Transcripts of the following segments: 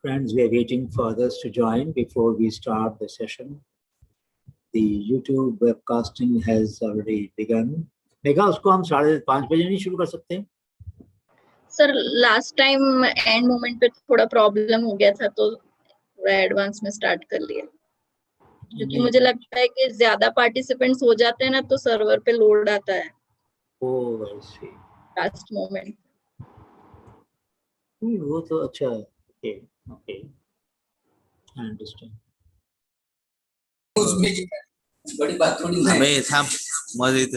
Friends, we are waiting for others to join before we start the session. The YouTube webcasting has already begun. Megha उसको हम 5:30 बजे नहीं शुरू कर सकते? Sir last time end moment पे थोड़ा प्रॉब्लम हो गया था तो एडवांस में स्टार्ट कर लिया क्योंकि मुझे लगता है कि ज्यादा पार्टिसिपेंट्स हो जाते हैं ना तो सर्वर पे लोड आता है। ओह आई सी। लास्ट मोमेंट वो तो अच्छा है। Okay okay I understand. बड़ी बात थोड़ी है। अबे थांब मजेत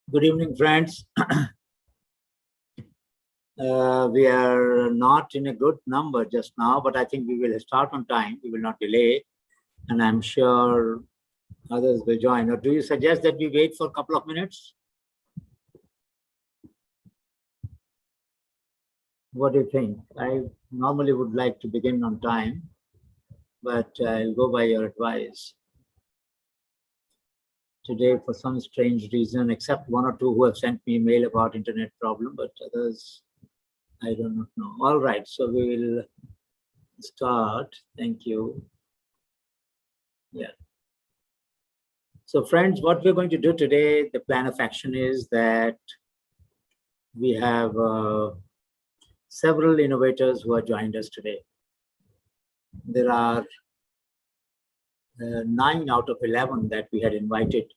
Good evening, friends. We are not in a good number just now, but I think we will start on time. We will not delay, and I'm sure others will join. Or do you suggest that we wait for a couple of minutes? What do you think? I normally would like to begin on time, but I'll go by your advice. Today, for some strange reason, except one or two who have sent me a mail about internet problem, but others, I do not know. All right, so we will start. Thank you. Yeah. So friends, what we're going to do today, the plan of action is that we have several innovators who have joined us today. There are 9 out of 11 that we had invited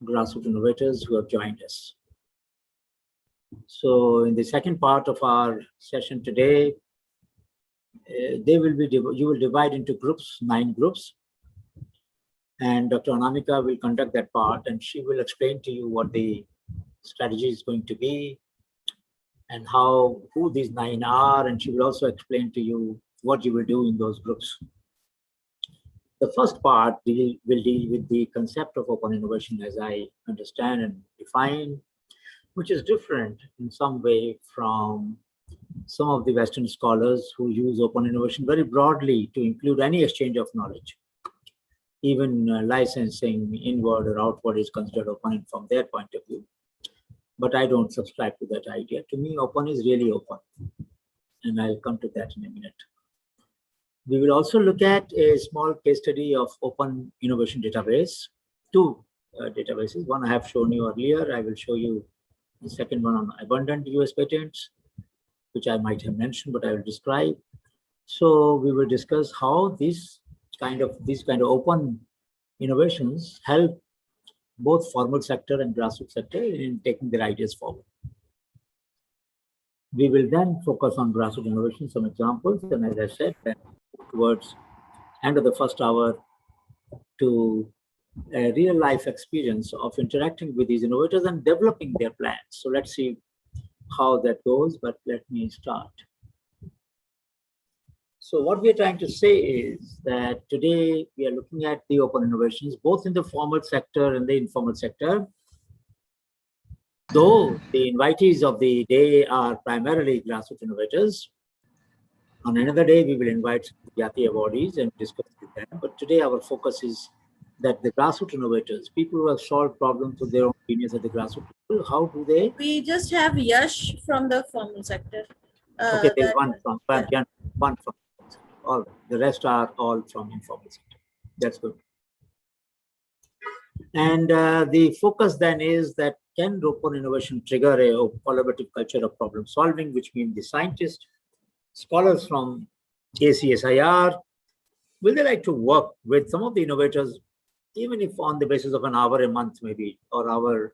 grassroots innovators who have joined us. So in the second part of our session today, you will divide into groups, 9 groups. And Dr. Anamika will conduct that part, and she will explain to you what the strategy is going to be and who these 9 are, and she will also explain to you what you will do in those groups. The first part will deal with the concept of open innovation as I understand and define, which is different in some way from some of the Western scholars who use open innovation very broadly to include any exchange of knowledge. Even licensing inward or outward is considered open from their point of view. But I don't subscribe to that idea. To me, open is really open. And I'll come to that in a minute. We will also look at a small case study of open innovation database, two databases. One I have shown you earlier. I will show you the second one on abundant US patents, which I might have mentioned, but I will describe. So we will discuss how these kind of open innovations help both formal sector and grassroots sector in taking their ideas forward. We will then focus on grassroots innovation, some examples, and as I said, then towards end of the first hour to a real life experience of interacting with these innovators and developing their plans. So let's see how that goes, but let me start. So what we are trying to say is that today we are looking at the open innovations, both in the formal sector and the informal sector. Though the invitees of the day are primarily grassroots innovators, on another day we will invite Yati awardees and discuss with them. But today our focus is that the grassroots innovators, people who have solved problems with their own genius at the grassroots level, how do they? We just have Yash from the formal sector. Okay, there's one from all. The rest are all from informal sector. That's good. And the focus then is that can open innovation trigger a collaborative culture of problem solving, which means the scientists, scholars from ACSIR, will they like to work with some of the innovators, even if on the basis of an hour a month maybe, or hour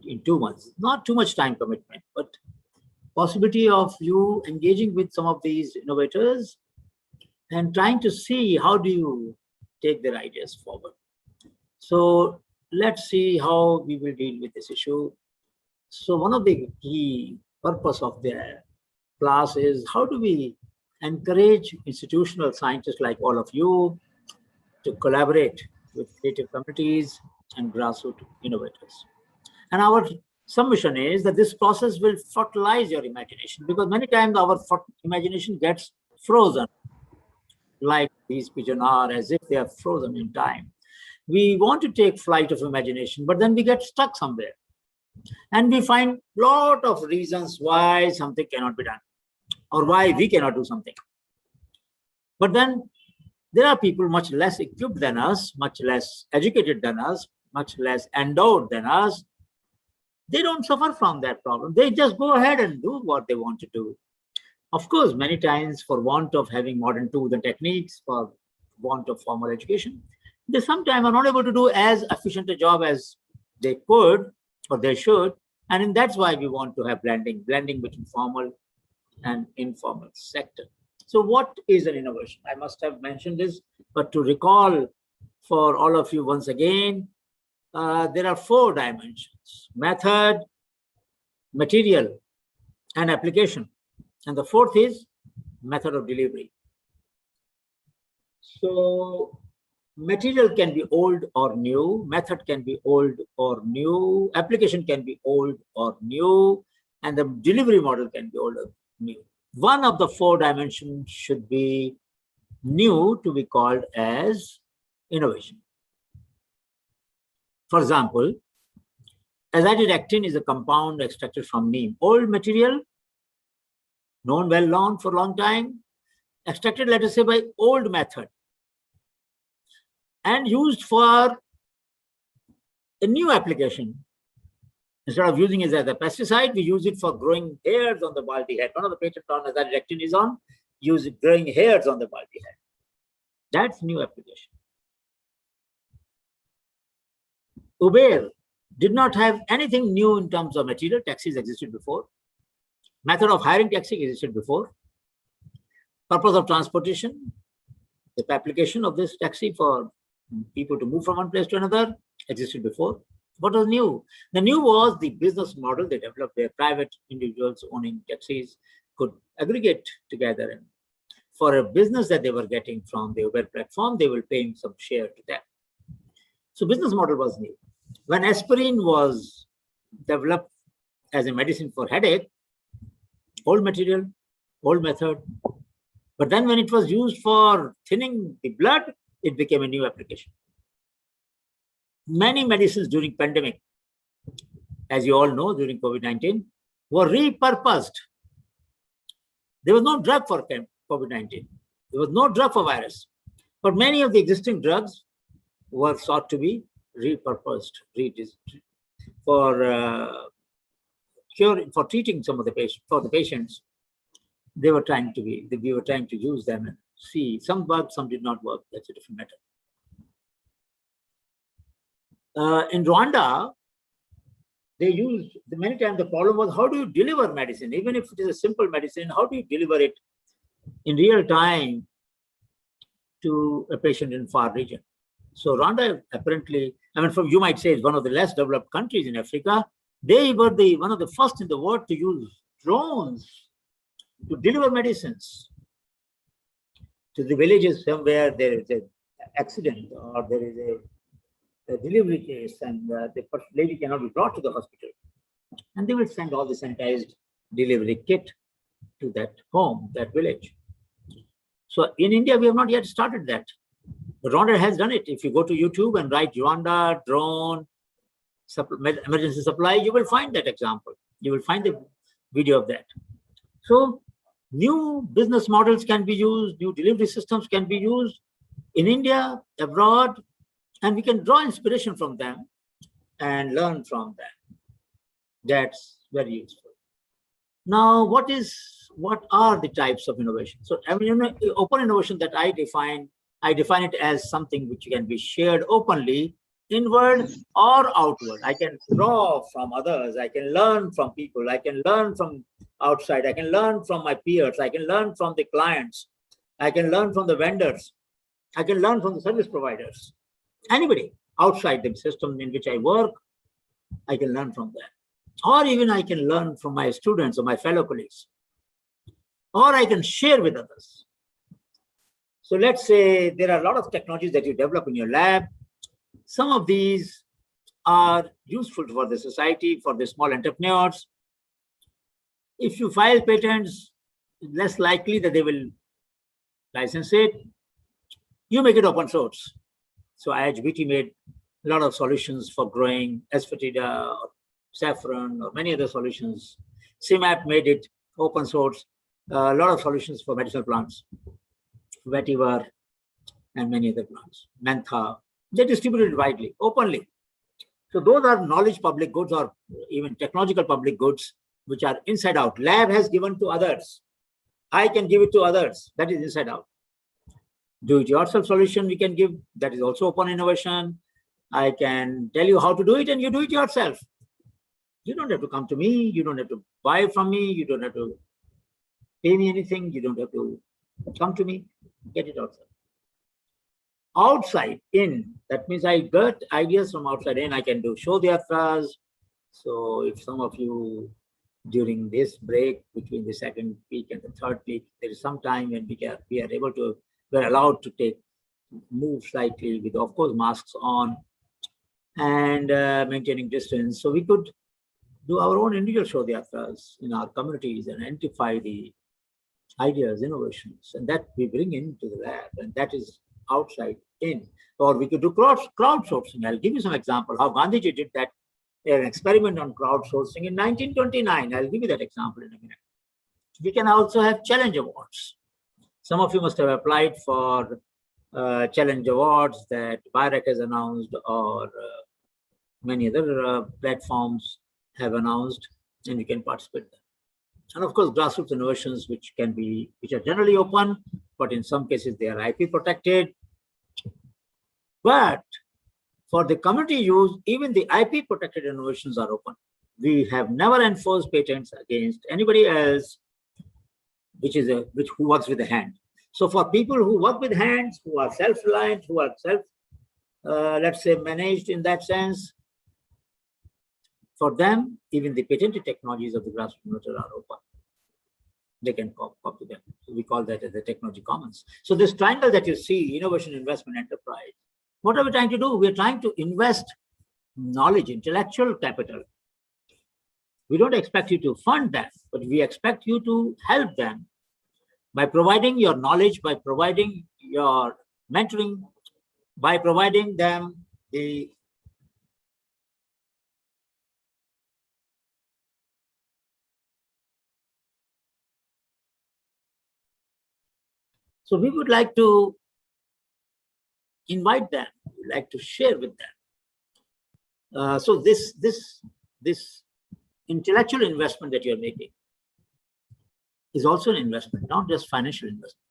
in 2 months, not too much time commitment, but possibility of you engaging with some of these innovators and trying to see how do you take their ideas forward. So let's see how we will deal with this issue. So one of the key purpose of the class is how do we encourage institutional scientists like all of you to collaborate with creative communities and grassroots innovators. And our submission is that this process will fertilize your imagination, because many times our imagination gets frozen, like these pigeons are, as if they are frozen in time. We want to take flight of imagination, but then we get stuck somewhere. And we find a lot of reasons why something cannot be done or why we cannot do something. But then there are people much less equipped than us, much less educated than us, much less endowed than us. They don't suffer from that problem. They just go ahead and do what they want to do. Of course, many times for want of having modern tools and techniques, for want of formal education, they sometimes are not able to do as efficient a job as they could or they should. And that's why we want to have blending between formal and informal sector. So what is an innovation? I must have mentioned this, but to recall for all of you once again, there are 4 dimensions: method, material, and application. And the 4th is method of delivery. So material can be old or new, method can be old or new, application can be old or new, and the delivery model can be old or new. One of the 4 dimensions should be new to be called as innovation. For example, azithromycin is a compound extracted from neem. Old material, well known for a long time, extracted, let us say, by old method, and used for a new application. Instead of using it as a pesticide, we use it for growing hairs on the baldy head. One of the patents on azithromycin is on growing hairs on the baldy head. That's new application. Uber did not have anything new in terms of material. Taxis existed before. Method of hiring taxi existed before. Purpose of transportation, the application of this taxi for people to move from one place to another existed before. What was new? The new was the business model they developed where private individuals owning taxis could aggregate together, and for a business that they were getting from the Uber platform, they will pay some share to them. So business model was new. When aspirin was developed as a medicine for headache, old material, old method. But then when it was used for thinning the blood, it became a new application. Many medicines during pandemic, as you all know, during COVID-19, were repurposed. There was no drug for COVID-19. There was no drug for virus. But many of the existing drugs were sought to be repurposed for treating some of the patients. We were trying to use them and see some worked, some did not work. That's a different matter. In Rwanda, they used many times the problem was how do you deliver medicine, even if it is a simple medicine, how do you deliver it in real time to a patient in far region? So Rwanda apparently, you might say it's one of the less developed countries in Africa. They were one of the first in the world to use drones to deliver medicines to the villages somewhere there is an accident or there is a delivery case and the lady cannot be brought to the hospital. And they will send all the sanitized delivery kit to that home, that village. So in India, we have not yet started that. But Rwanda has done it. If you go to YouTube and write Rwanda drone emergency supply, you will find that example. You will find the video of that. So new business models can be used, new delivery systems can be used in India, abroad, and we can draw inspiration from them and learn from them. That's very useful. Now, what are the types of innovation? So, open innovation that I define it as something which can be shared openly, inward or outward. I can draw from others. I can learn from people. I can learn from outside. I can learn from my peers. I can learn from the clients. I can learn from the vendors. I can learn from the service providers. Anybody outside the system in which I work, I can learn from them. Or even I can learn from my students or my fellow colleagues. Or I can share with others. So let's say there are a lot of technologies that you develop in your lab. Some of these are useful for the society, for the small entrepreneurs. If you file patents, it's less likely that they will license it. You make it open source. So IHBT made a lot of solutions for growing asafoetida or saffron or many other solutions. CMAP made it open source. A lot of solutions for medicinal plants, vetiver and many other plants, mentha. They distributed widely, openly. So those are knowledge public goods or even technological public goods, which are inside out. Lab has given to others. I can give it to others. That is inside out. Do-it-yourself solution we can give. That is also open innovation. I can tell you how to do it and you do it yourself. You don't have to come to me. You don't have to buy from me. You don't have to pay me anything. You don't have to come to me. Get it outside. Outside in, that means I got ideas from outside in. I can do Shodhyatras. So if some of you during this break between the second peak and the third peak, there is some time when we're allowed to move slightly with, of course, masks on and maintaining distance. So we could do our own individual Shodhyatras in our communities and identify the ideas, innovations, and that we bring into the lab, and that is outside in. Or we could do crowdsourcing. I'll give you some example how Gandhiji did that, an experiment on crowdsourcing in 1929. I'll give you that example in a minute. We can also have challenge awards. Some of you must have applied for challenge awards that BIRAC has announced or many other platforms have announced, and you can participate in them. And of course, grassroots innovations, which are generally open, but in some cases they are IP protected. But for the community use, even the IP protected innovations are open. We have never enforced patents against anybody else, who works with the hand. So for people who work with hands, who are self-reliant, who are let's say, managed in that sense, for them, even the patented technologies of the grassroots innovator are open. They can copy them. So we call that as the technology commons. So this triangle that you see, innovation, investment, enterprise, what are we trying to do? We're trying to invest knowledge, intellectual capital. We don't expect you to fund that, but we expect you to help them by providing your knowledge, by providing your mentoring, by providing them the so we would like to invite them, we'd like to share with them. So this intellectual investment that you're making is also an investment, not just financial investment.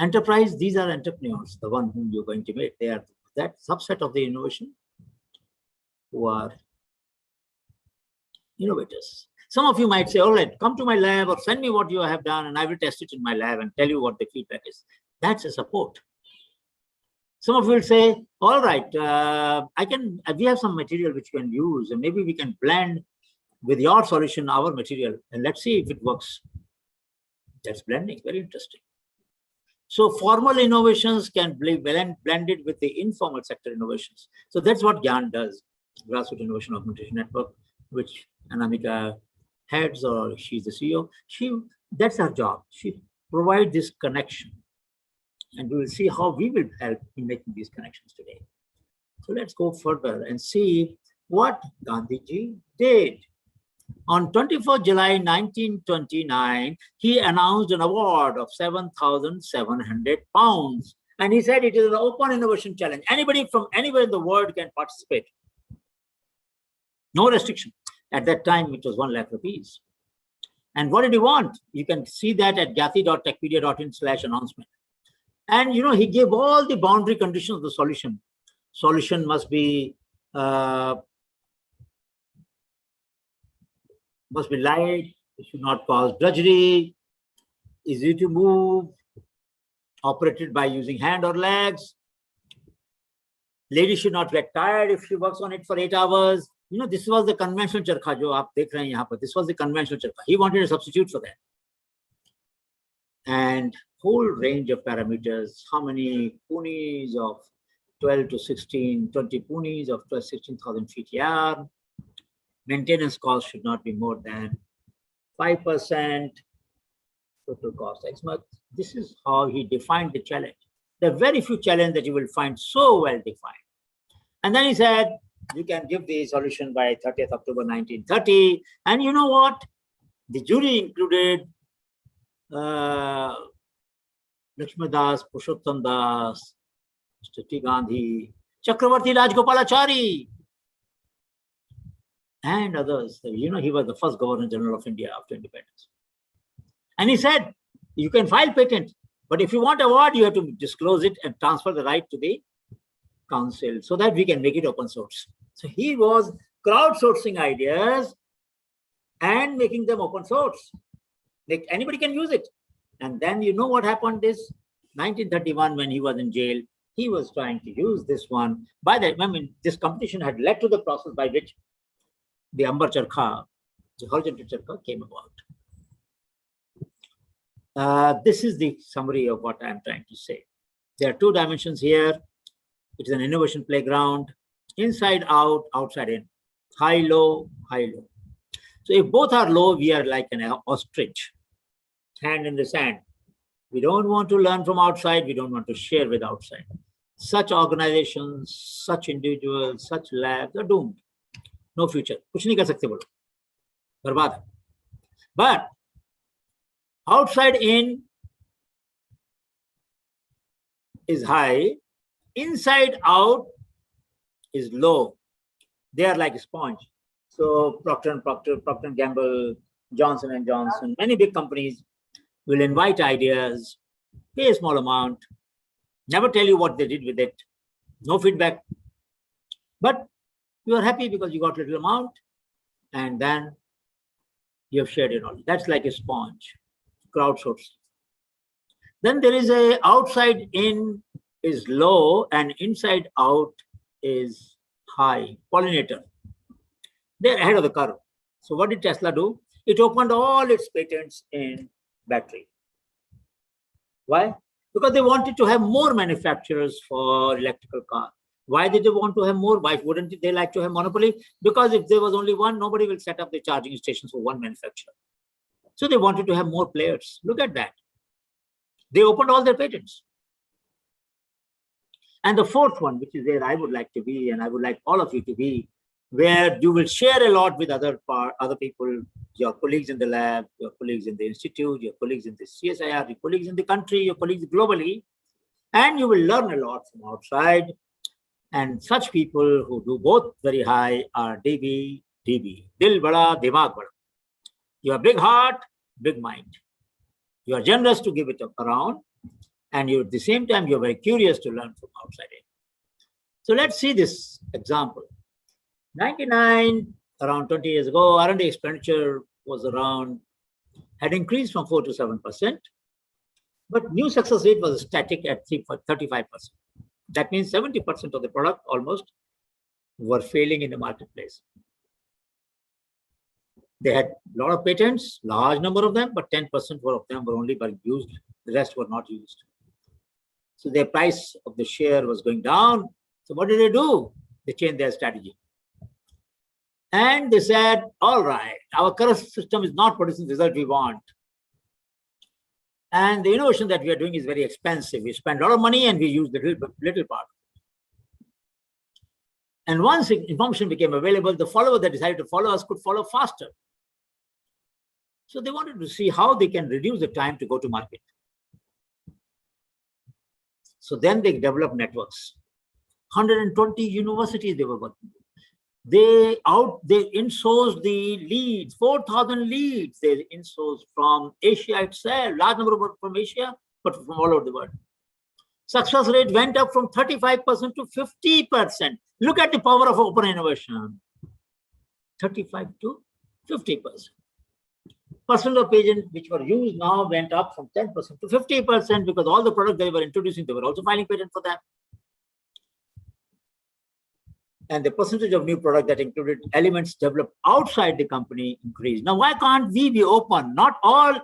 Enterprise, these are entrepreneurs, the one whom you're going to meet. They are that subset of the innovation who are innovators. Some of you might say, all right, come to my lab or send me what you have done and I will test it in my lab and tell you what the feedback is. That's a support. Some of you will say, all right, we have some material which you can use and maybe we can blend with your solution, our material, and let's see if it works. That's blending, very interesting. So formal innovations can be blended with the informal sector innovations. So that's what GYAN does, Grassroots Innovation Augmentation Network, which Anamika heads, or she's the CEO. That's her job. She provides this connection. And we will see how we will help in making these connections today. So let's go further and see what Gandhiji did. On 24 July 1929, he announced an award of 7,700 pounds. And he said it is an open innovation challenge. Anybody from anywhere in the world can participate. No restriction. At that time, it was 1 lakh rupees. And what did he want? You can see that at gathy.techpedia.in/announcement. And he gave all the boundary conditions of the solution. Solution must be light, it should not cause drudgery, easy to move, operated by using hand or legs. Lady should not get tired if she works on it for 8 hours. This was the conventional charkha jo aap dekh rahe hain yahan par. This was the conventional charkha. He wanted a substitute for that. And whole range of parameters, how many ponies of 12 to 16, 20 ponies of 12, 16,000 feet yarn. Maintenance cost should not be more than 5%. Total cost X much. This is how he defined the challenge. There are very few challenges that you will find so well defined. And then he said, you can give the solution by 30th October 1930. And you know what? The jury included Lakshmi Das, Purushottam Das, Mr. T. Gandhi, Chakravarti Rajgopalachari, and others. He was the first Governor General of India after independence. And he said, you can file patent, but if you want award, you have to disclose it and transfer the right to the council so that we can make it open source. So he was crowdsourcing ideas and making them open source. Anybody can use it. And then what happened is 1931, when he was in jail, he was trying to use this one. This competition had led to the process by which the Ambar Charkha, the horizontal charkha, came about. This is the summary of what I'm trying to say. There are 2 dimensions here. It is an innovation playground, inside out, outside in, high, low, high, low. So if both are low, we are like an ostrich, hand in the sand. We don't want to learn from outside. We don't want to share with outside. Such organizations, such individuals, such labs are doomed. No future. Kuch nahi kar sakte bolo. Barbad. But outside in is high, inside out is low. They are like a sponge. So Procter & Gamble, Johnson & Johnson, many big companies will invite ideas, pay a small amount, never tell you what they did with it, no feedback. But you are happy because you got a little amount and then you have shared your knowledge. That's like a sponge, crowdsourcing. Then there is a outside in is low and inside out is high, pollinator. They're ahead of the curve. So what did Tesla do? It opened all its patents in battery. Why? Because they wanted to have more manufacturers for electrical cars. Why did they want to have more? Why wouldn't they like to have monopoly? Because if there was only one, nobody will set up the charging stations for one manufacturer. So they wanted to have more players. Look at that. They opened all their patents. And the fourth one, which is where I would like to be, and I would like all of you to be, where you will share a lot with other people, your colleagues in the lab, your colleagues in the institute, your colleagues in the CSIR, your colleagues in the country, your colleagues globally, and you will learn a lot from outside. And such people who do both very high are DB. Dil bada, dimag bada. You have big heart, big mind. You are generous to give it around, and you at the same time, you're very curious to learn from outside in. So let's see this example. 99, around 20 years ago, R&D expenditure had increased from 4 to 7%, but new success rate was static at 35%. That means 70% of the product almost were failing in the marketplace. They had a lot of patents, large number of them, but 10% of them were only used. The rest were not used. So their price of the share was going down. So what did they do? They changed their strategy. And they said, all right, our current system is not producing the result we want. And the innovation that we are doing is very expensive. We spend a lot of money and we use the little part. And once information became available, the follower that decided to follow us could follow faster. So they wanted to see how they can reduce the time to go to market. So then they developed networks. 120 universities they were working with. They insourced the leads, 4,000 leads they insourced from Asia itself, large number from Asia, but from all over the world. Success rate went up from 35% to 50%. Look at the power of open innovation. 35 to 50%. Percent of patents which were used now went up from 10% to 50% because all the products they were introducing, they were also filing patent for them. And the percentage of new product that included elements developed outside the company increased. Now, why can't we be open? Not all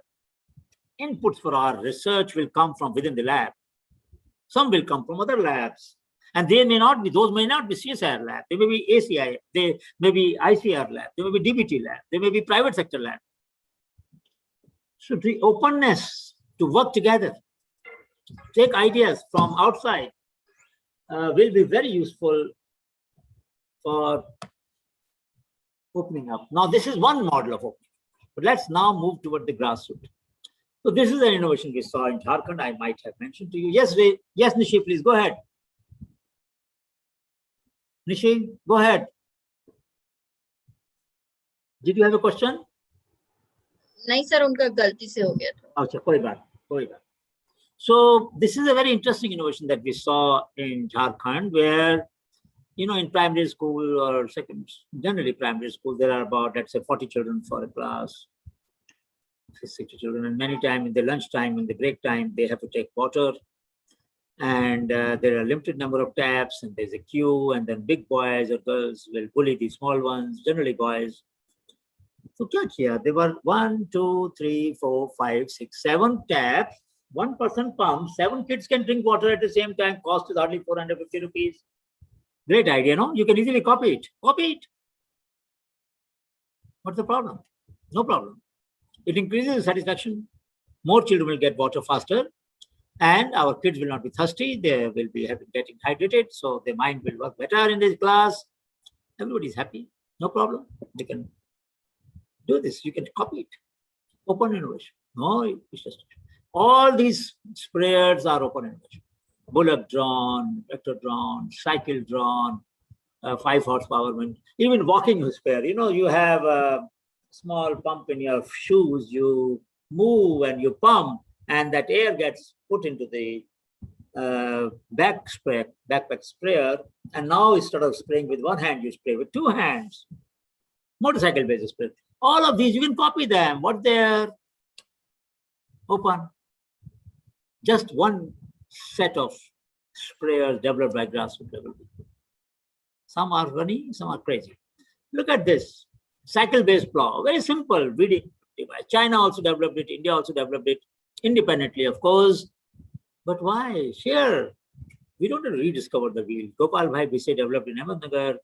inputs for our research will come from within the lab. Some will come from other labs. And those may not be CSIR lab. They may be ACI, they may be ICR lab, they may be DBT lab, they may be private sector lab. So the openness to work together, take ideas from outside will be very useful for opening up. Now, this is one model of opening, but let's now move toward the grassroots. So this is an innovation we saw in Jharkhand. I might have mentioned to you. Yes, Nishi, please go ahead. Nishi, go ahead. Did you have a question? नहीं sir, उनका गलती से हो गया था. अच्छा, कोई बात. So this is a very interesting innovation that we saw in Jharkhand, where in primary school or generally primary school, there are about, let's say, 40 children for a class, 60 children, and many times in the lunch time, in the break time, they have to take water, and there are a limited number of taps, and there's a queue, and then big boys or girls will bully the small ones, generally boys. So kya kiya? There were 1, 2, 3, 4, 5, 6, 7 taps, one person pumps, 7 kids can drink water at the same time, cost is hardly 450 rupees. Great idea, no? You can easily copy it. What's the problem? No problem. It increases the satisfaction. More children will get water faster, and our kids will not be thirsty. They will be getting hydrated, so their mind will work better in this class. Everybody's happy. No problem. They can do this. You can copy it. Open innovation. No, it's just all these sprayers are open innovation. Bullock drawn, vector drawn, cycle drawn, 5 horsepower wind, even walking sprayer. You have a small pump in your shoes, you move and you pump, and that air gets put into the backpack sprayer, and now instead of spraying with one hand, you spray with 2 hands. Motorcycle-based spray. All of these, you can copy them. What they're open. Just one set of sprayers developed by grassroots level. Some are running, some are crazy. Look at this cycle-based plow, very simple weeding device. China also developed it, India also developed it independently, of course. But why? Here, we don't rediscover the wheel. Gopal Bhai Bise developed in Ahmednagar,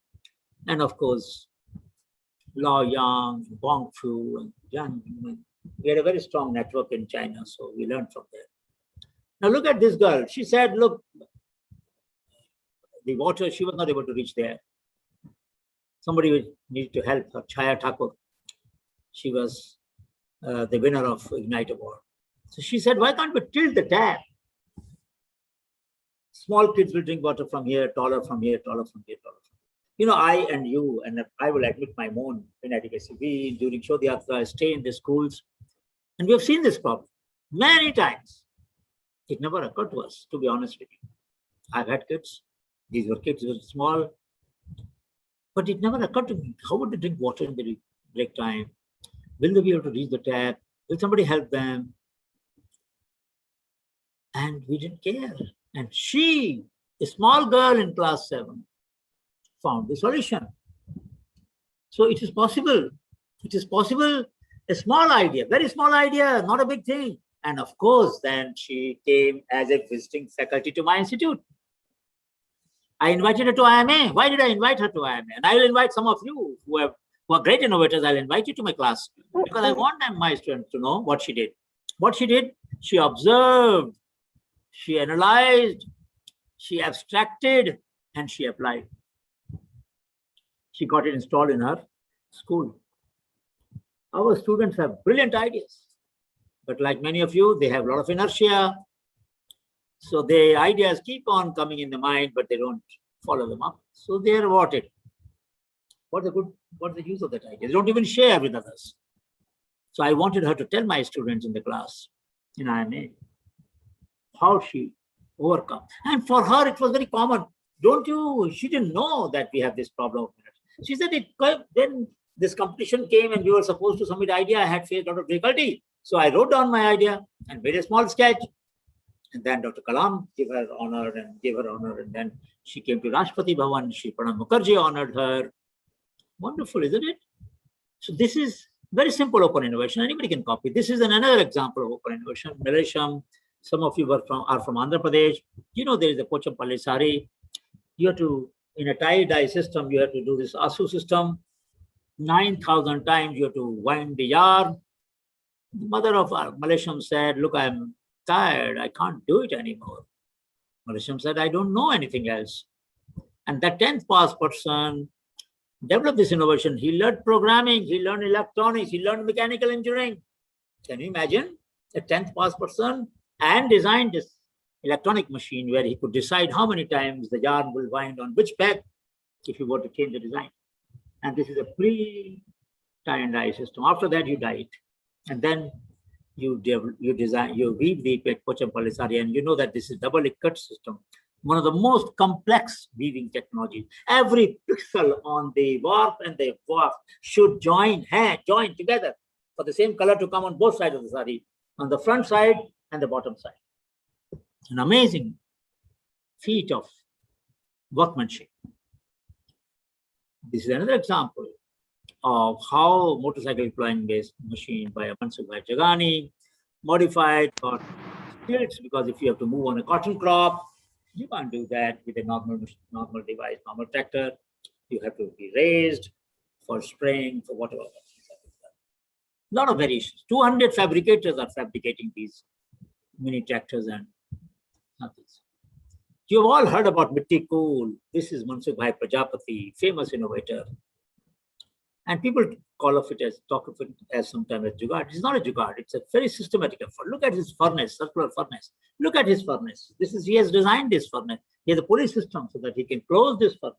and of course, Lao Yang, Bong Fu, and Jiang. We had a very strong network in China, so we learned from there. Now look at this girl. She said, look, the water, she was not able to reach there. Somebody needed to help her, Chaya Thakur. She was the winner of Ignite Award. So she said, why can't we tilt the tap? Small kids will drink water from here, taller from here, taller from here, taller from here. You know, I and you, and I will admit my own inadequacy. We, during Shodhyatra, stay in the schools, and we have seen this problem many times. It never occurred to us, to be honest with you. I've had kids. These were kids who were small. But it never occurred to me, how would they drink water in the break time? Will they be able to reach the tap? Will somebody help them? And we didn't care. And she, a small girl in class 7, found the solution. So it is possible. It is possible. A small idea, very small idea, not a big thing. And of course, then she came as a visiting faculty to my institute. I invited her to IMA. Why did I invite her to IMA? And I will invite some of you who are great innovators. I'll invite you to my class because I want my students to know what she did. What she did, she observed, she analyzed, she abstracted, and she applied. She got it installed in her school. Our students have brilliant ideas, but like many of you, they have a lot of inertia. So the ideas keep on coming in the mind, but they don't follow them up. So they are aborted. What's the use of that idea? They don't even share with others. So I wanted her to tell my students in the class in IMA how she overcome. And for her, it was very common. She didn't know that we have this problem. She said, then this competition came and we were supposed to submit idea. I had faced a lot of difficulty. So I wrote down my idea and made a small sketch. And then Dr. Kalam gave her honor. And then she came to Rashtrapati Bhavan. Pranab Mukherjee honored her. Wonderful, isn't it? So this is very simple open innovation. Anybody can copy. This is another example of open innovation. Malaysian. Some of you are from Andhra Pradesh. You know, there is a Pochampalli sari. You have to, in a tie-dye system, you have to do this ASU system. 9,000 times you have to wind the yarn. The mother of our Malaysian said, look, I'm tired. I can't do it anymore. Malaysian said, I don't know anything else. And that 10th pass person developed this innovation. He learned programming, he learned electronics, he learned mechanical engineering. Can you imagine? A 10th pass person and designed this electronic machine where he could decide how many times the yarn will wind on which peg if you were to change the design. And this is a pre-tie and dye system. After that, you dye it. And then you weave the Pochampalli sari, and you know that this is double cut system. One of the most complex weaving technologies. Every pixel on the warp and the warp should join together for the same color to come on both sides of the sari, on the front side and the bottom side. An amazing feat of workmanship. This is another example of how motorcycle ploughing based machine by Mansukh Bhai Jagani modified for stilts, because if you have to move on a cotton crop, you can't do that with a normal device, normal tractor. You have to be raised for spraying, for whatever. A lot of variations. 200 fabricators are fabricating these mini tractors and others. You have all heard about Mitti Kool. This is Mansukh Bhai Prajapati, famous innovator. And people talk of it as sometimes as jugaad. It's not a jugaad. It's a very systematic effort. Look at his furnace, circular furnace. Look at his furnace. He has designed this furnace. He has a pulley system so that he can close this furnace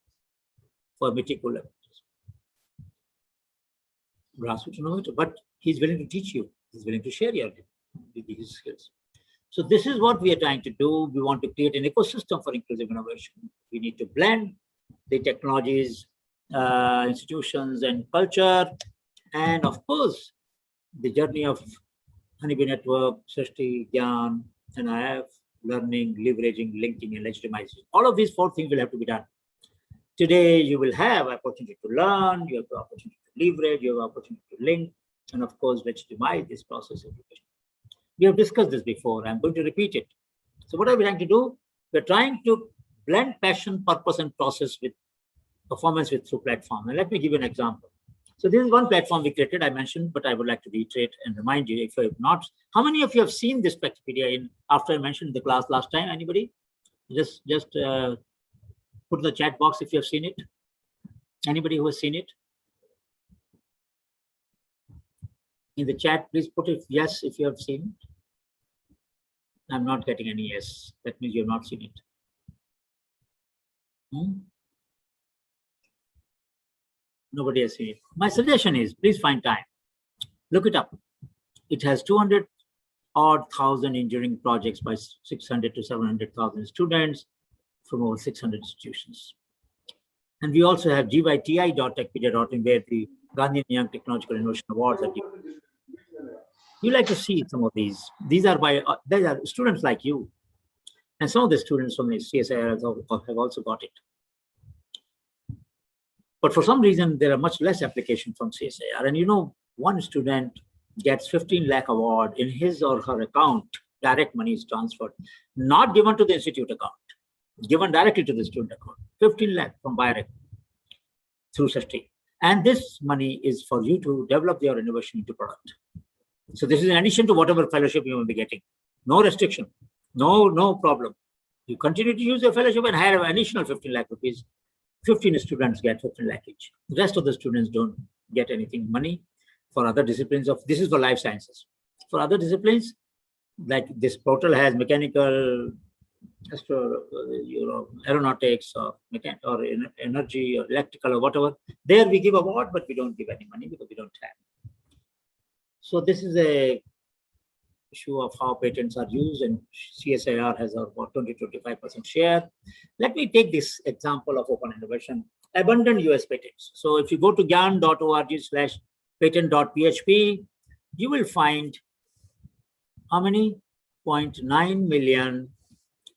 for Mitti Kool. Grassroots innovator, but he's willing to teach you. He's willing to share his skills. So this is what we are trying to do. We want to create an ecosystem for inclusive innovation. We need to blend the technologies, institutions and culture, and of course, the journey of Honeybee Network, Srishti, Gyan, NIF, learning, leveraging, linking, and legitimizing. All of these 4 things will have to be done. Today, you will have opportunity to learn, you have the opportunity to leverage, you have opportunity to link, and of course, legitimize this process of education. We have discussed this before. I'm going to repeat it. So what are we trying to do? We're trying to blend passion, purpose, and process with performance through platform. And let me give you an example. So this is one platform we created, I mentioned, but I would like to reiterate and remind you, if you have not, how many of you have seen this Wikipedia after I mentioned the class last time? Anybody? Just put in the chat box if you have seen it. Anybody who has seen it? In the chat, please put it yes if you have seen it. I'm not getting any yes. That means you have not seen it. Nobody has seen it. My suggestion is, please find time. Look it up. It has 200,000 engineering projects by 600 to 700,000 students from over 600 institutions. And we also have gyti.techpedia.in, where the Gandhi Young Technological Innovation Awards are given. You like to see some of these. These are by they are students like you. And some of the students from the CSIR have also got it. But for some reason, there are much less application from CSIR. And you know, one student gets 15 lakh award in his or her account. Direct money is transferred, not given to the institute account, given directly to the student account. 15 lakh from BIREC through SASTRI. And this money is for you to develop your innovation into product. So this is in addition to whatever fellowship you will be getting. No restriction, no problem. You continue to use your fellowship and hire an additional 15 lakh rupees. 15 students get 15 lakh each. The rest of the students don't get anything money. For other disciplines of, this is for life sciences. For other disciplines, like this portal has mechanical, aeronautics or energy or electrical or whatever. There we give award, but we don't give any money because we don't have. So this is a issue of how patents are used, and CSIR has about 20-25% share. Let me take this example of open innovation, abundant US patents. So if you go to gyan.org/patent.php, you will find how many? 0.9 million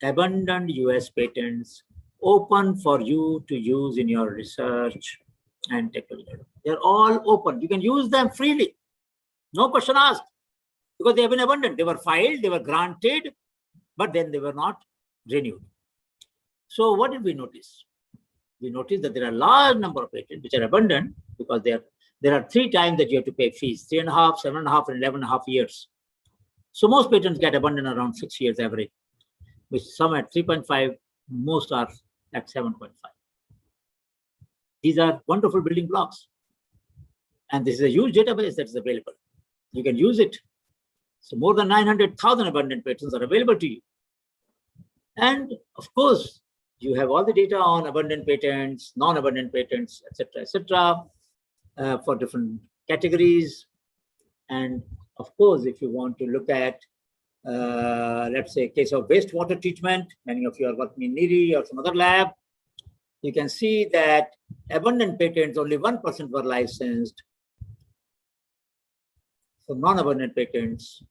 abundant US patents open for you to use in your research and technology. They're all open. You can use them freely. No question asked, because they have been abundant. They were filed, they were granted, but then they were not renewed. So what did we notice? We noticed that there are a large number of patents which are abundant because there are 3 times that you have to pay fees: 3.5, 7.5, and 11.5 years. So most patents get abundant around 6 years average, with some at 3.5, most are at 7.5. These are wonderful building blocks. And this is a huge database that is available. You can use it. So more than 900,000 abundant patents are available to you. And of course, you have all the data on abundant patents, non-abundant patents, etc., for different categories. And of course, if you want to look at, let's say, a case of wastewater treatment, many of you are working in NIRI or some other lab, you can see that abundant patents, only 1% were licensed. For non-abundant patents,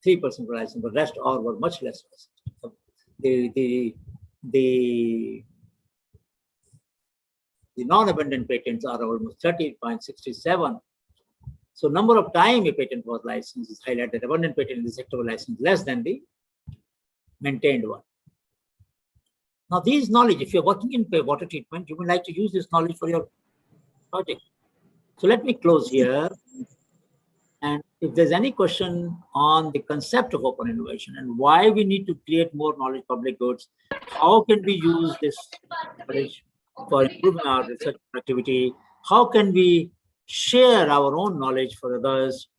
3% were licensed, but the rest all were much less licensed. So the non-abundant patents are almost 30.67. So number of time a patent was licensed is highlighted. Abundant patent in the sector was licensed less than the maintained one. Now these knowledge, if you're working in water treatment, you would like to use this knowledge for your project. So let me close here. And if there's any question on the concept of open innovation and why we need to create more knowledge public goods, how can we use this knowledge for improving our research activity, how can we share our own knowledge for others,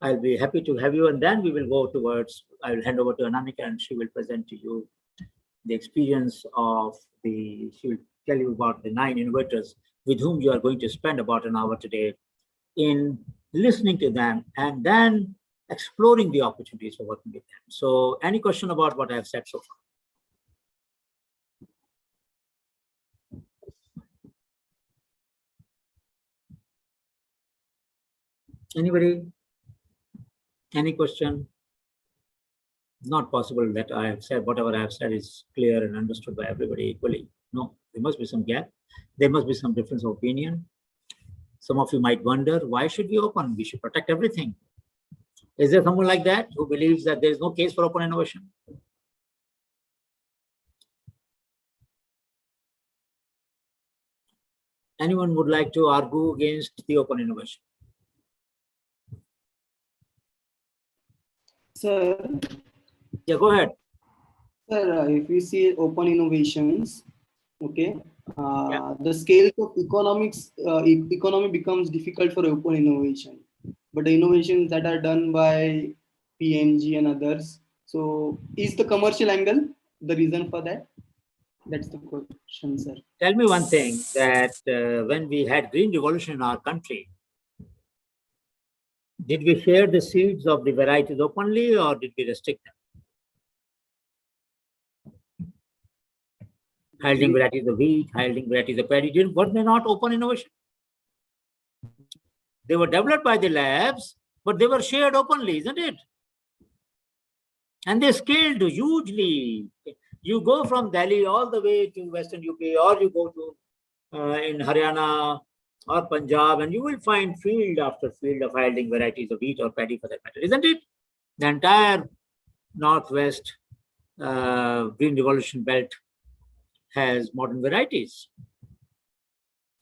I'll be happy to have you. And then we will go towards, I will hand over to Anamika and she will present to you the experience of she will tell you about the 9 innovators with whom you are going to spend about an hour today in listening to them and then exploring the opportunities for working with them. So any question about what I have said so far? Anybody? Any question? Not possible that I have said, whatever I have said is clear and understood by everybody equally. No, there must be some gap. There must be some difference of opinion. Some of you might wonder, why should we open? We should protect everything. Is there someone like that who believes that there is no case for open innovation? Anyone would like to argue against the open innovation? Sir, Yeah, go ahead. sir, if we see open innovations, okay, Yeah. the scale of economy becomes difficult for open innovation. But the innovations that are done by PMG and others, so is the commercial angle the reason for that? That's the question, sir. Tell me one thing, that when we had green revolution in our country, did we share the seeds of the varieties openly or did we restrict them? Hilding varieties of wheat, hilding varieties of paddy, were they not open innovation? They were developed by the labs, but they were shared openly, isn't it? And they scaled hugely. You go from Delhi all the way to Western UP, or you go to in Haryana or Punjab, and you will find field after field of hilding varieties of wheat or paddy for that matter, isn't it? The entire Northwest Green Revolution belt has modern varieties,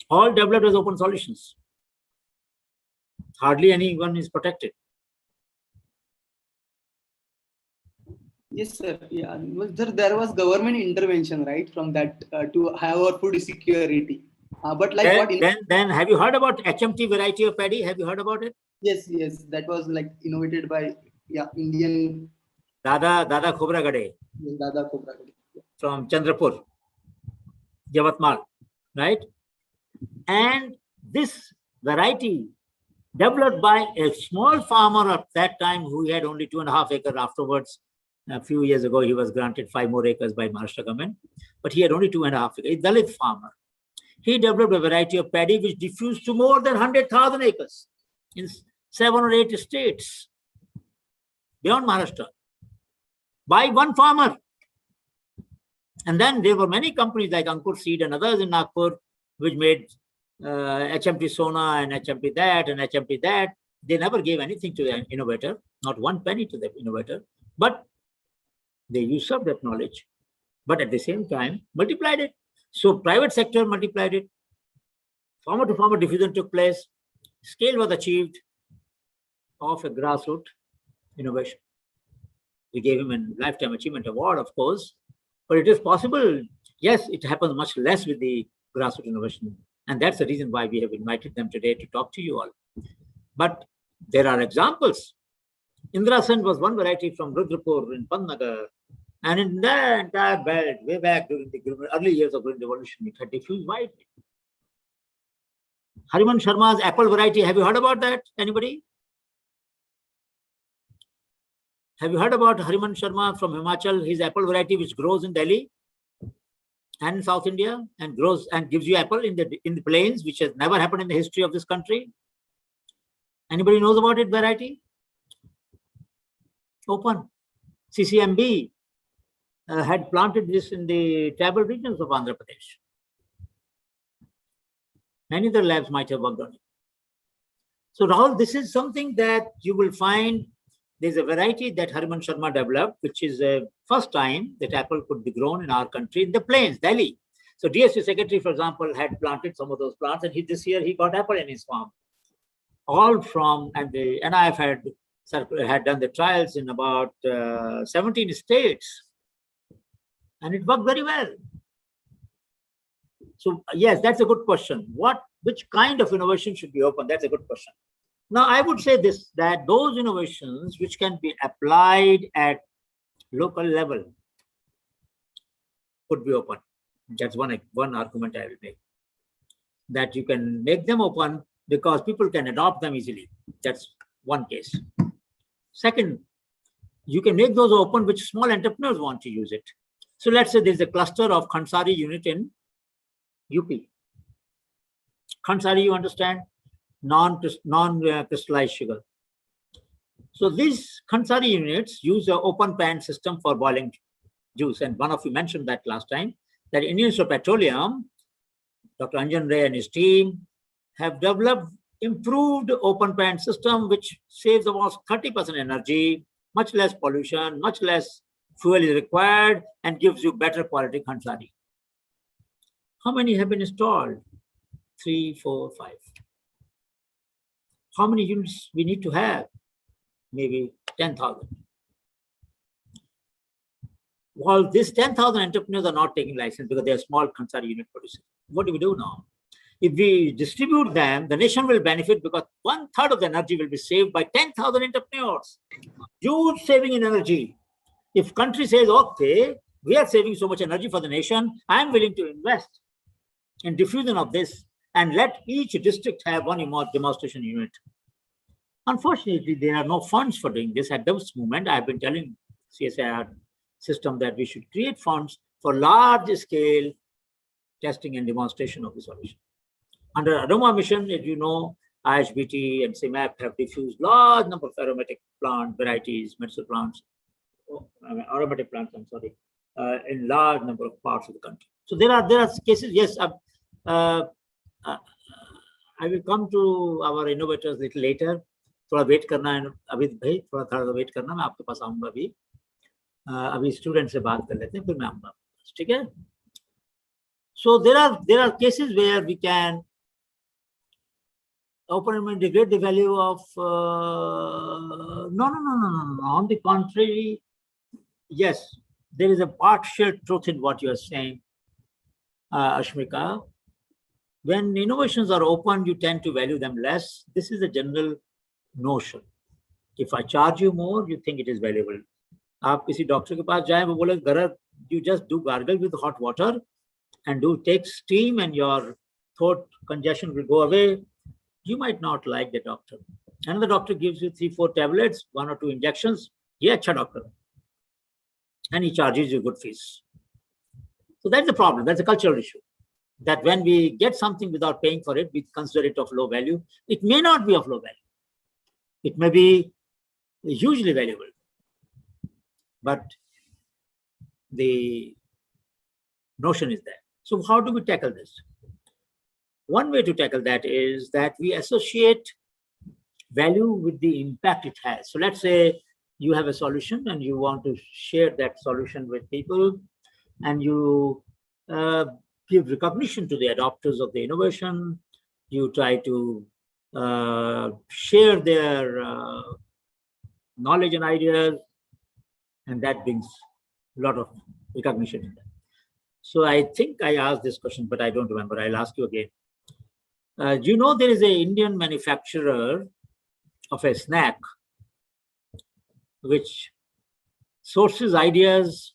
all developed as open solutions. Hardly anyone is protected. Yes, sir. Yeah, there was government intervention, right, from that to have our food security. But like Then have you heard about HMT variety of paddy? Have you heard about it? Yes, that was like innovated by Indian Dada Khobragade Dada Khobragade from Chandrapur, Yavatmal, right? And this variety developed by a small farmer at that time who had only 2.5 acres. Afterwards, a few years ago, he was granted 5 more acres by Maharashtra government, but he had only 2.5 acres. A Dalit farmer. He developed a variety of paddy which diffused to more than 100,000 acres in 7 or 8 states beyond Maharashtra by one farmer. And then there were many companies like Ankur Seed and others in Nagpur which made HMT Sona and HMT that and HMT that. They never gave anything to the innovator, not 1 penny to the innovator, but they used up that knowledge, but at the same time multiplied it. So private sector multiplied it. Farmer to farmer diffusion took place. Scale was achieved of a grassroots innovation. We gave him a lifetime achievement award, of course, but it is possible. Yes, it happens much less with the grassroots innovation. And that's the reason why we have invited them today to talk to you all. But there are examples. Indrasen was one variety from Rudrapur in Pantnagar. And in the entire belt, way back during the early years of Green Revolution, it had diffused widely. Hariman Sharma's apple variety, have you heard about that? Anybody? Have you heard about Hariman Sharma from Himachal, his apple variety which grows in Delhi and in South India and grows and gives you apple in the plains, which has never happened in the history of this country? Anybody knows about it variety? Open. CCMB had planted this in the tribal regions of Andhra Pradesh. Many other labs might have worked on it. So Rahul, this is something that you will find. There's a variety that Hariman Sharma developed, which is the first time that apple could be grown in our country in the plains, Delhi. So DSU secretary, for example, had planted some of those plants, and this year he got apple in his farm. All from, and the NIF had done the trials in about 17 states. And it worked very well. So yes, that's a good question. Which kind of innovation should be open? That's a good question. Now, I would say this, that those innovations which can be applied at local level could be open. That's one argument I will make. That you can make them open because people can adopt them easily. That's one case. Second, you can make those open which small entrepreneurs want to use it. So let's say there's a cluster of Khansari unit in UP. Khansari, you understand? Non-crystallized sugar. So these Khansari units use an open pan system for boiling juice. And one of you mentioned that last time, that Indian Institute of Petroleum, Dr. Anjan Ray and his team have developed improved open pan system, which saves about 30% energy, much less pollution, much less fuel is required, and gives you better quality Khansari. How many have been installed? 3, 4, 5. How many units we need to have? Maybe 10,000. Well, these 10,000 entrepreneurs are not taking license because they are small Kansari unit producers. What do we do now? If we distribute them, the nation will benefit because 1/3 of the energy will be saved by 10,000 entrepreneurs. Huge saving in energy. If country says, okay, we are saving so much energy for the nation, I'm willing to invest in diffusion of this and let each district have one demonstration unit. Unfortunately, there are no funds for doing this. At this moment, I've been telling CSIR system that we should create funds for large scale testing and demonstration of the solution. Under Aroma mission, as you know, IHBT and CMAP have diffused large number of aromatic plant varieties, medicinal plants, aromatic plants, I'm sorry, in large number of parts of the country. So there are cases, yes, I will come to our innovators a little later. थोड़ा wait करना है अभित भाई, थोड़ा wait करना, मैं आपके पास आऊंगा अभी. अभी स्टूडेंट से बात कर लेते हैं, फिर मैं आऊंगा. ठीक है? So there are cases where we can open and integrate the value of no. On the contrary, yes, there is a partial truth in what you are saying, Ashmika. When innovations are open, you tend to value them less. This is a general notion. If I charge you more, you think it is valuable. आप किसी doctor के पास जाएं, वो बोले गरज, you just do gargle with hot water and take steam and your throat congestion will go away. You might not like the doctor. Another doctor gives you 3-4 tablets, 1 or 2 injections. Yeah, अच्छा doctor. And he charges you good fees. So that's the problem. That's a cultural issue. That when we get something without paying for it, we consider it of low value. It may not be of low value. It may be hugely valuable. But the notion is there. So how do we tackle this? One way to tackle that is that we associate value with the impact it has. So let's say you have a solution and you want to share that solution with people, and you give recognition to the adopters of the innovation. You try to share their knowledge and ideas, and that brings a lot of recognition in that. So I think I asked this question, but I don't remember. I'll ask you again. Do you know there is an Indian manufacturer of a snack which sources ideas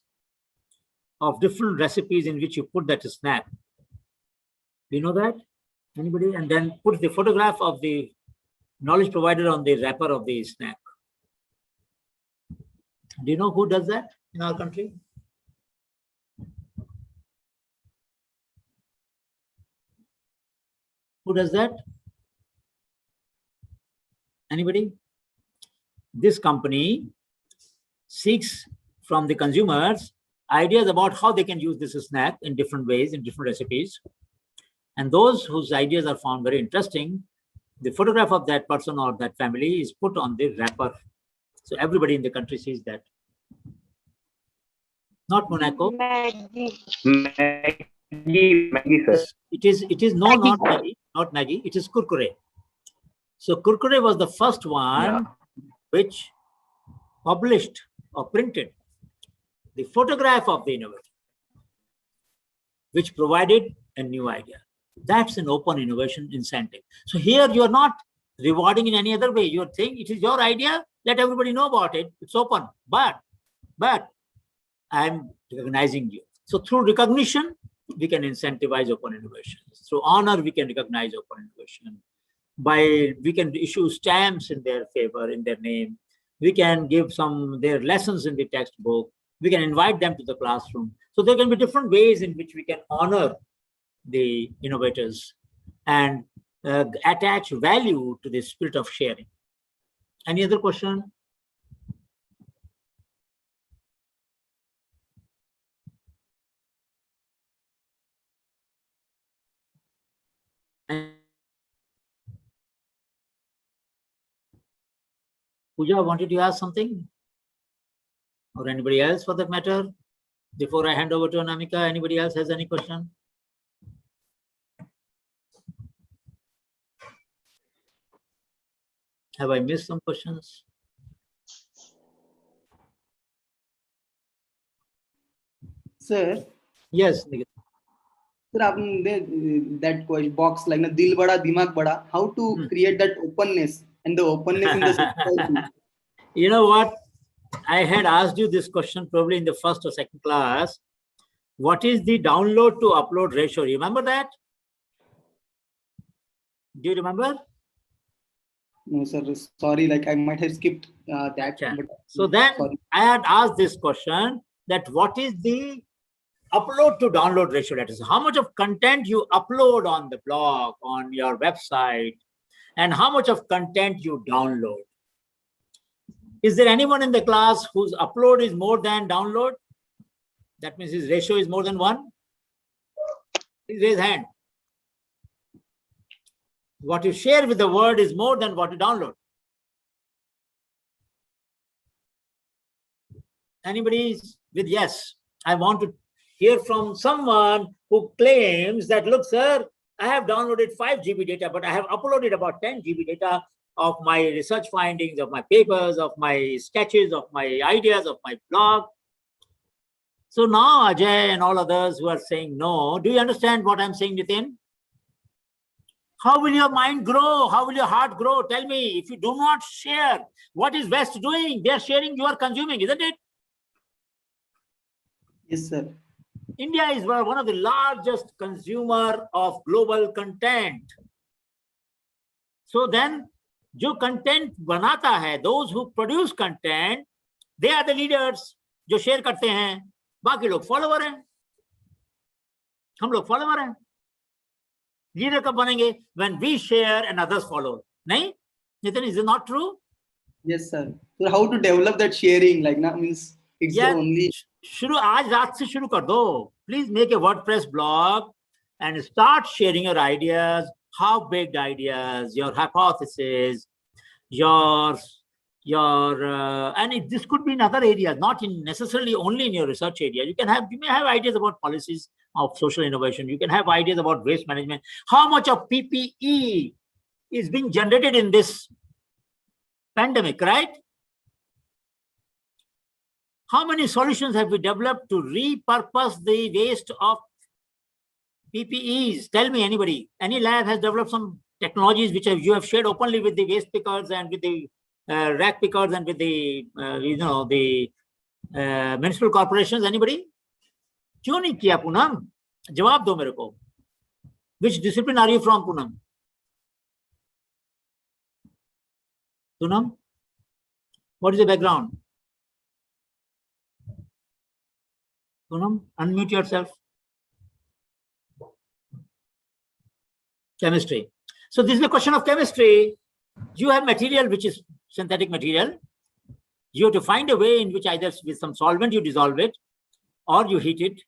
of different recipes in which you put that snack? Do you know that? Anybody? And then put the photograph of the knowledge provider on the wrapper of the snack. Do you know who does that in our country? Who does that? Anybody? This company seeks from the consumers ideas about how they can use this snack in different ways, in different recipes. And those whose ideas are found very interesting, the photograph of that person or that family is put on the wrapper. So everybody in the country sees that. Not Monaco. Maggie, sir. It is no, not Maggie. It is Kurkure. So Kurkure was the first one which published or printed the photograph of the innovator, which provided a new idea. That's an open innovation incentive. So here you are not rewarding in any other way. You are saying it is your idea, let everybody know about it. It's open, but I'm recognizing you. So through recognition, we can incentivize open innovation. Through honor, we can recognize open innovation. We can issue stamps in their favor, in their name. We can give their lessons in the textbook. We can invite them to the classroom. So there can be different ways in which we can honor the innovators and attach value to the spirit of sharing. Any other question? Pooja, wanted to ask something? Or anybody else for that matter? Before I hand over to Anamika, anybody else has any question? Have I missed some questions? Sir, Yes, Nikhil. sir, आपने that question box like na dil bada dimag bada, how to create that openness and the openness in the society? You know what? I had asked you this question probably in the first or second class. What is the download to upload ratio? Remember that? Do you remember? No, sir. Sorry, like I might have skipped that. Okay. But So then sorry. I had asked this question that what is the upload to download ratio? That is how much of content you upload on the blog, on your website, and how much of content you download. Is there anyone in the class whose upload is more than download? That means his ratio is more than 1. Please raise hand. What you share with the world is more than what you download. Anybody with yes? I want to hear from someone who claims that, look, sir, I have downloaded 5 GB data, but I have uploaded about 10 GB data of my research findings, of my papers, of my sketches, of my ideas, of my blog. So now Ajay and all others who are saying no, do you understand what I'm saying, Nitin? How will your mind grow? How will your heart grow? Tell me, if you do not share, what is West doing? They are sharing, you are consuming, isn't it? Yes, sir. India is one of the largest consumer of global content. So then, जो content बनाता है, those who produce content, they are the leaders जो share करते हैं. बाकी लोग follower हैं. हम लोग follower हैं. Leader कब बनेंगे? When we share and others follow. नहीं? Nitin, is it not true? Yes, sir. So how to develop that sharing? Like now means it's Yeah. the only. शुरू आज रात से शुरू कर दो. Please make a WordPress blog and start sharing your ideas, half-baked ideas, your hypothesis, your and this could be in other areas, not in necessarily only in your research area. You may have ideas about policies of social innovation. You can have ideas about waste management. How much of PPE is being generated in this pandemic, right? How many solutions have we developed to repurpose the waste of PPEs? Tell me, anybody. Any lab has developed some technologies which you have shared openly with the waste pickers and with the rack pickers and with the municipal corporations? Anybody? क्यों नहीं किया पूनम? जवाब दो मेरे को. Which discipline are you from, Poonam? Poonam? What is your background? Poonam, unmute yourself. Chemistry. So this is a question of chemistry. You have material which is synthetic material. You have to find a way in which either with some solvent you dissolve it or you heat it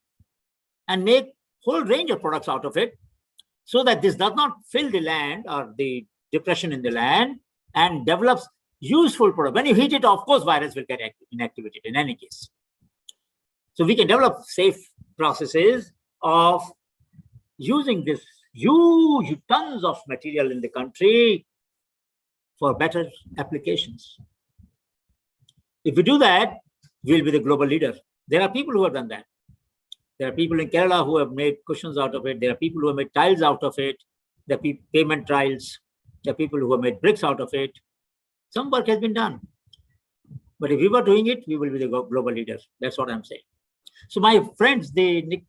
and make whole range of products out of it so that this does not fill the land or the depression in the land and develops useful product. When you heat it, of course, virus will get inactivated in any case. So we can develop safe processes of using this huge tons of material in the country for better applications. If we do that, we'll be the global leader. There are people who have done that. There are people in Kerala who have made cushions out of it. There are people who have made tiles out of it. There are payment tiles. There are people who have made bricks out of it. Some work has been done. But if we were doing it, we will be the global leader. That's what I'm saying. So my friends, Nitin,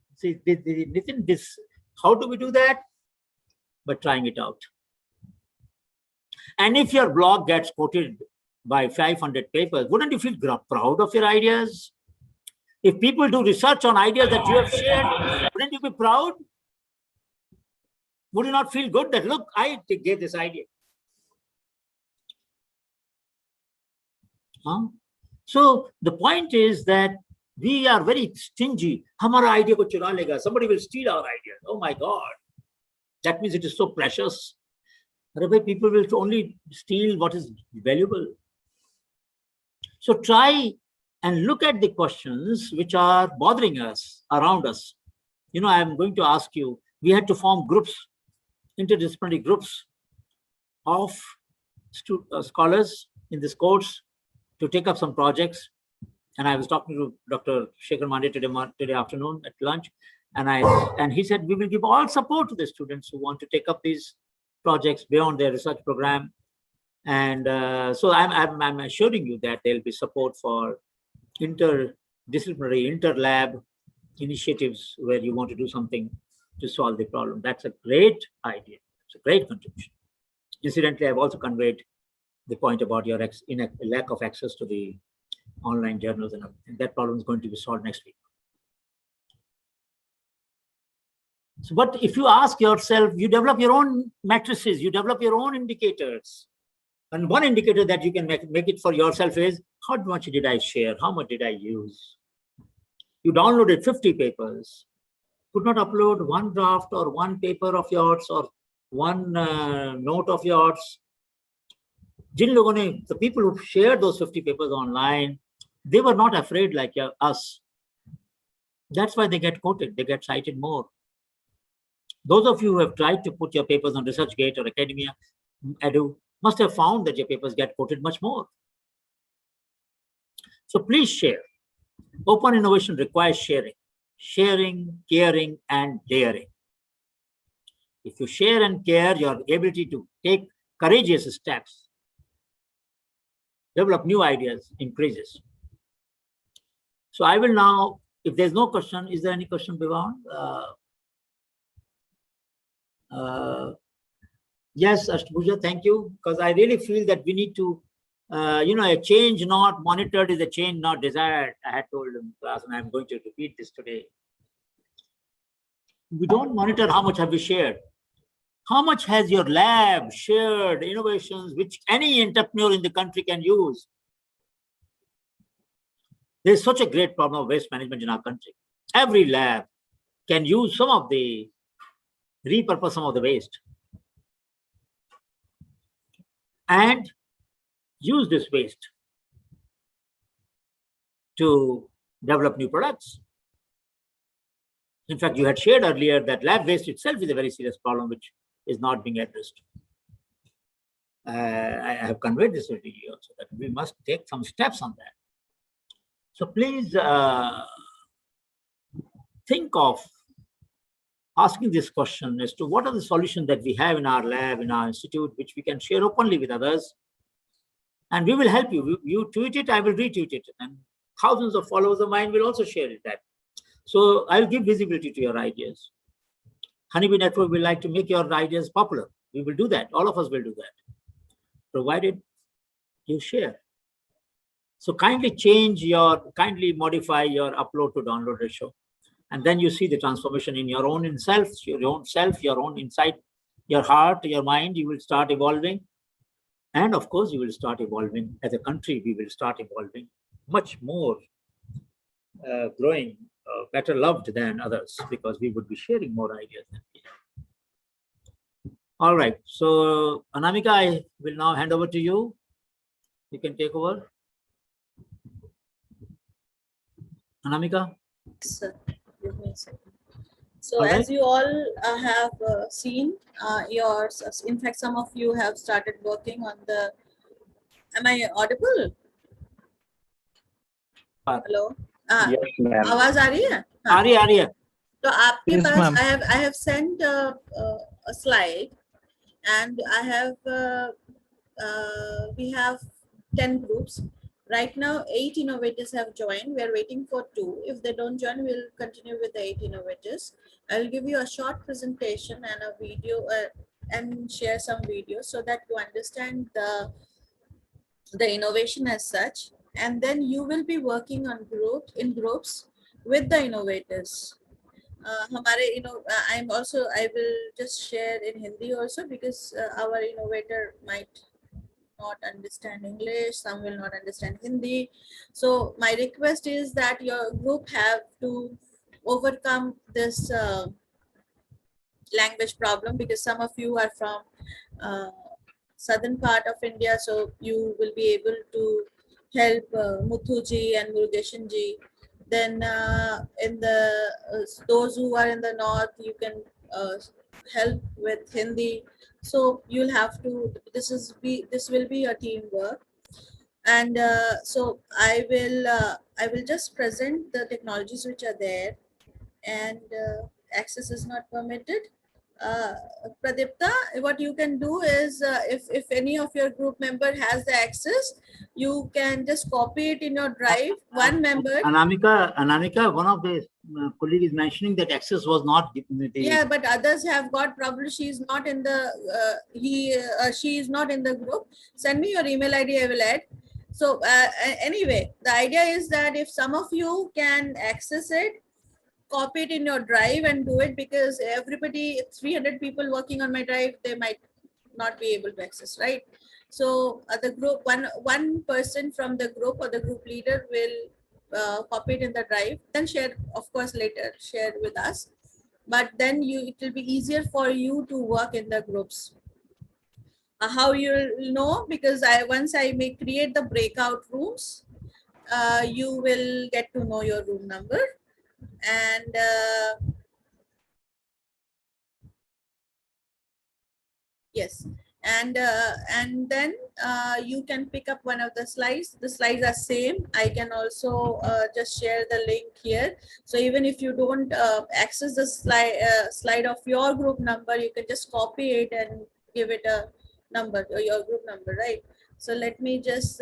how do we do that? By trying it out. And if your blog gets quoted by 500 papers, wouldn't you feel proud of your ideas? If people do research on ideas that you have shared, wouldn't you be proud? Would you not feel good that, look, I gave this idea? Huh? So the point is that we are very stingy. Hamara idea ko chura lega. Somebody will steal our ideas. Oh my God. That means it is so precious. People will only steal what is valuable. So try and look at the questions which are bothering us, around us. You know, I'm going to ask you, we had to form groups, interdisciplinary groups of scholars in this course to take up some projects. And I was talking to Dr. Shekhar Mandey today afternoon at lunch, and he said we will give all support to the students who want to take up these projects beyond their research program. And so I'm assuring you that there will be support for interdisciplinary, inter-lab initiatives where you want to do something to solve the problem. That's a great idea. It's a great contribution. Incidentally, I've also conveyed the point about your lack of access to the online journals, and that problem is going to be solved next week. So, but if you ask yourself, you develop your own matrices, you develop your own indicators. And one indicator that you can make it for yourself is, how much did I share? How much did I use? You downloaded 50 papers, could not upload one draft or one paper of yours or one note of yours. The people who shared those 50 papers online, they were not afraid like us. That's why they get quoted, they get cited more. Those of you who have tried to put your papers on ResearchGate or Academia, Edu, must have found that your papers get quoted much more. So please share. Open innovation requires sharing, caring, and daring. If you share and care, your ability to take courageous steps, develop new ideas increases. So I will now, if there's no question, is there any question, Bhivan? Yes, Ashtabuja, thank you, because I really feel that we need to, a change not monitored is a change not desired. I had told in class, and I'm going to repeat this today. We don't monitor how much have we shared. How much has your lab shared innovations which any entrepreneur in the country can use? There's such a great problem of waste management in our country. Every lab can use repurpose some of the waste and use this waste to develop new products. In fact, you had shared earlier that lab waste itself is a very serious problem which is not being addressed. I have conveyed this to you also, that we must take some steps on that. So please think of asking this question as to what are the solutions that we have in our lab, in our institute, which we can share openly with others. And we will help you. You tweet it, I will retweet it. And thousands of followers of mine will also share it. So I'll give visibility to your ideas. Honeybee Network will like to make your ideas popular. We will do that. All of us will do that, provided you share. So kindly modify your upload to download ratio. And then you see the transformation in your own self, your own inside, your heart, your mind, you will start evolving. And of course, you will start evolving as a country. We will start evolving much more, growing, better loved than others, because we would be sharing more ideas than we have. All right. So Anamika, I will now hand over to you. You can take over. Anamika? Sir, give me a second. So as you all have seen, in fact, some of you have started working on the, am I audible? Hello? Yes, ma'am. आवाज आ रही है? आ रही है. तो आपके Yes, pass ma'am. I have sent a slide, and I have we have 10 groups. Right now, 8 innovators have joined. We are waiting for 2. If they don't join, we'll continue with the 8 innovators. I'll give you a short presentation and a video and share some videos so that you understand the innovation as such. And then you will be working on groups with the innovators. I will just share in Hindi also, because our innovator might not understand English, some will not understand Hindi. So my request is that your group have to overcome this language problem, because some of you are from southern part of India, so you will be able to help Muthuji and Murugeshanji. Then in the those who are in the north, you can help with Hindi. So you'll have to, this will be a teamwork. And so I will just present the technologies which are there, and access is not permitted. Uh, Pradipta, what you can do is, if any of your group member has the access, you can just copy it in your drive. One member. Anamika, one of the colleague is mentioning that access was not given. Yeah, but others have got, probably she's not in the, she is not in the group. Send me your email ID, I will add. So anyway, the idea is that if some of you can access it, copy it in your drive and do it, because everybody, 300 people working on my drive, they might not be able to access, right? So the group, one person from the group or the group leader will copy it in the drive, then share, of course, later share with us. But then it will be easier for you to work in the groups. How you'll know, because once I may create the breakout rooms, you will get to know your room number. And yes, and then you can pick up one of the slides. The slides are same. I can also just share the link here. So even if you don't access the slide of your group number, you can just copy it and give it a number, or your group number, right? So let me just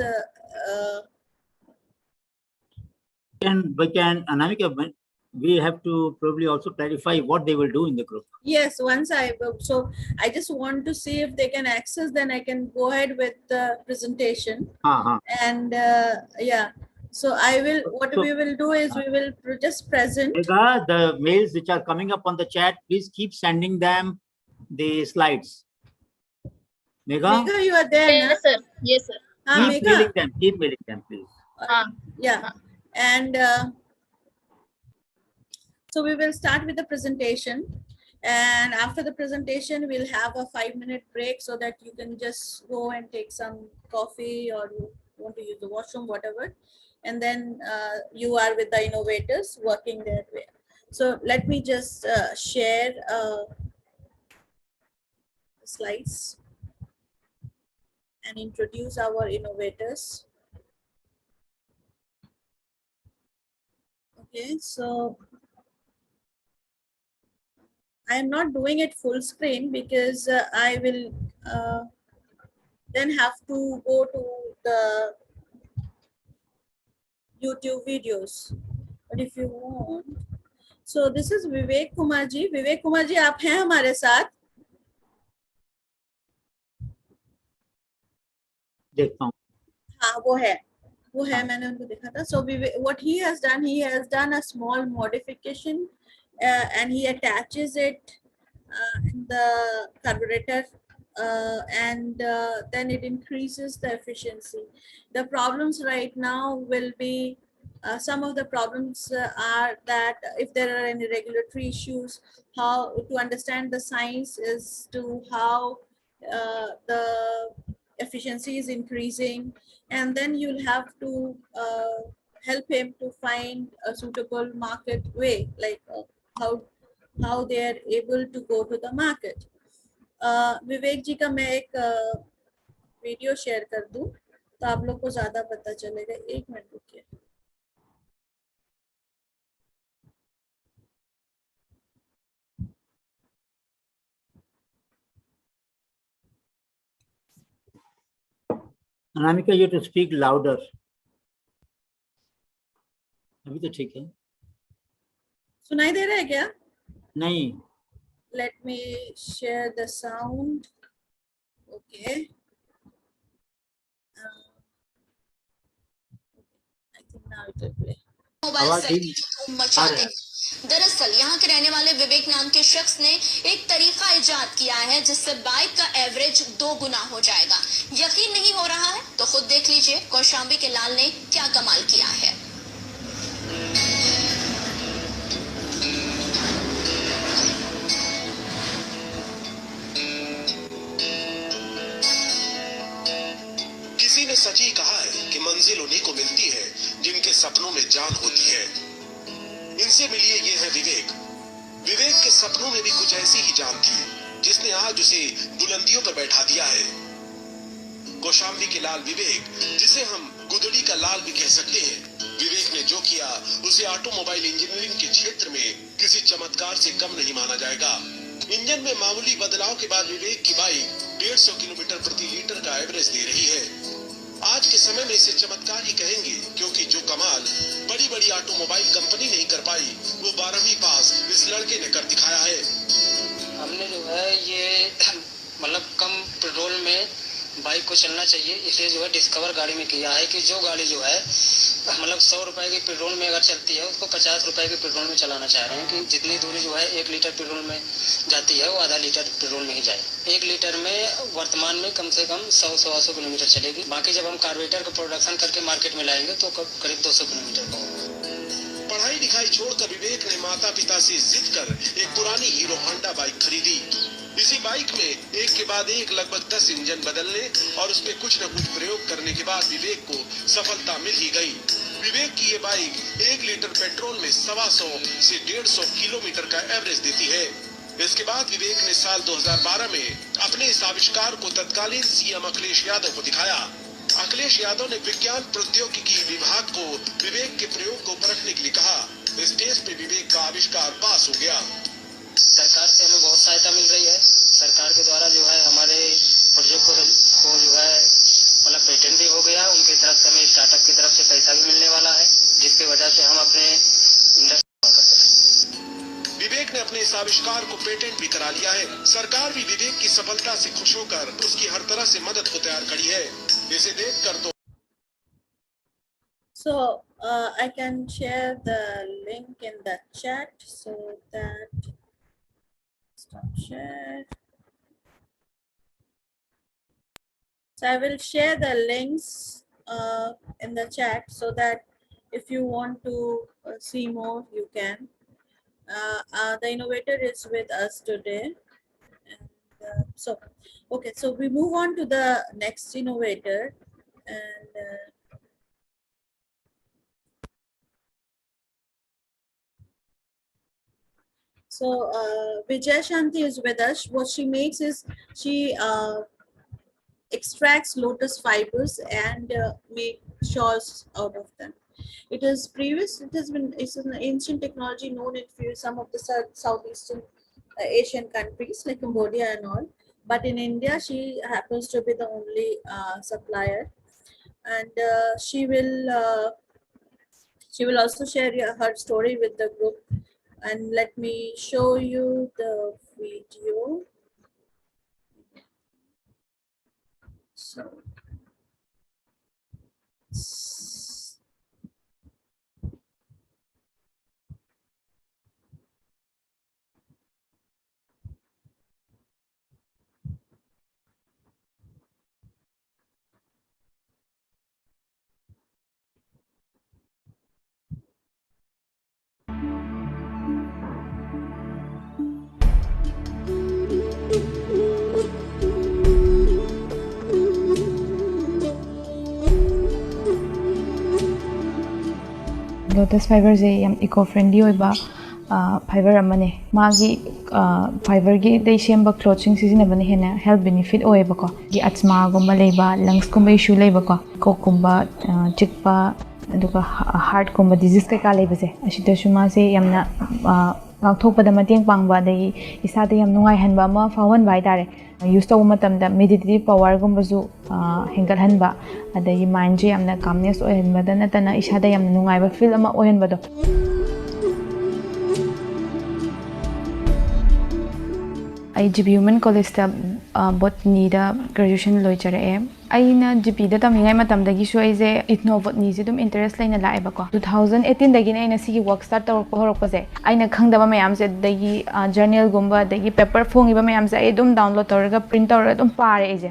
Anamika, we have to probably also clarify what they will do in the group. yes, once so I just want to see if they can access, then I can go ahead with the presentation. And yeah, so we will do is we will just present. Megha, the mails which are coming up on the chat, please keep sending them the slides. Megha? Megha, you are there, Yes, sir. Yes, sir. Keep mailing them, please. Yeah, and so we will start with the presentation, and after the presentation we'll have a 5-minute break so that you can just go and take some coffee, or you want to use the washroom, whatever, and then you are with the innovators working their way. So let me just share slides and introduce our innovators. Okay, so I am not doing it full screen because I will then have to go to the YouTube videos. But if you want, so this is Vivek Kumar ji. Vivek Kumar ji, आप हैं हमारे साथ? देखता हूँ. हाँ, वो है, मैंने उनको देखा था. So what he has done a small modification, and he attaches it in the carburetor, and then it increases the efficiency. The problems right now will be, some of the problems are that if there are any regulatory issues, how to understand the science as to how the efficiency is increasing, and then you'll have to help him to find a suitable market way, like how they are able to go to the market. विवेक जी का मैं एक video share कर दूं तो आप लोग को ज्यादा पता चलेगा. 1 मिनट रुकिए. Anamika, you have to speak louder. अभी तो ठीक है. सुनाई दे रहा है क्या? नहीं. Let me share the sound. Okay. I think now it will play. Mobile set की धूम मचा दे. दरअसल यहाँ के रहने वाले विवेक नाम के शख्स ने एक तरीका इजाद किया है जिससे बाइक का एवरेज 2 गुना हो जाएगा. यकीन नहीं हो रहा है तो खुद देख लीजिए कौशाम्बी के लाल ने क्या कमाल किया है. किसी ने सच ही कहा है कि मंजिल उन्हीं को मिलती है जिनके सपनों में जान होती है. इनसे मिलिए, ये है विवेक. विवेक के सपनों में भी कुछ ऐसी ही जान थी जिसने आज उसे बुलंदियों पर बैठा दिया है। कौशाम्बी के लाल विवेक, जिसे हम गुदड़ी का लाल भी कह सकते हैं, विवेक ने जो किया उसे ऑटोमोबाइल इंजीनियरिंग के क्षेत्र में किसी चमत्कार से कम नहीं माना जाएगा। इंजन में मामूली बदलाव के बाद विवेक की बाइक 150 किलोमीटर प्रति लीटर का एवरेज दे रही है। आज के समय में इसे चमत्कार ही कहेंगे, क्योंकि जो कमाल बड़ी बड़ी ऑटोमोबाइल कंपनी नहीं कर पाई, वो 12वीं पास इस लड़के ने कर दिखाया है। हमने जो है ये मतलब कम पेट्रोल में बाइक को चलना चाहिए, इसलिए जो है डिस्कवर गाड़ी में किया है कि जो गाड़ी जो है मतलब 100 रुपए के पेट्रोल में अगर चलती है उसको 50 रुपए के पेट्रोल में चलाना चाह रहे हैं कि जितनी दूरी जो है 1 लीटर पेट्रोल में जाती है वो आधा लीटर पेट्रोल में ही जाए। 1 लीटर में वर्तमान में कम से कम 100-125 किलोमीटर चलेगी। बाकी जब हम कार्बोरेटर का प्रोडक्शन करके मार्केट में लाएंगे तो करीब 200 किलोमीटर का। पढ़ाई लिखाई छोड़कर विवेक ने माता पिता से जिद कर एक पुरानी हीरो होंडा बाइक खरीदी। इसी बाइक में एक के बाद एक लगभग 10 इंजन बदलने और उसमें कुछ न कुछ प्रयोग करने के बाद विवेक को सफलता मिल ही गई। विवेक की ये बाइक 1 लीटर पेट्रोल में 125 से 150 किलोमीटर का एवरेज देती है। इसके बाद विवेक ने साल 2012 में अपने इस आविष्कार को तत्कालीन सीएम अखिलेश यादव को दिखाया। अखिलेश यादव ने विज्ञान प्रौद्योगिकी विभाग को विवेक के प्रयोग को परखने के लिए कहा। इस टेस्ट में विवेक का आविष्कार पास हो गया। सरकार से हमें बहुत सहायता मिल रही है। सरकार के द्वारा जो है हमारे प्रोजेक्ट को जो है मतलब पेटेंट भी हो गया। उनकी तरफ से हमें स्टार्टअप की तरफ से पैसा भी मिलने वाला है, जिसकी वजह से हम अपने इंडस्ट्री कर सकते। विवेक ने अपने इस आविष्कार को पेटेंट भी करा लिया है। सरकार भी विवेक की सफलता से खुश होकर उसकी हर तरह से मदद को तैयार खड़ी है। इसे देखकर तो So I can share the link in the chat so that stop share. So I will share the links in the chat so that if you want to see more, you can. The innovator is with us today. And, okay, so we move on to the next innovator. And so Vijay Shanti is with us. What she makes is she extracts lotus fibers and make shawls out of them. It's an ancient technology known in some of the Southeastern Asian countries like Cambodia and all. But in India, she happens to be the only supplier, and she will also share her story with the group. And let me show you the video. So Lotus fiber is eco-friendly fiber amane magi fiber gi dei shemba clothing season abane hena health benefit oeba ko gi asthma gumba leiba lungs gumba issue leiba ko gumba chikpa aduga heart gumba disease ka leiba se asida shuma se yamna ngakthokpada mateng pangba dai isada yam nungai hanba ma fawan bai tare use to matamda meditative power gumba zu hengal hanba adai mind je yamna calmness ohenba da natana isada yam nungai ba feel ama ohenba do IGP Human College ta botany da graduation loi chare aina GP da tamhingai matam dagi so aise ethno botany se dum interest laina la eba ko 2018 dagi na aina sigi work start tor horok pa se aina khangda ba mayam se dagi journal gumba dagi paper phongi ba mayam se ai dum download torga print tor dum pare aise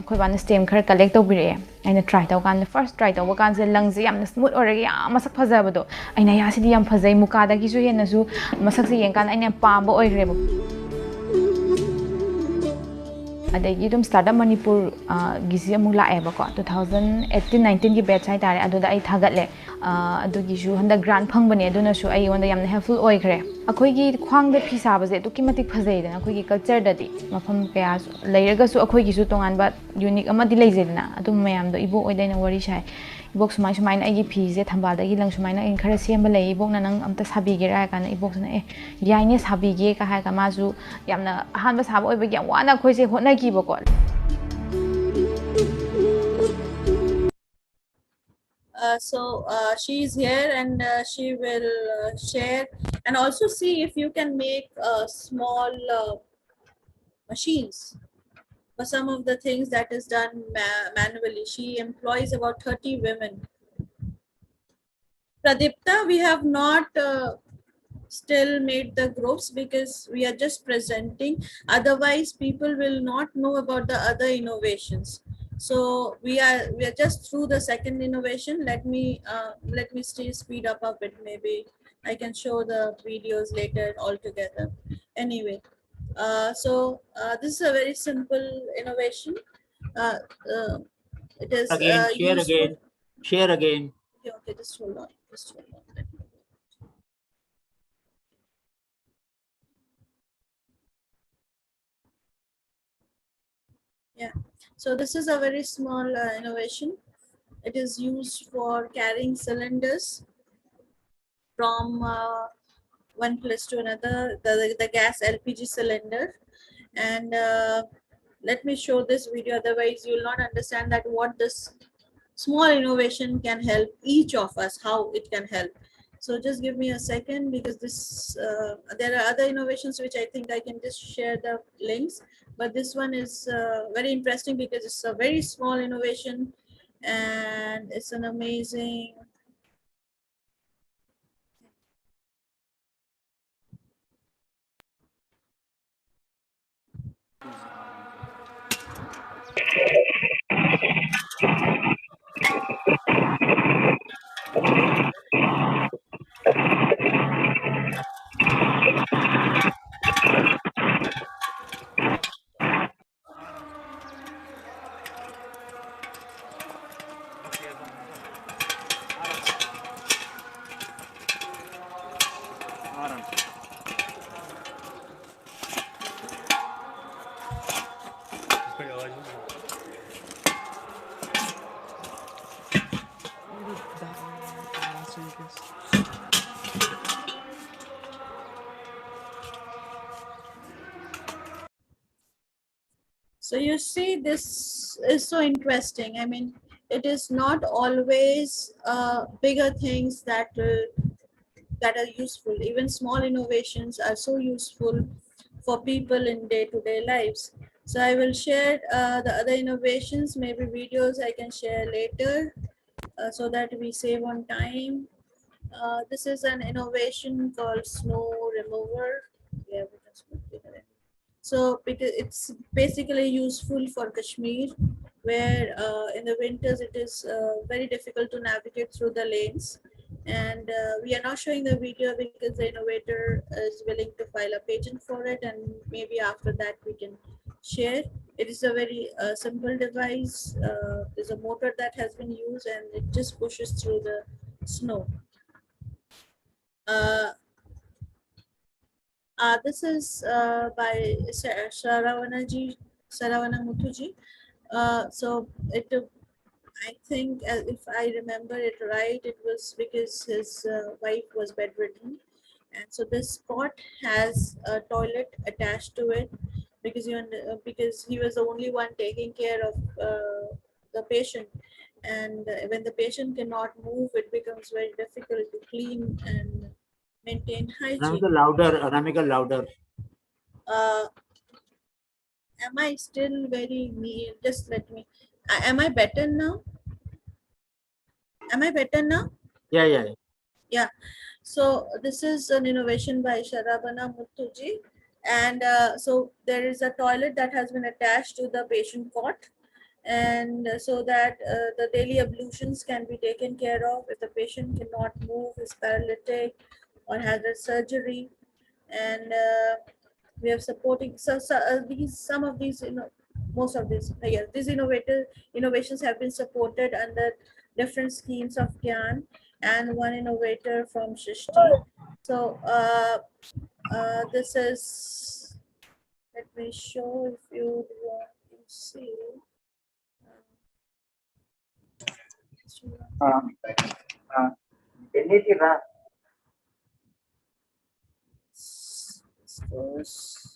khoi ban stem khar collect to bire aina try to kan first try to kan se lung se yam smooth orage yam masak phajaba do aina ya sidi yam phajai muka da gi su hena su masak se yeng kan aina pamba oigre bo ꯑꯗꯒꯤ ꯑꯗꯨꯝ startup Manipur ꯒꯤꯁꯤ ꯑꯃꯨꯛ ꯂꯥꯛꯑꯦꯕꯀꯣ 2018-19ꯒꯤ batch ꯍꯥꯏꯇꯥꯔꯦ ꯑꯗꯨꯗ ꯑꯩ ꯊꯥꯒꯠꯂꯦ ꯑꯗꯨꯒꯤꯁꯨ ꯍꯟꯗꯛ ꯒ꯭ꯔꯥꯟꯠ ꯐꯪꯕꯅꯦ ꯑꯗꯨꯅꯁꯨ ꯑꯩꯉꯣꯟꯗ ꯌꯥꯝꯅ ꯍꯦꯜꯞꯐꯨꯜ ꯑꯣꯏꯈ꯭ꯔꯦ ꯑꯩꯈꯣꯏꯒꯤ ꯈ꯭ꯋꯥꯡꯗ ꯐꯤ ꯁꯥꯕꯁꯦ ꯑꯗꯨꯛꯀꯤ ꯃꯇꯤꯛ ꯐꯖꯩꯗꯅ ꯑꯩꯈꯣꯏꯒꯤ ꯀꯜꯆꯔꯗꯗꯤ ꯃꯐꯝ ꯀꯌꯥ ꯂꯩꯔꯒꯁꯨ ꯑꯩꯈꯣꯏꯒꯤꯁꯨ ꯇꯣꯉꯥꯟꯕ ꯌꯨꯅꯤꯛ ꯑꯃꯗꯤ ꯂꯩꯖꯩꯗꯅ ꯑꯗꯨꯝ ꯃꯌꯥꯝꯗꯣ ꯏꯕꯣꯛ ꯑꯣꯏꯗ ꯑꯩꯅ ꯋꯥꯔꯤ ꯁꯥꯏ ꯏꯕꯣꯛ ꯁꯨꯃꯥꯏꯅ ꯑꯩꯒꯤ ꯐꯤꯁꯦ ꯊꯝꯕꯥꯜꯗꯒꯤ ꯂꯪ ꯁꯨꯃꯥꯏꯅ ꯑꯩꯅ ꯈꯔ ꯁꯦꯝꯕ ꯂꯩ ꯏꯕꯣꯛꯅ ꯅꯪ ꯑꯝꯇ ꯁꯥꯕꯤꯒꯦꯔꯥ ꯍꯥꯏ ꯀꯥꯟꯗ ꯏꯕꯣꯛꯁꯤꯅ ꯌꯥꯏꯅꯦ ꯁꯥꯕꯤꯒꯦ ꯀ ꯍꯥꯏꯔꯒ ꯃꯥꯁꯨ ꯌꯥꯝꯅ ꯑꯍꯥꯟꯕ ꯁꯥꯕ ꯑꯣꯏꯕꯒꯤ ꯌꯥꯝ ꯋꯥꯅ ꯑꯩꯈꯣꯏꯁꯦ ꯍꯣꯠꯅꯈꯤꯕꯀꯣ She is here and she will share and also see if you can make small machines for some of the things that is done manually. She employs about 30 women. Pradipta, we have not still made the groups because we are just presenting. Otherwise, people will not know about the other innovations. So we are just through the second innovation. Let me still speed up a bit. Maybe I can show the videos later altogether. Anyway, this is a very simple innovation. It is Again, share useful. again, share again. Okay, just hold on. Yeah, so this is a very small innovation. It is used for carrying cylinders from one place to another, the gas LPG cylinder. And let me show this video, otherwise you will not understand that what this small innovation can help each of us, how it can help. So just give me a second because this there are other innovations which I think I can just share the links, but this one is very interesting because it's a very small innovation and it's an amazing. So you see, this is so interesting. I mean, it is not always bigger things that are useful. Even small innovations are so useful for people in day-to-day lives. So I will share the other innovations, maybe videos I can share later so that we save on time. This is an innovation called snow remover. Yeah, we can speak it. So because it's basically useful for Kashmir, where in the winters it is very difficult to navigate through the lanes. And we are not showing the video because the innovator is willing to file a patent for it, and maybe after that we can share. It is a very simple device. There's a motor that has been used and it just pushes through the snow. This is by Saravana Muthuji. So it, I think, if I remember it right, it was because his wife was bedridden, and so this cot has a toilet attached to it because because he was the only one taking care of the patient, and when the patient cannot move, it becomes very difficult to clean and maintain hygiene. Anamika, louder. Am I still very near? Just let me. Am I better now? Am I better now? Yeah. Yeah. So this is an innovation by Saravana Muthuji, and so there is a toilet that has been attached to the patient cot, and so that the daily ablutions can be taken care of if the patient cannot move, is paralytic, or has a surgery, and we are supporting some of these most of these, yes, these innovations have been supported under different schemes of GYAN and one innovator from Shrishti. So this is, let me show if you want to see. Suppose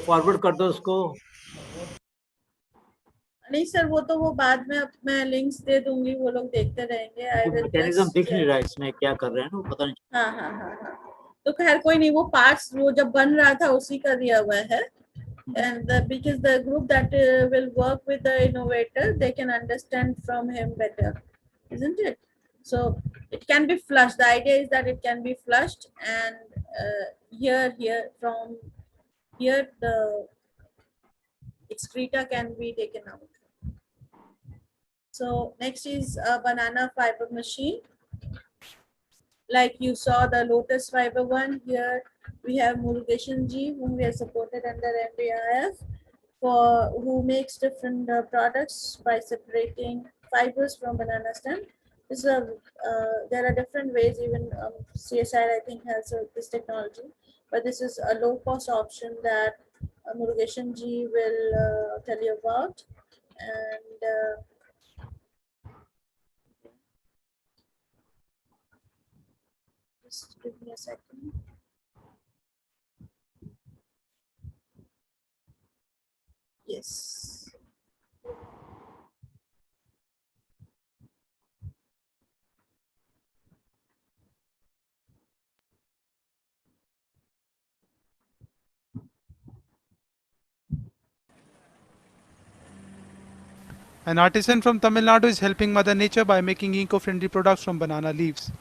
forward कर दो उसको. नहीं sir, वो बाद में अब मैं links दे दूंगी, वो लोग देखते रहेंगे. आई विल मैकेनिज्म दिख नहीं रहा इसमें क्या कर रहे हैं ना, वो पता नहीं. हाँ. तो खैर कोई नहीं, वो पार्ट्स वो जब बन रहा था उसी का दिया हुआ है. And because the group that will work with the innovator, they can understand from him better, isn't it? So it can be flushed. The idea is that it can be flushed, and here from here the excreta can be taken out. So next is a banana fiber machine. Like you saw the Lotus fiber one, here we have Murugeshan Ji, whom we are supported under MBIF, for who makes different products by separating fibers from banana stem. This is there are different ways, even CSI I think has this technology, but this is a low cost option that Murugeshan Ji will tell you about. And just give me a second. Yes. An artisan from Tamil Nadu is helping Mother Nature by making eco-friendly products from banana leaves.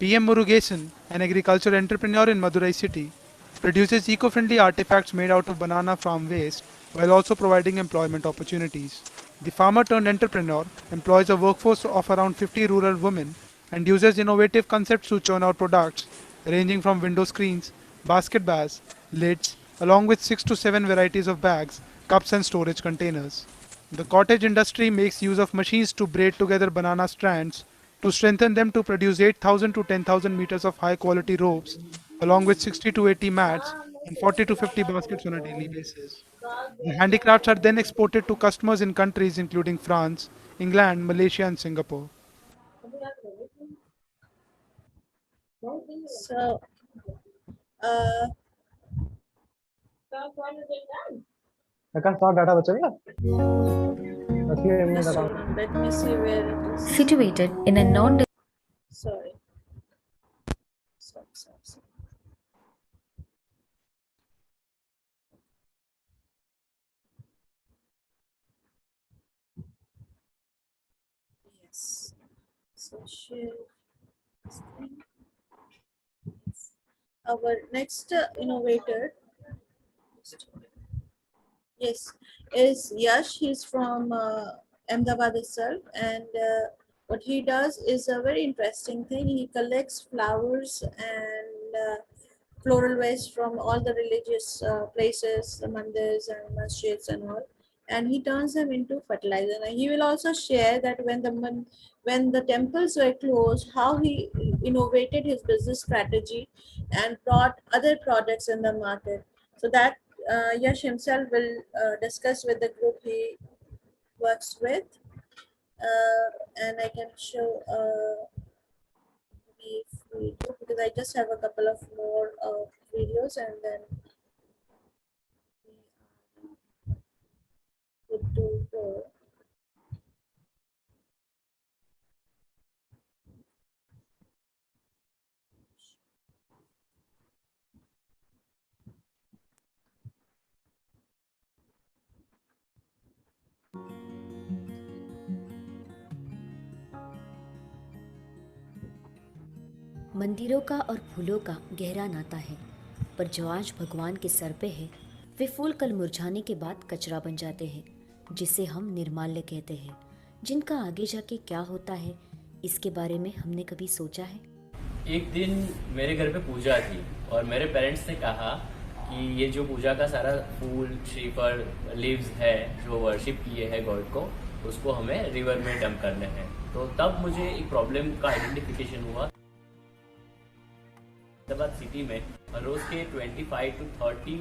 PM Murugesan, an agriculture entrepreneur in Madurai city, produces eco-friendly artifacts made out of banana farm waste while also providing employment opportunities. The farmer turned entrepreneur employs a workforce of around 50 rural women and uses innovative concepts to churn out products ranging from window screens, basket bars, lids, along with 6 to 7 varieties of bags, cups and storage containers. The cottage industry makes use of machines to braid together banana strands to strengthen them to produce 8,000 to 10,000 meters of high quality ropes, along with 60 to 80 mats and 40 to 50 baskets on a daily basis. The handicrafts are then exported to customers in countries including France, England, Malaysia and Singapore. So, I can start data bachega. let me see where it is. Situated in a Sorry. Yes. So share screen. Our next innovator, yes, is Yash. He's from Ahmedabad itself, and what he does is a very interesting thing. He collects flowers and floral waste from all the religious places, the mandirs and masjids and all, and he turns them into fertilizer. And he will also share that when the temples were closed, how he innovated his business strategy and brought other products in the market. So that Yash himself will discuss with the group he works with, and I can show brief video because I just have a couple of more videos and then मंदिरों का और फूलों का गहरा नाता है, पर जो आज भगवान के सर पे है वे फूल कल मुरझाने के बाद कचरा बन जाते हैं, जिसे हम निर्माल्य कहते हैं, जिनका आगे जाके क्या होता है इसके बारे में हमने कभी सोचा है? एक दिन मेरे घर पे पूजा थी और मेरे पेरेंट्स ने कहा कि ये जो पूजा का सारा फूल श्रीफल लीव्स है जो वर्शिप किए हैं गॉड को, उसको हमें रिवर में डंप करने हैं। तो तब मुझे एक प्रॉब्लम का आइडेंटिफिकेशन हुआ। हैदराबाद सिटी में रोज के 25 to 30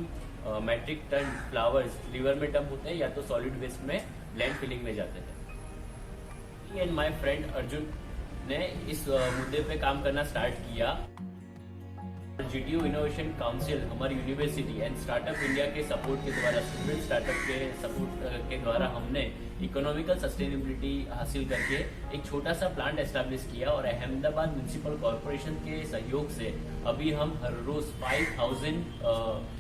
metric tonne flowers river में डंप होते हैं या तो सॉलिड वेस्ट में लैंड फिलिंग में जाते हैं। एंड माय फ्रेंड अर्जुन ने इस मुद्दे पे काम करना स्टार्ट किया। GTU इनोवेशन काउंसिल हमारी यूनिवर्सिटी एंड स्टार्टअप इंडिया के सपोर्ट के द्वारा, स्टूडेंट स्टार्टअप के सपोर्ट के द्वारा हमने इकोनॉमिकल सस्टेनेबिलिटी हासिल करके एक छोटा सा प्लांट एस्टैब्लिश किया और अहमदाबाद म्यूनसिपल कॉरपोरेशन के सहयोग से अभी हम हर रोज 5000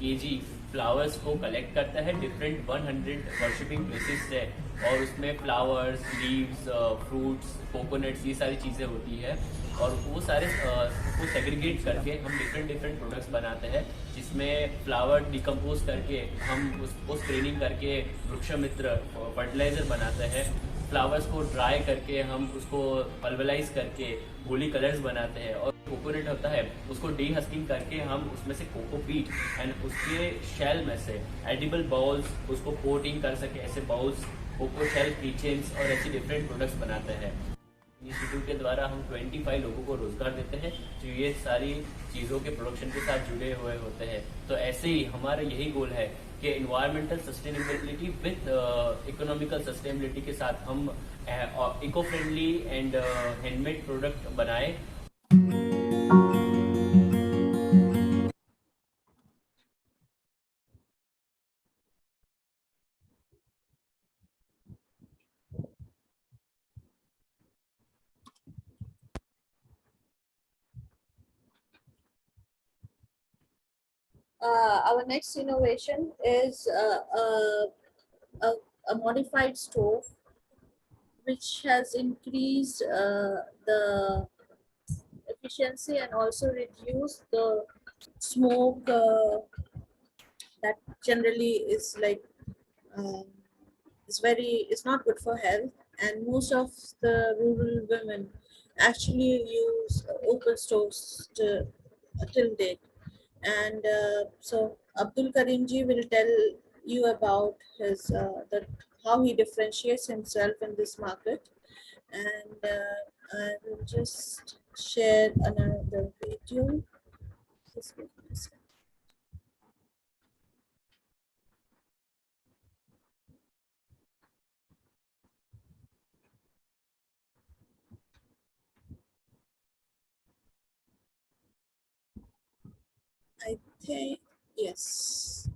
kg फ्लावर्स को कलेक्ट करते हैं डिफरेंट 100 वर्शिपिंग प्लेसेस से, और उसमें फ्लावर्स, लीव्स, फ्रूट्स, कोकोनट्स, ये सारी चीज़ें होती है और वो सारे को सेग्रीगेट करके हम डिफरेंट प्रोडक्ट्स बनाते हैं, जिसमें फ्लावर डिकम्पोज करके हम उसको स्क्रीनिंग करके वृक्षमित्र फर्टिलाइजर बनाते हैं। फ्लावर्स को ड्राई करके हम उसको पल्वराइज करके होली कलर्स बनाते हैं, और कोकोनट होता है उसको डीहस्किंग करके हम उसमें से कोकोपीट एंड उसके शेल में से एडिबल बाउल्स उसको कोटिंग कर सके, ऐसे बाउल्स, कोको शेल किचन्स और ऐसी डिफरेंट प्रोडक्ट्स बनाते हैं। इंस्टीट्यूट के द्वारा हम 25 लोगों को रोजगार देते हैं जो ये सारी चीज़ों के प्रोडक्शन के साथ जुड़े हुए होते हैं। तो ऐसे ही हमारा यही गोल है कि environmental sustainability with economical sustainability के साथ हम eco friendly and handmade product बनाएं। Our next innovation is a modified stove, which has increased the efficiency and also reduced the smoke that generally is like it's not good for health, and most of the rural women actually use open stoves till date. And so Abdul Karim ji will tell you about his how he differentiates himself in this market, and I will just share another video. Just give me a second. I think yes.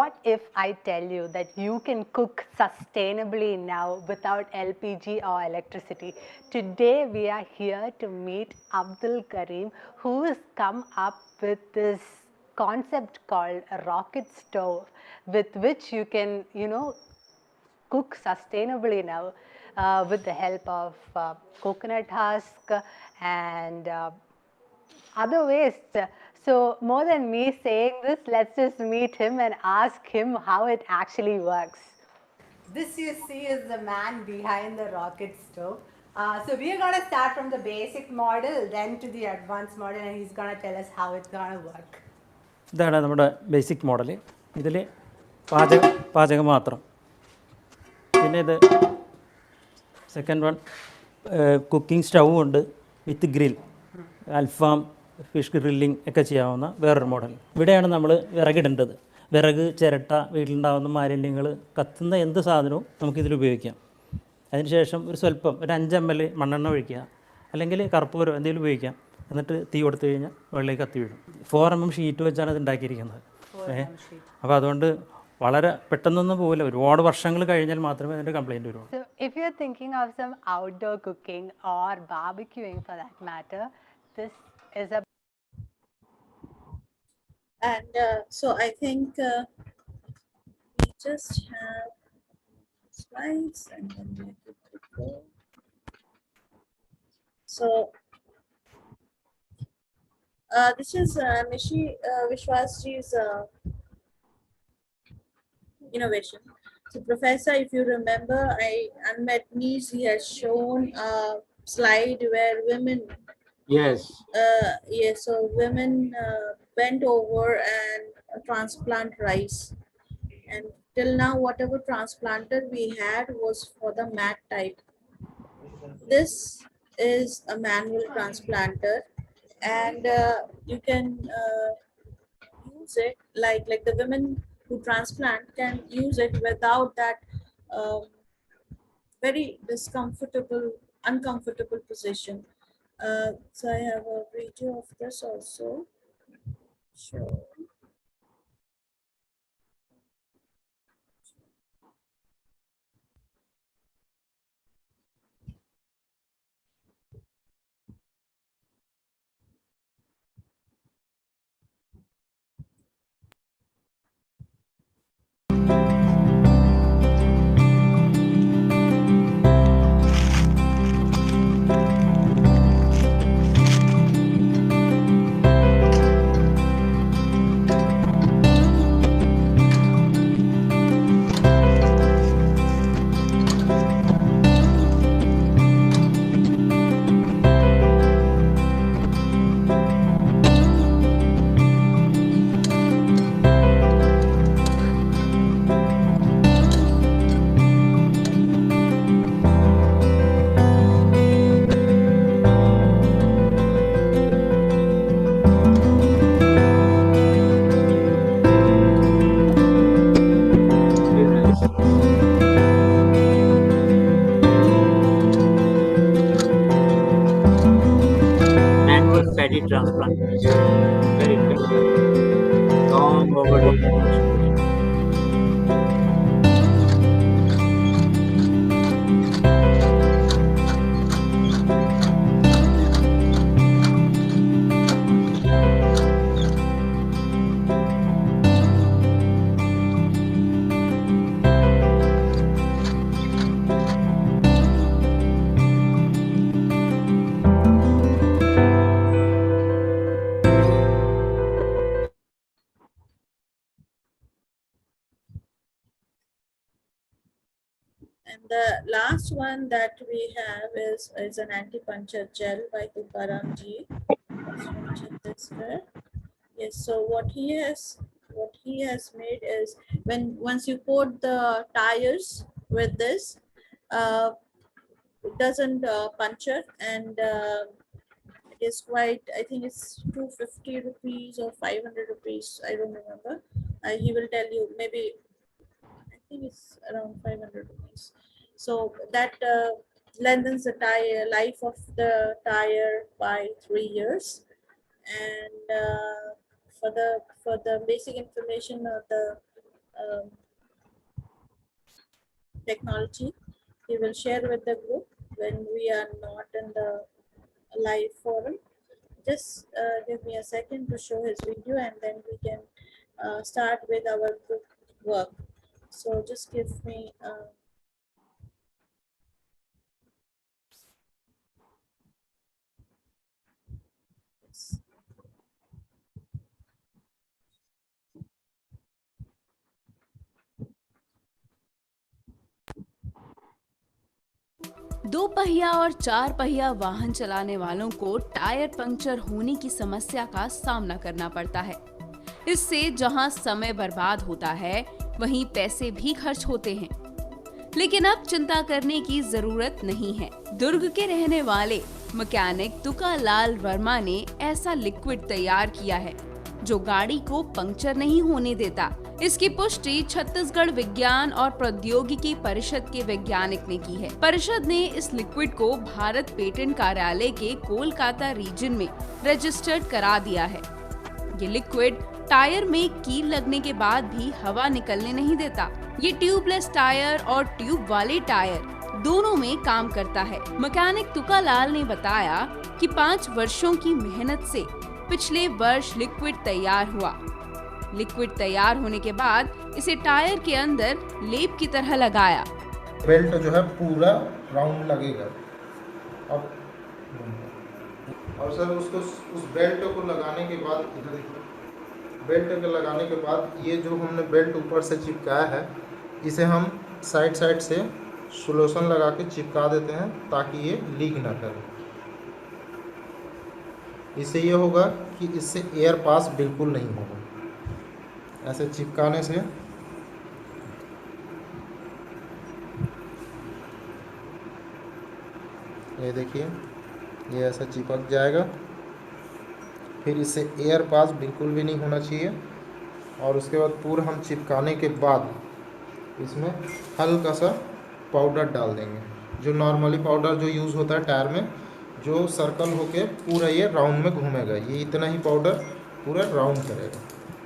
What if I tell you that you can cook sustainably now without LPG or electricity? Today we are here to meet Abdul Karim, who has come up with this concept called a rocket stove, with which you can, cook sustainably now with the help of coconut husk and other waste. So more than me saying this, let's just meet him and ask him how it actually works. This you see is the man behind the rocket stove. So we are gonna start from the basic model, then to the advanced model, and he's gonna tell us how it's gonna work. ഇതാണ് നമ്മുടെ basic model. ഇതിൽ പാചകം മാത്രം. പിന്നെ ഇത് second one cooking stove ഉണ്ട് വിത്ത് grill, അൽഫാം, fish grilling ഒക്കെ ചെയ്യാവുന്ന വേറൊരു മോഡൽ. ഇവിടെയാണ് നമ്മൾ വിറകിടേണ്ടത്. വിറക്, ചിരട്ട, വീട്ടിലുണ്ടാകുന്ന മാലിന്യങ്ങൾ, കത്തുന്ന എന്ത് സാധനവും നമുക്കിതിൽ ഉപയോഗിക്കാം. അതിനുശേഷം ഒരു സ്വല്പം ഒരു 5 ml മണ്ണെണ്ണ ഒഴിക്കുക, അല്ലെങ്കിൽ കർപ്പൂരം എന്തെങ്കിലും ഉപയോഗിക്കാം. എന്നിട്ട് തീ കൊടുത്തു കഴിഞ്ഞാൽ വെള്ളയിൽ കത്തി വീഴും. 4 mm ഷീറ്റ് വെച്ചാണ് ഇത് ഉണ്ടാക്കിയിരിക്കുന്നത്. അപ്പോൾ അതുകൊണ്ട് വളരെ പെട്ടെന്നൊന്നും പോകില്ല. ഒരുപാട് വർഷങ്ങൾ കഴിഞ്ഞാൽ മാത്രമേ അതിൻ്റെ കംപ്ലയിൻറ്റ് വരുള്ളൂ. So if you're thinking of some outdoor cooking or barbecuing for that matter, this is a... And so I think we just have slides and then we are good to go. So this is Mishi Vishwasji's innovation. So Professor, if you remember, Unmet Needs, he has shown a slide where women Yes. yes, so women bent over and transplant rice, and till now whatever transplanted we had was for the mat type. This is a manual transplanter, and you can use it like the women who transplant can use it without that very uncomfortable position. So I have a video of this also. Sure. Manual paddy transplantation. Very effective. Long overdue. And the last one that we have is an anti-puncture gel by Tukaram ji. This here. Yes, so what he has made is once you coat the tires with this, it doesn't puncture, and it is quite, I think it's 250 rupees or 500 rupees, I don't remember. He will tell you, maybe I think it's around 500 rupees. So that lengthens the tire life of the tire by 3 years. And for the basic information of the technology, he will share with the group when we are not in the live forum. Just give me a second to show his video, and then we can start with our group work. So just give me दो पहिया और चार पहिया वाहन चलाने वालों को tyre puncture होने की समस्या का सामना करना पड़ता है। इससे जहां समय बर्बाद होता है, वहीं पैसे भी खर्च होते हैं। लेकिन अब चिंता करने की जरूरत नहीं है। दुर्ग के रहने वाले मैकेनिक तुकालाल वर्मा ने ऐसा लिक्विड तैयार किया है जो गाड़ी को पंक्चर नहीं होने देता। इसकी पुष्टि छत्तीसगढ़ विज्ञान और प्रौद्योगिकी परिषद के वैज्ञानिक ने की है। परिषद ने इस लिक्विड को भारत पेटेंट कार्यालय के कोलकाता रीजन में रजिस्टर्ड करा दिया है। ये लिक्विड टायर में कील लगने के बाद भी हवा निकलने नहीं देता। ये ट्यूबलेस टायर और ट्यूब वाले टायर दोनों में काम करता है। मैकेनिक तुकालाल ने बताया कि 5 वर्षों की मेहनत से पिछले वर्ष लिक्विड तैयार हुआ। लिक्विड तैयार होने के बाद इसे टायर के अंदर लेप की तरह लगाया। बेल्ट जो है पूरा राउंड लगेगा। अब और सर उसको उस बेल्ट को लगाने के बाद इधर देखो, बेल्ट को लगाने के बाद ये जो हमने बेल्ट ऊपर से चिपकाया है, इसे हम साइड से सोल्यूशन लगा के चिपका देते हैं ताकि ये लीक ना करे। इससे ये होगा कि इससे एयर पास बिल्कुल नहीं होगा। ऐसे चिपकाने से ये देखिए, ये ऐसा चिपक जाएगा। फिर इससे एयर पास बिल्कुल भी नहीं होना चाहिए। और उसके बाद पूरा हम चिपकाने के बाद इसमें हल्का सा पाउडर डाल देंगे, जो नॉर्मली पाउडर जो यूज़ होता है टायर में, जो सर्कल होके पूरा ये राउंड में घूमेगा। ये इतना ही पाउडर पूरा राउंड करेगा।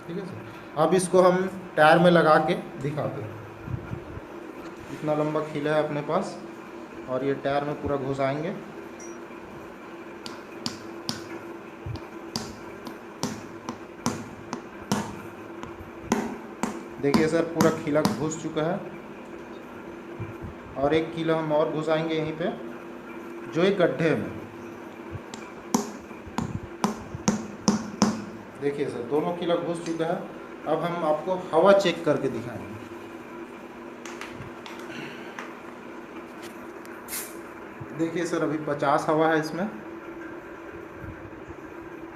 ठीक है सर। अब इसको हम टायर में लगा के दिखाते हैं। इतना लंबा खीला है अपने पास और ये टायर में पूरा घुसाएंगे। देखिए सर, पूरा खीला घुस चुका है और एक खीला हम और घुसाएंगे यहीं पे, जो एक गड्ढे में। देखिए सर, दोनों खीला घुस चुका है। अब हम आपको हवा चेक करके दिखाएंगे। देखिए सर, अभी 50 हवा है इसमें।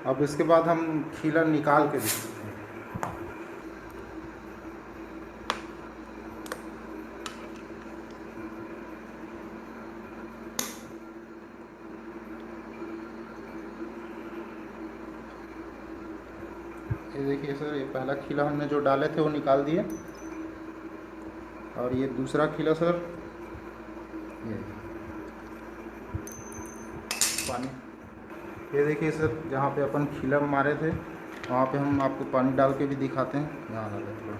अब इसके बाद हम खीला निकाल के दिखाते हैं। ये देखिए सर, ये पहला खीला हमने जो डाले थे वो निकाल दिए। और ये दूसरा खीला सर, ये पानी, ये देखिए सर, जहाँ पे अपन खीला मारे थे वहाँ पे हम आपको पानी डाल के भी दिखाते हैं। यहाँ डाले थोड़ा,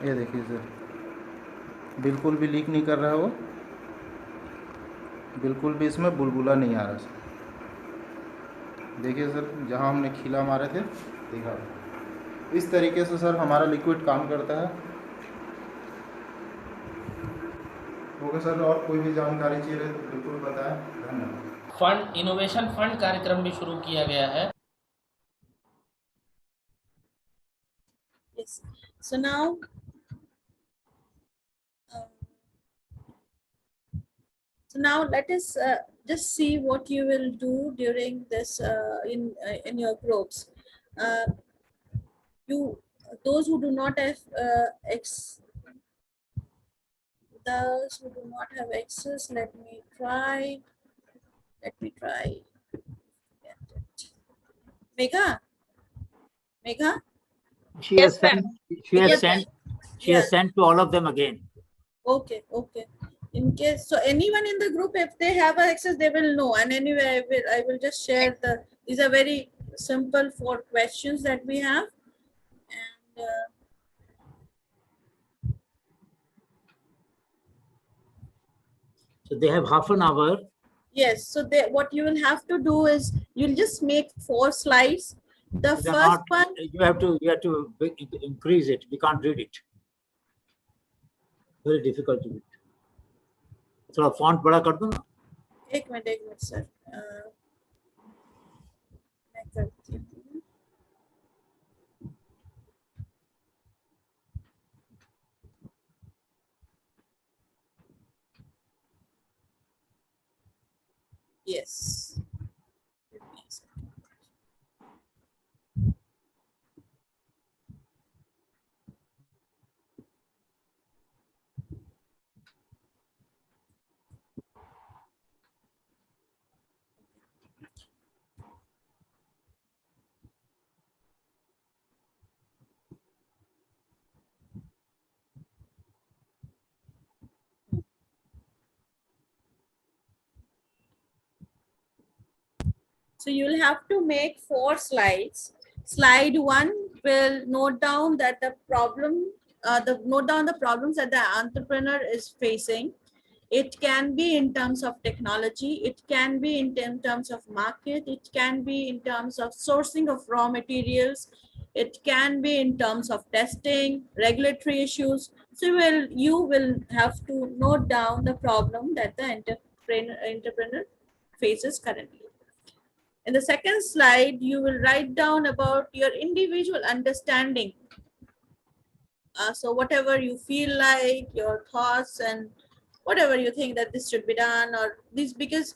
ये देखिए सर, बिल्कुल भी लीक नहीं कर रहा है वो, बिल्कुल भी इसमें बुलबुला नहीं आ रहा सर। देखिए सर, जहाँ हमने खीला मारे थे दिखा। इस तरीके से सर हमारा लिक्विड काम करता है। ओके सर, और कोई भी जानकारी चाहिए तो बिल्कुल बताएं। धन्यवाद। फंड, इनोवेशन फंड कार्यक्रम भी शुरू किया गया है। Yes. So now, let us just see what you will do during this in your groups. Those who do not have those who do not have access, let me try. Megha? She has sent to all of them again. Okay. In case, so anyone in the group, if they have access, they will know. And anyway, I will just share these are very simple 4 questions that we have. And so they have half an hour. Yes, so what you will have to do is you'll just make 4 slides. The first one, you have to increase it. We can't read it. Very difficult to read. थोड़ा font बड़ा कर दो ना। एक minute sir, मैं करती हूँ। Yes. So you'll have to make 4 slides. Slide 1 will note down that the problem, note down the problems that the entrepreneur is facing. It can be in terms of technology, it can be in terms of market, it can be in terms of sourcing of raw materials, it can be in terms of testing, regulatory issues. So you will have to note down the problem that the entrepreneur faces currently. In the second slide, you will write down about your individual understanding. So whatever you feel like, your thoughts and whatever you think that this should be done or this, because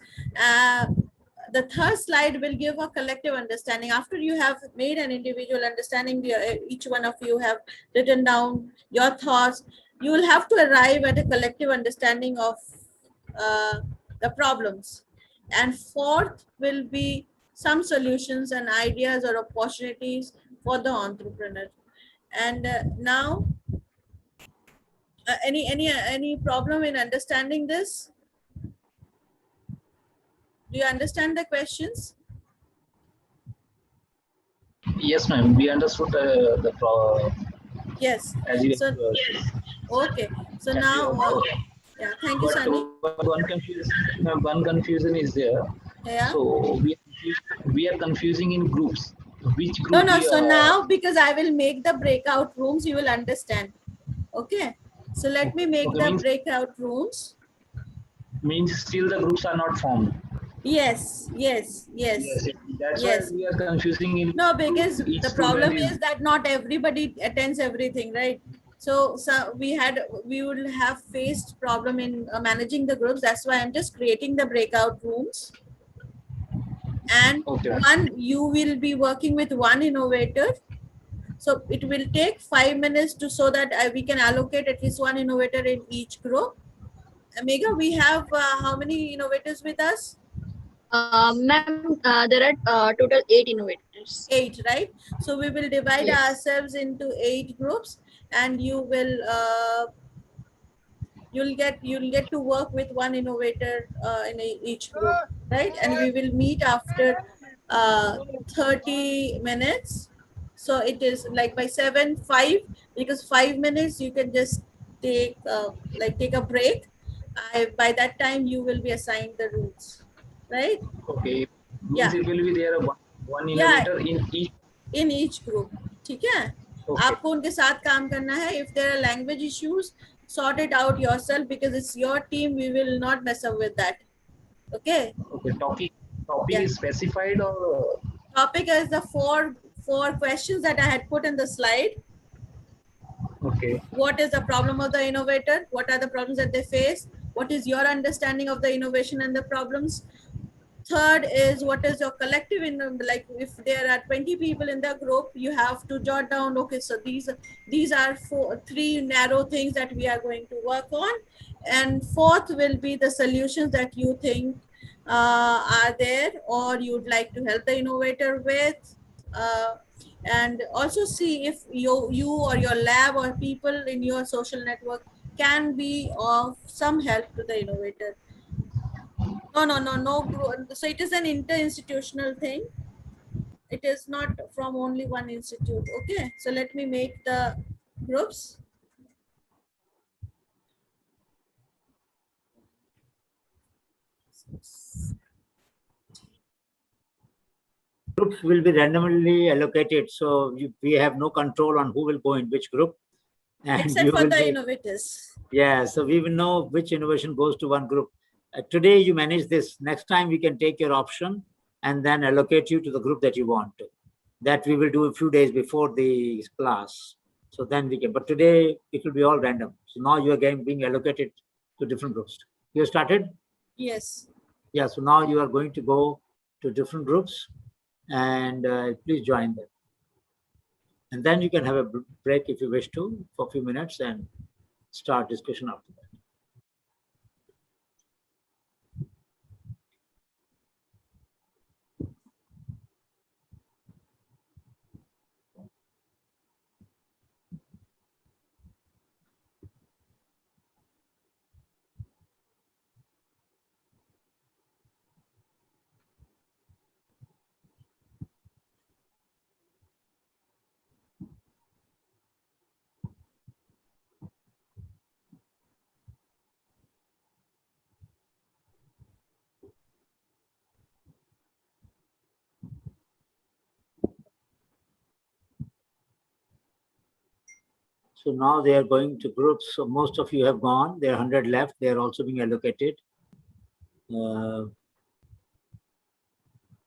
the third slide will give a collective understanding. After you have made an individual understanding, each one of you have written down your thoughts, you will have to arrive at a collective understanding of the problems. And fourth will be some solutions and ideas or opportunities for the entrepreneur. And now, any problem in understanding this? Do you understand the questions? Yes, ma'am. We understood the problem. Yes. As you Okay. So now, yeah. Thank you, but Sunny. one confusion is there. Yeah. So we are confusing in groups. Which group? No. So now, because I will make the breakout rooms, you will understand. Okay. So let me make the breakout rooms. Means still the groups are not formed. Yes. That's why we are confusing in. No, because the problem is that not everybody attends everything, right? So we would have faced problem in managing the groups. That's why I'm just creating the breakout rooms. And you will be working with one innovator. So it will take 5 minutes so that we can allocate at least one innovator in each group. Megha, we have how many innovators with us? Ma'am, there are total 8 innovators. 8, right? So we will divide ourselves into 8 groups, and you'll get to work with one innovator in each group, right? And we will meet after 30 minutes. So it is like by 7:05, because 5 minutes you can just take a break. By that time you will be assigned the routes, right? Okay. Means it will be there one innovator in each group. ठीक है? आपको उनके साथ काम करना है. If there are language issues, sort it out yourself, because it's your team. We will not mess up with that. Okay. Okay. Topic is specified, or topic is the four questions that I had put in the slide. Okay. What is the problem of the innovator? What are the problems that they face? What is your understanding of the innovation and the problems? Third is, what is your collective, like if there are 20 people in the group, you have to jot down, okay, so these are 3 narrow things that we are going to work on. And fourth will be the solutions that you think are there or you'd like to help the innovator with. And also see if you or your lab or people in your social network can be of some help to the innovator. No. So it is an inter-institutional thing. It is not from only one institute. Okay. So let me make the groups. Groups will be randomly allocated, so we have no control on who will go in which group. And except for the innovators. Yeah, so we will know which innovation goes to one group. Today you manage this. Next time we can take your option and then allocate you to the group that you want to. That we will do a few days before the class. So then we can, but today it will be all random. So now you are being allocated to different groups. You started? Yes. Yeah, so now you are going to go to different groups and please join them. And then you can have a break if you wish to for a few minutes and start discussion after that. So now they are going to groups. So most of you have gone. There are 100 left. They are also being allocated.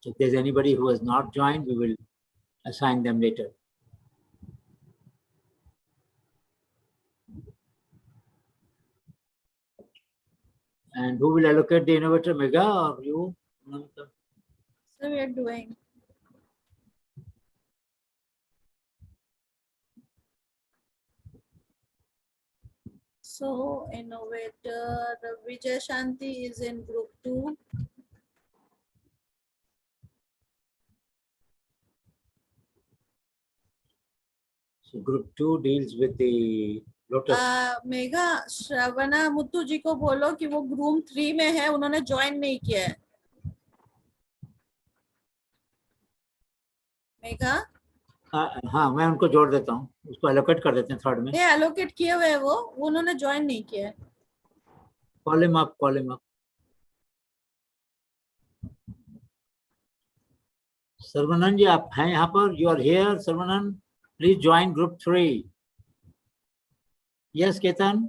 If there's anybody who has not joined, we will assign them later. And who will allocate the innovator, Mega or you? So we are doing. So innovator Vijay Shanti is in group 2. So group 2 deals with the Lotus. Megha श्रवणा मुत्तू जी को बोलो कि वो group 3 में है, उन्होंने join नहीं किया है. मेघा हाँ, मैं उनको जोड़ देता हूँ, उसको एलोकेट कर देते हैं थर्ड में. ये एलोकेट किए हुए है, वो उन्होंने ज्वाइन नहीं किया है. Call him up, call him up. सर्वनंद जी आप हैं यहाँ पर? You are here, सर्वनंद. Please join group 3. Yes, Ketan.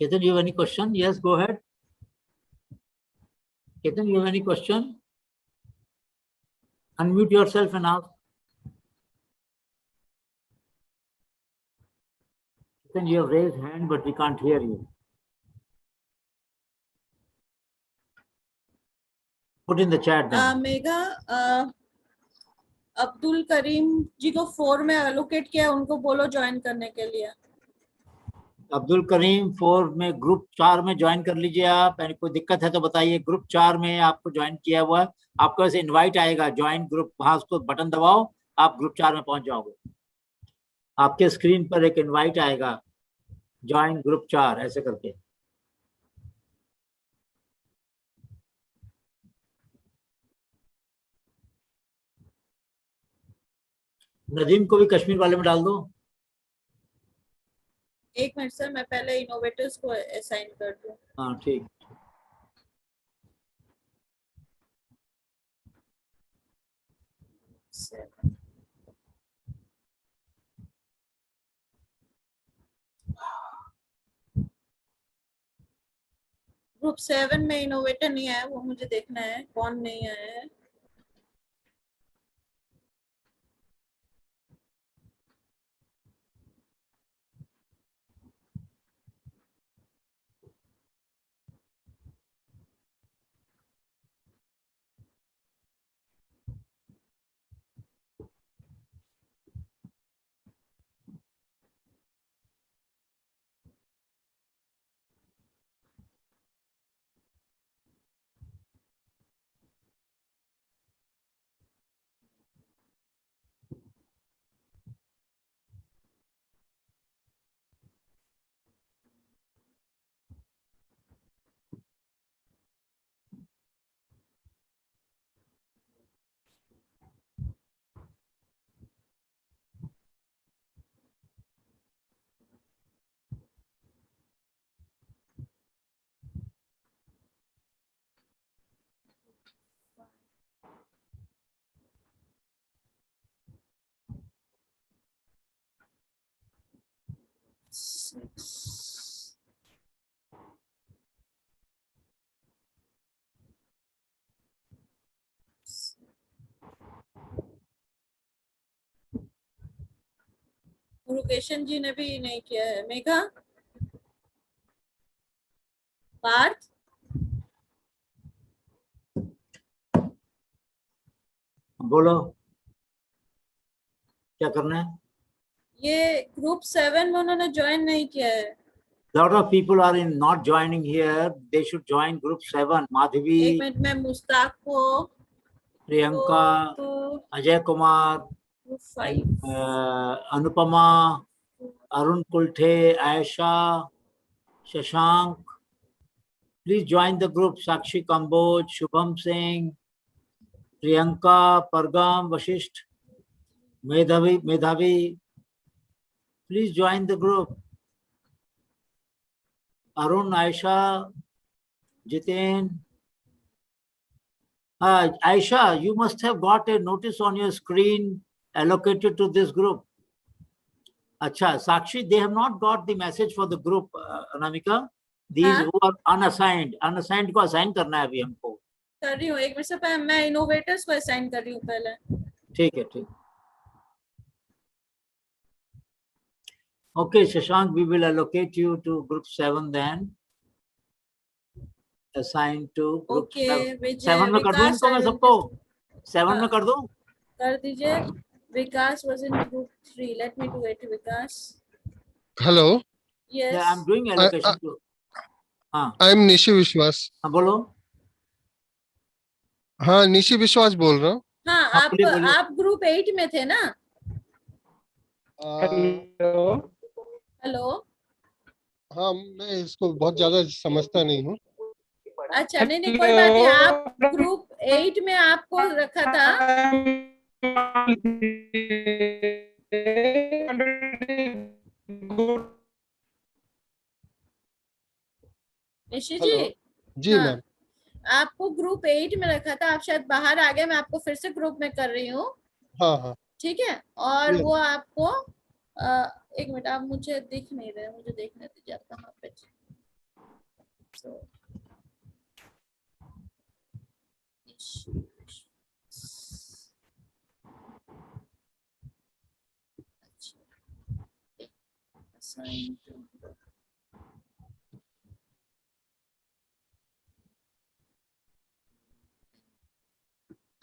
Ketan, you have any question? Yes, go ahead. Ketan, you have any question? Unmute yourself and ask. Ketan, you have raised hand, but we can't hear you. Put in the chat then. Megha Abdul Karim जी को 4 में allocate किया, उनको बोलो join करने के लिए. अब्दुल करीम 4 में group 4 में ज्वाइन कर लीजिए आप. कोई दिक्कत है तो बताइए. ग्रुप 4 में आपको ज्वाइन किया हुआ है, आपको ऐसे इनवाइट आएगा ज्वाइन ग्रुप, वहां उसको बटन दबाओ, आप ग्रुप 4 में पहुंच जाओगे. आपके स्क्रीन पर एक इनवाइट आएगा ज्वाइन ग्रुप 4 ऐसे करके. नदीम को भी कश्मीर वाले में डाल दो. एक मिनट सर, मैं पहले इनोवेटर्स को असाइन कर दूं. हाँ ठीक. ग्रुप 7 में इनोवेटर नहीं आया, वो मुझे देखना है कौन नहीं आया है. मुरुगेशन जी ने भी नहीं किया है. मेघा, पार्थ, बोलो क्या करना है? ये ग्रुप 7 में उन्होंने ज्वाइन नहीं किया है। Lot of people are in not joining here. They should join group 7. एक Madhavi, मिनट में मुस्ताक को Priyanka, तो Ajay Kumar, group and 5 Anupama, Arun Kulte, Aisha, Shashank. Please join the group. Sakshi Kamboj, Shubham Singh, Priyanka, Pargam, Vashisht, Medhavi. Please join the group. Arun, Aisha, Jiten. Aisha, you must have got a notice on your screen allocated to this group. Acha, Sakshi, they have not got the message for the group, Anamika. These who are unassigned को assign करना है अभी हमको. कर रही हूँ, एक minute से पहले मैं इनोवेटर्स को असाइन कर रही हूँ पहले. ठीक है, ठीक. Okay, Shashank, we will allocate you to group 7 then. Assign to group 7. 7 में कर दूं इनको मैं सबको? 7 में कर दूं? कर दीजिए. Vikas was in group 3. Let me do it, Vikas. Hello. Yes. Yeah, I'm doing allocation to. हाँ. I'm निशी विश्वास. हाँ बोलो. हाँ निशी विश्वास बोल रहा हूँ. हाँ, आप ग्रुप 8 में थे ना? हेलो. हाँ मैं इसको बहुत ज्यादा समझता नहीं हूँ. अच्छा, नहीं कोई बात नहीं. आप ग्रुप 8 में आपको रखा था. निशी जी. जी मैम. आपको ग्रुप 8 में रखा था, आप शायद बाहर आ गए. मैं आपको फिर से ग्रुप में कर रही हूँ. हाँ हाँ. ठीक है. और वो आपको एक मिनट, आप मुझे दिख नहीं रहे, मुझे देखने दीजिए आप कहाँ पे.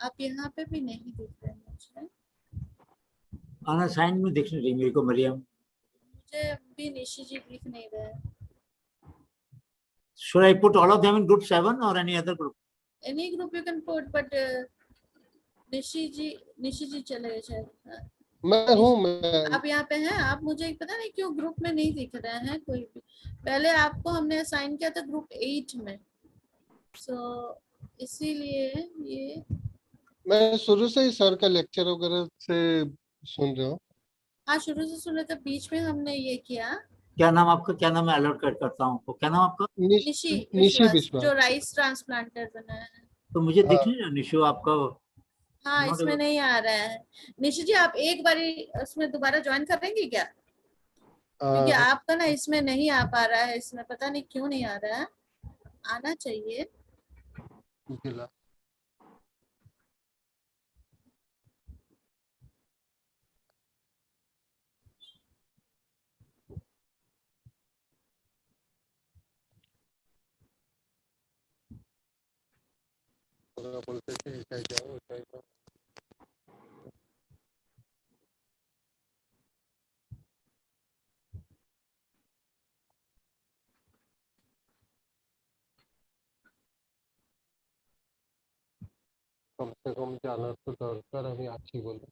आप यहाँ पे भी नहीं दिख रहे मुझे. अनअसाइंड में दिख नहीं रही मेरे को मरियम. मुझे भी निशी जी दिख नहीं रहे. Should I put all of them in group 7 or any other group? Any group you can put, but Nishi जी चले गए शायद. मैं हूँ. आप यहाँ पे हैं. आप मुझे पता नहीं क्यों ग्रुप में नहीं दिख रहे हैं कोई भी. पहले आपको हमने असाइन किया था ग्रुप 8 में. इसीलिए ये मैं शुरू से ही सर का लेक्चर वगैरह से सुन रहा हूँ. हाँ, शुरू से सुने थे. बीच में हमने ये किया. क्या नाम आपका? क्या नाम? मैं अलर्ट करता हूँ. क्या नाम आपका? निशी विश्वास. जो राइस ट्रांसप्लांटर बना है. तो मुझे दिख नहीं रहा निशु आपका. हाँ, इसमें नहीं आ रहा है. निशी जी, आप एक बारी उसमें दोबारा ज्वाइन करेंगे क्या? क्योंकि आपका ना इसमें नहीं आ पा रहा है. इसमें पता नहीं क्यों नहीं आ रहा है. आना चाहिए. बोलते थे जाओ. कम से कम जाना तो दरकार আমি আছি বলে.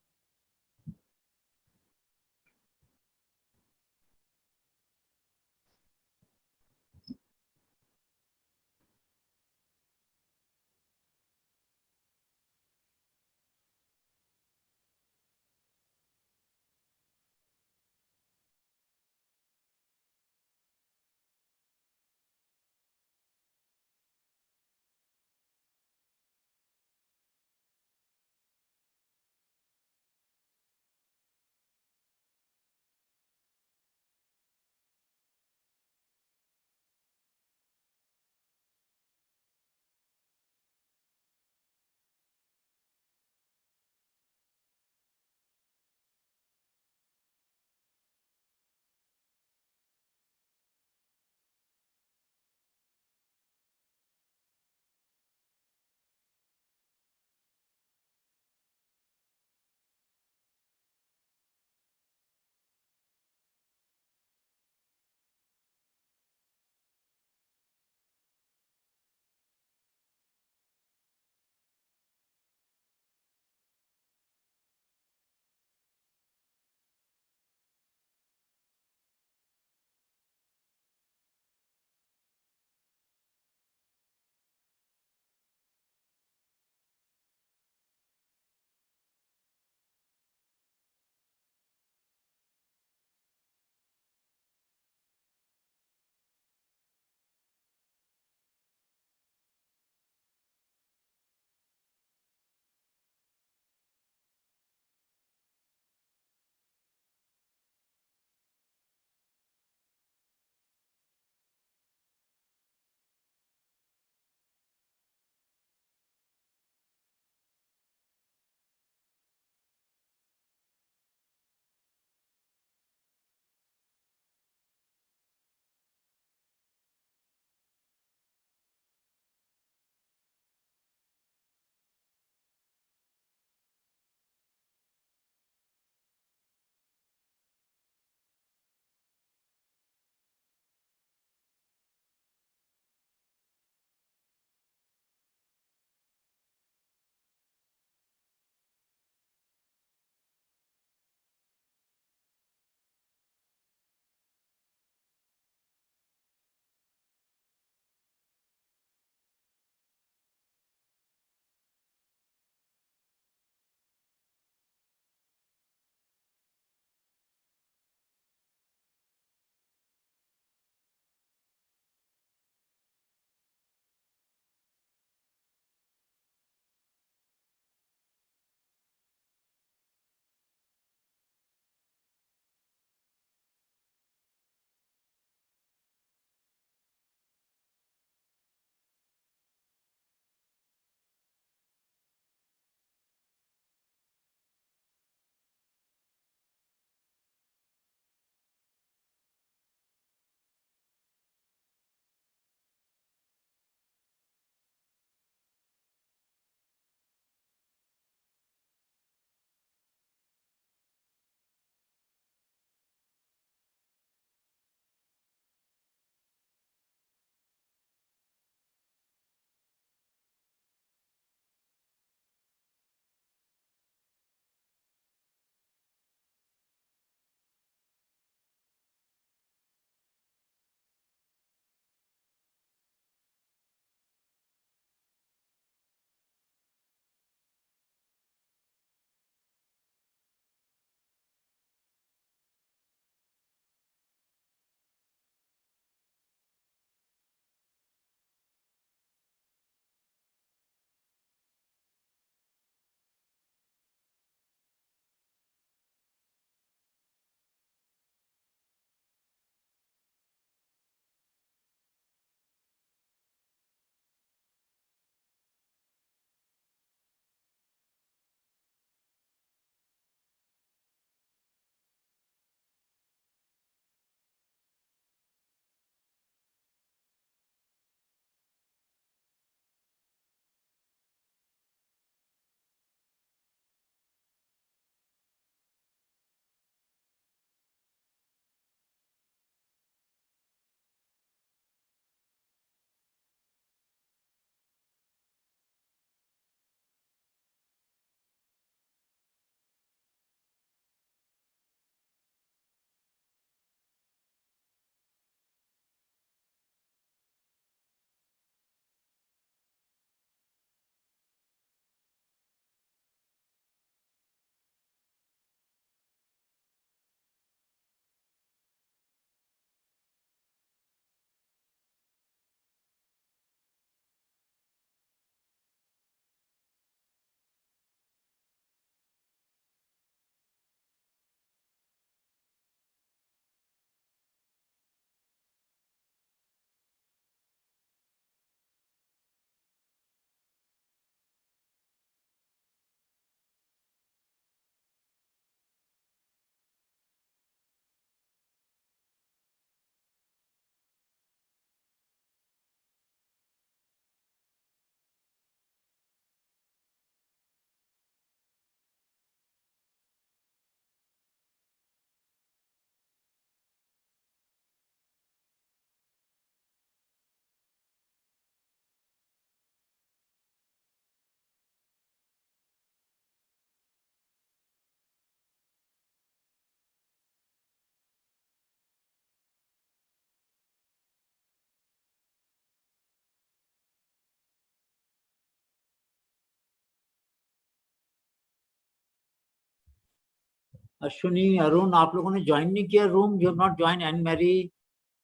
Ashwini, Arun, आप लोगों ने ज्वाइन नहीं किया room? You have not joined Anne Mary.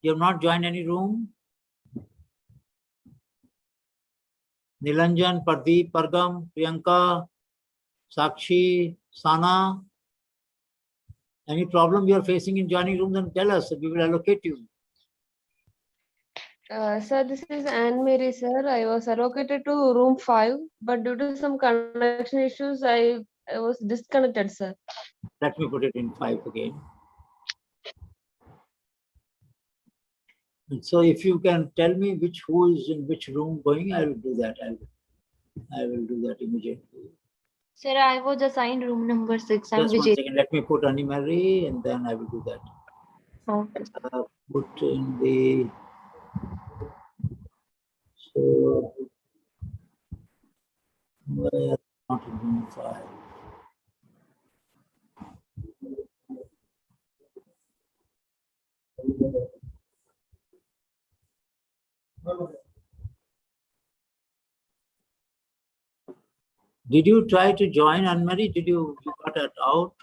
You have not joined any room. Nilanjan, Pardeep, Pargam, Priyanka, Sakshi, Sana. Any problem you are facing in joining room? Then tell us. We will allocate you. Sir, this is Anne Mary, sir. I was allocated to room 5, but due to some connection issues, I was disconnected, sir. Let me put it in 5 again. And so if you can tell me who is in which room going, I will do that. I will do that immediately. Sir, I was assigned room number 6. I'm Just one Vijay. second. Let me put Annie Mary and then I will do that. Okay. Put in the. So, where not in room 5. Did you try to join Anne-Marie? You got it out?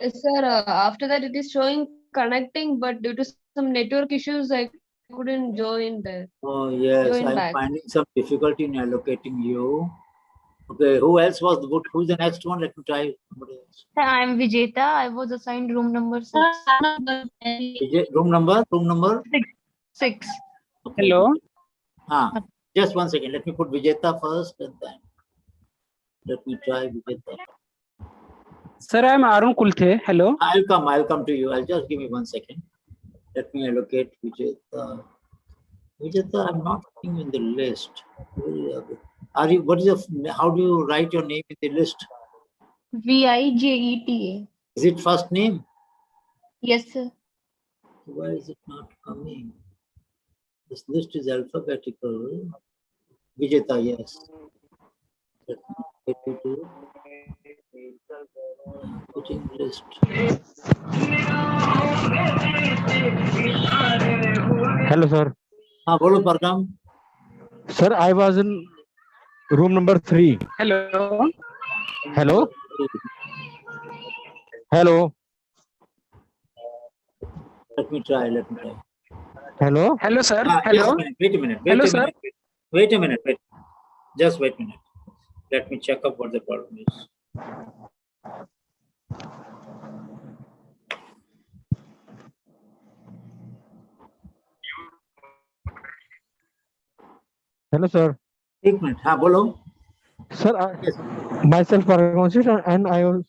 Sir, after that it is showing connecting, but due to some network issues, I couldn't join there. Oh, yes. Join I'm back. finding some difficulty in allocating you. Okay, who else was good? Who's the next one? Let me try somebody else. Sir, I'm Vijeta. I was assigned room number 6. Room number? 6. Okay. Hello. Just one second. Let me put Vijeta first and then let me try Vijeta. Sir, I am Arun Kulthe. Hello. I'll come to you. I'll just give me 1 second. Let me allocate Vijeta. Vijeta, I'm not seeing in the list. How do you write your name in the list? Vijeta. Is it first name? Yes, sir. Why is it not coming? This list is alphabetical. Vijeta, yes. Let me get you to putting list. Hello, sir. Bolo Pargam. Sir, I was in room number 3. Hello. Hello. Hello. Let me try. Hello. Hello, sir. Hello. Wait a minute. Hello, sir. Wait a minute. Just wait a minute. Let me check up what the problem is. Hello, sir. एक minute हाँ बोलो. Sir, myself Paragam and I was.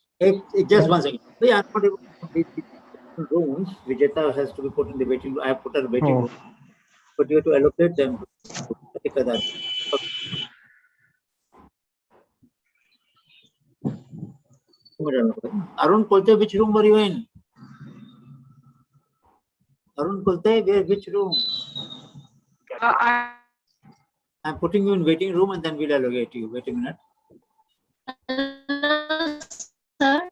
Just 1 second. I'm not able to complete the rooms. Vijeta has to be put in the waiting room. I have put her in the waiting room. But you have to allocate them. Arun Kolte, which room were you in? Arun Kolte, which room? I'm putting you in waiting room and then we'll allocate you. Wait a minute. Sir.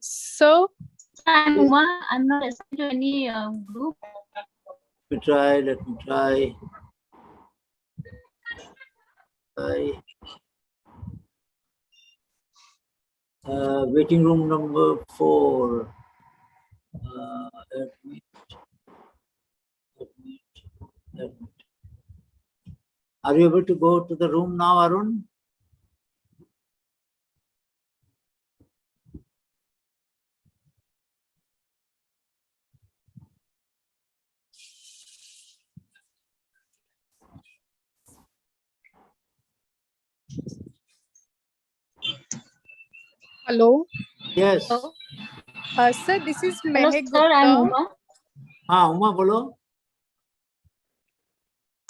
So I'm not assigned to any group. Let me try. Waiting room number 4. Are you able to go to the room now, Arun? Hello. Yes. Sir, this is Mehek Sir, I'm Uma. Uma, बोलो.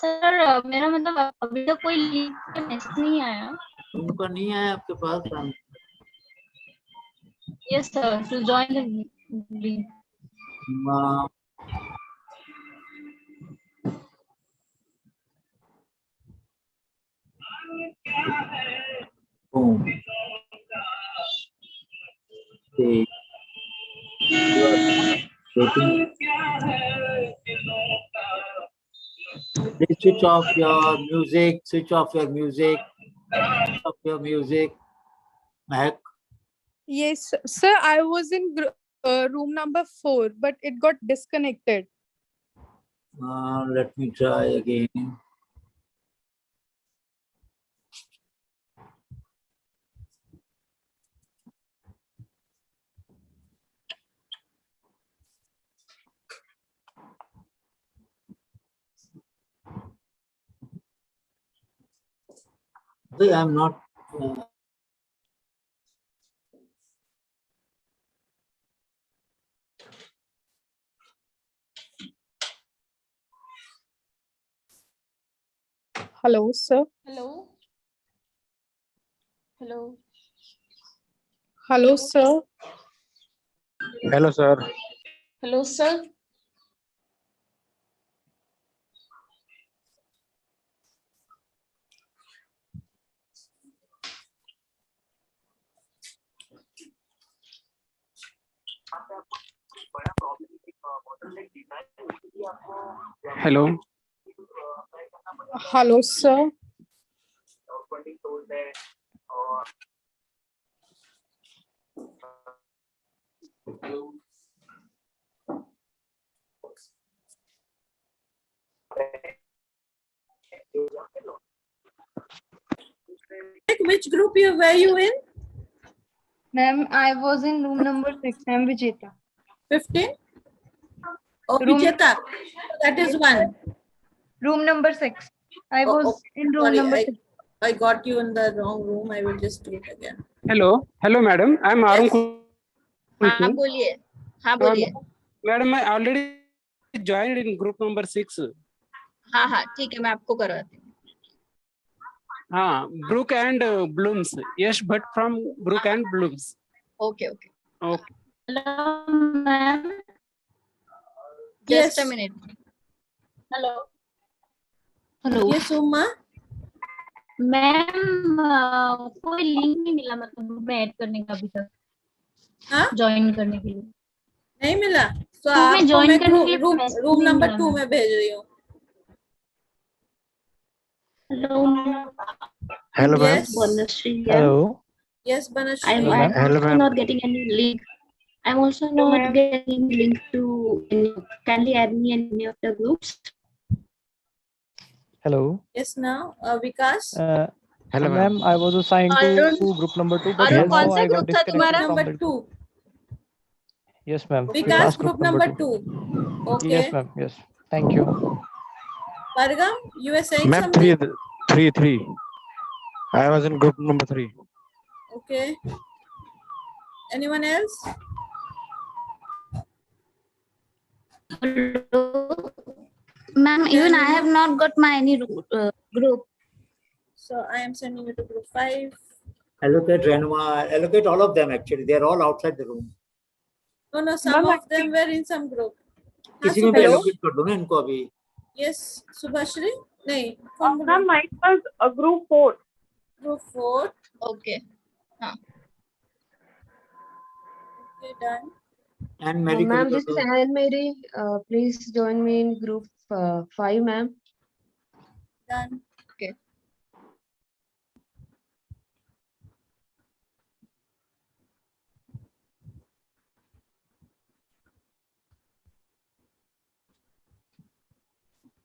Sir मेरा मतलब अभी तक कोई leave का message नहीं आया. उनका नहीं आया आपके पास? Yes, sir. To join the league. Okay. Please switch off your music. Of your music, Mahak. Yes, sir. I was in room number 4, but it got disconnected. Let me try again. I'm not. Hello, sir. Hello. Hello. Hello, sir. Hello, sir. Hello, sir. Hello. Hello, sir. Which group were you in? Ma'am, I was in room number 6. I'm Vijeta. 15? Oh, Room- Vijeta. That is one. Room number 6. I Oh, was oh, in room sorry, number 6. I got you in the wrong room. I will just do it again. Hello. Hello, madam. I'm Arun. हाँ बोलिए हाँ बोलिए Madam, I already joined in group number 6. हाँ हाँ ठीक है मैं आपको करवाती हूँ Brook and Blooms. Yes, but from Brook and Blooms. Okay okay Okay. Hello ma'am Yes. Just a minute hello hello Yes, Uma. Ma'am कोई लिंक नहीं मिला मतलब ग्रुप में ऐड करने का अभी तक हाँ ज्वाइन करने के लिए नहीं मिला तो तो मैं आपको join मैं करने के लिए रूम message रूम नहीं नंबर मिला 2 मैम। में भेज रही हूँ hello Hello, ma'am. Yes. Banashri. Hello. Yes, Banashri. I'm Hello, also ma'am. not getting any link. I'm also not getting link to any. Kindly add me in any of the groups. Hello. Yes, now Vikas. Hello, ma'am. I was assigned Arun- to group number 2, but Arun कौन somehow सा I got group था disconnected तुम्हारा from number it. 2. Yes, ma'am. Vikas, group number 2. Okay. Yes, ma'am. Yes. Thank you. Pargam, you were saying Ma'am, something? three. I was in group number 3. Okay. Anyone else? Ma'am, even I have not got my any group. So I am sending you to group 5. Allocate Renuma, allocate all of them actually. They are all outside the room. No, some Ma'am, of them were in some group. किसी में भी allocate कर दो ना इनको अभी. Yes, Subhashri? नहीं. कौन बोल Ma'am, रहा है? mine was a group 4. Group 4. Okay हाँ Okay, done. And Mary Ma'am, को this कर is दो. Anne Mary. Please join me in group 5, ma'am. Done. Okay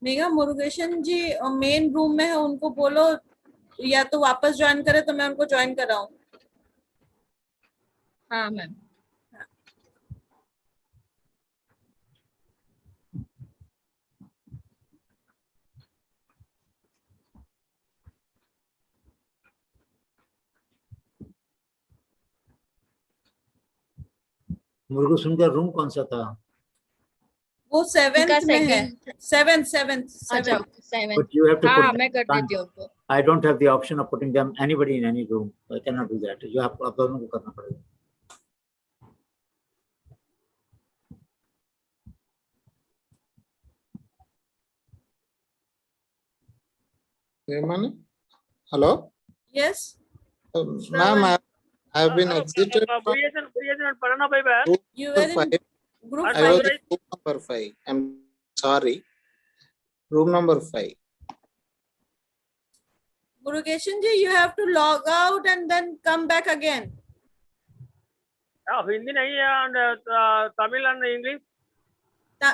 Megha Murugesan ji main room में है उनको बोलो या तो वापस ज्वाइन करे तो मैं उनको ज्वाइन कराऊं हाँ मैम मुर्गुसुन का रूम कौन सा था? वो 7th में है second. 7th अच्छा 7 But you have to हाँ put मैं कर them. देती हूँ उनको I don't have the option of putting them anybody in any room. I cannot do that. You have आप दोनों को करना पड़ेगा. Hello? Yes. Ma'am, I have been exited from group You were number in 5. group I 5. was in group number 5. I'm sorry. Room number 5. Murugeshan ji, you have to log out and then come back again. Hindi नहीं है and Tamil and English.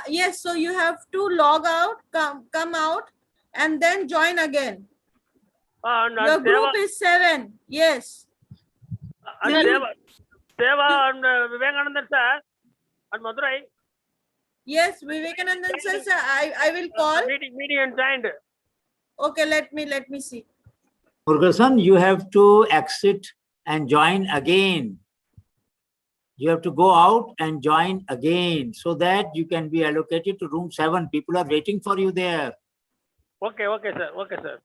Yes, so you have to log out, come out, and then join again. And Your group is 7. Yes. And Seva and Vivekanandan sir and Madurai. Yes, Vivekanandan sir, I will call. Meeting and signed. Okay, let me see. Murugesan, you have to exit and join again. You have to go out and join again so that you can be allocated to room 7. People are waiting for you there. Okay, sir. Okay, sir.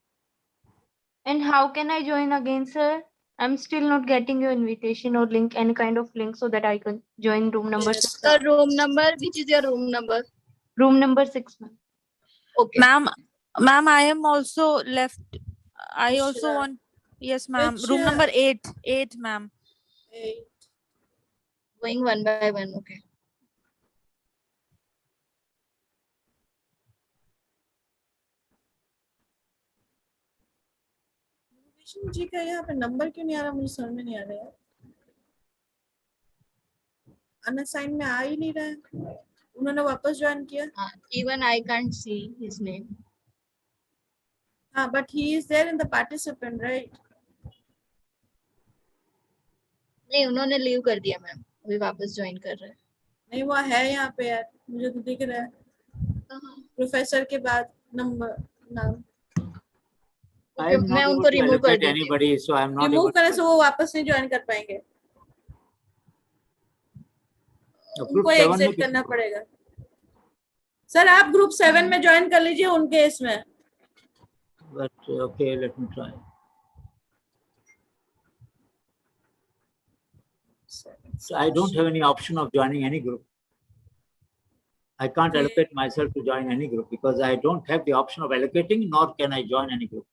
And how can I join again, sir? I'm still not getting your invitation or link, any kind of link, so that I can join room number 6. Room number, which is your room number? Room number 6, ma'am. Okay. Ma'am, I am also left. I also want. Yes, ma'am. Which, Room number 8, ma'am. 8. Going one by one. Okay. Murugesan जी का यहाँ पे number क्यों नहीं आ रहा, मुझे समझ में नहीं आ रहा है। अनअसाइन में आ ही नहीं रहा है। उन्होंने वापस ज्वाइन किया। Even I can't see his name. हाँ, but he is there in the participant, right? नहीं, उन्होंने लीव कर दिया मैम, अभी वापस ज्वाइन कर रहे हैं। नहीं, वो है यहाँ पे यार, मुझे तो दिख रहा है। प्रोफेसर के बाद नंबर नाम। I am not able to allocate anybody, so I am not remove able करने to. से वो वापस नहीं ज्वाइन कर पाएंगे। Group उनको 7 एग्जिट में करना पड़ेगा। सर आप ग्रुप 7 में ज्वाइन कर लीजिए उनके इसमें। But okay, let me try. So I don't have any option of joining any group. I can't allocate myself to join any group because I don't have the option of allocating, nor can I join any group.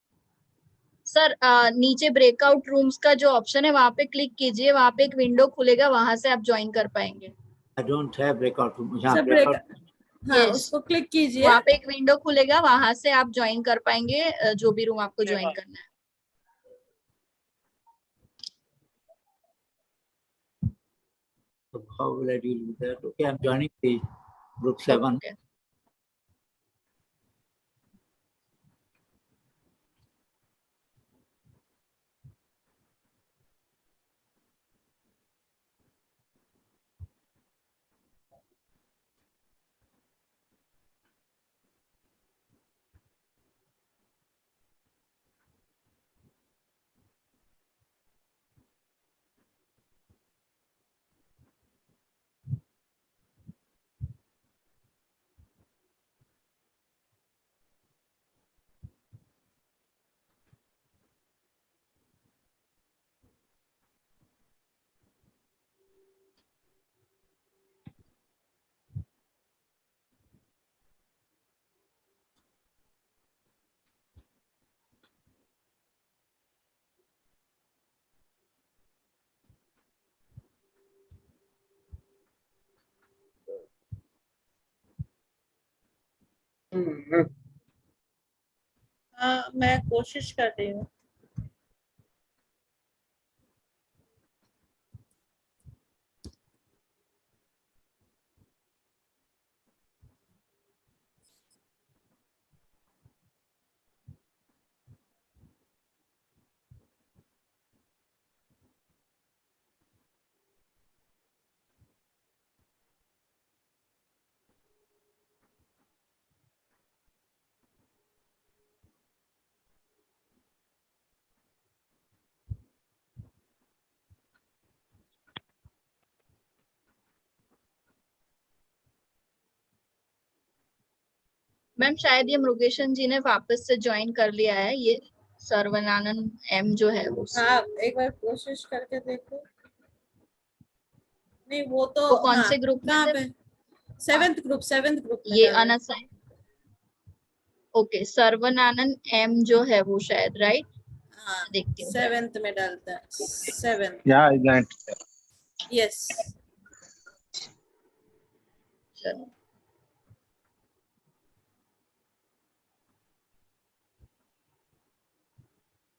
Sir नीचे breakout rooms का जो option है वहां पे click कीजिए, वहां पे एक विंडो खुलेगा, वहां से आप ज्वाइन कर पाएंगे। I don't have breakout room. Sir हाँ, उसको क्लिक कीजिए। वहां पे एक विंडो खुलेगा, वहां से आप ज्वाइन कर पाएंगे जो भी रूम आपको ज्वाइन करना है। So how will I deal with that? Okay, I'm joining the group 7. Okay. हाँ, मैं कोशिश कर रही हूँ। मैम शायद ये मुरुगेशन जी ने वापस से ज्वाइन कर लिया है, ये सर्वनानंद एम जो है वो। हाँ, एक बार कोशिश करके देखो। नहीं, वो तो वो कौन से ग्रुप कहाँ पे? 7th ग्रुप ये अनअसाइन। ओके, सर्वनानंद एम जो है वो शायद, राइट? हाँ, देखती हूँ 7th में डालता है। 7th। Yeah, I got it. Yes. चलो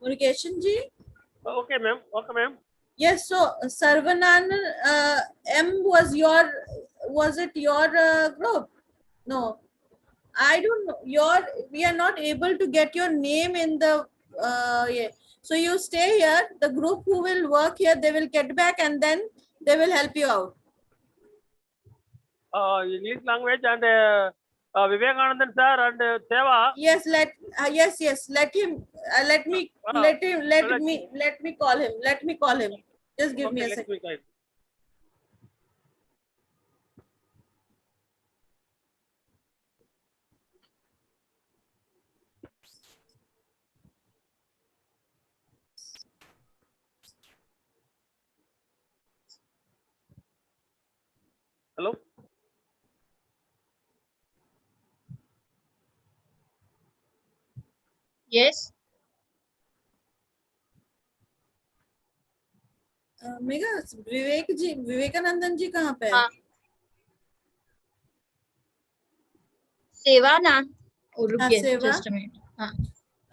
Murugeshan ji. Okay, ma'am. Okay, ma'am. Yes, so Sarvanan, M was it your group? No, I don't know. We are not able to get your name in the, yeah. So you stay here, the group who will work here, they will get back and then they will help you out. English language and Vivekanandan sir and Seva. Yes, let him, let me call him. Let me call him. Just give me a second. Hello. Yes. Megha Vivekanandan ji कहाँ पे है? हाँ। सेवा ना, रुकिए just a minute. हाँ,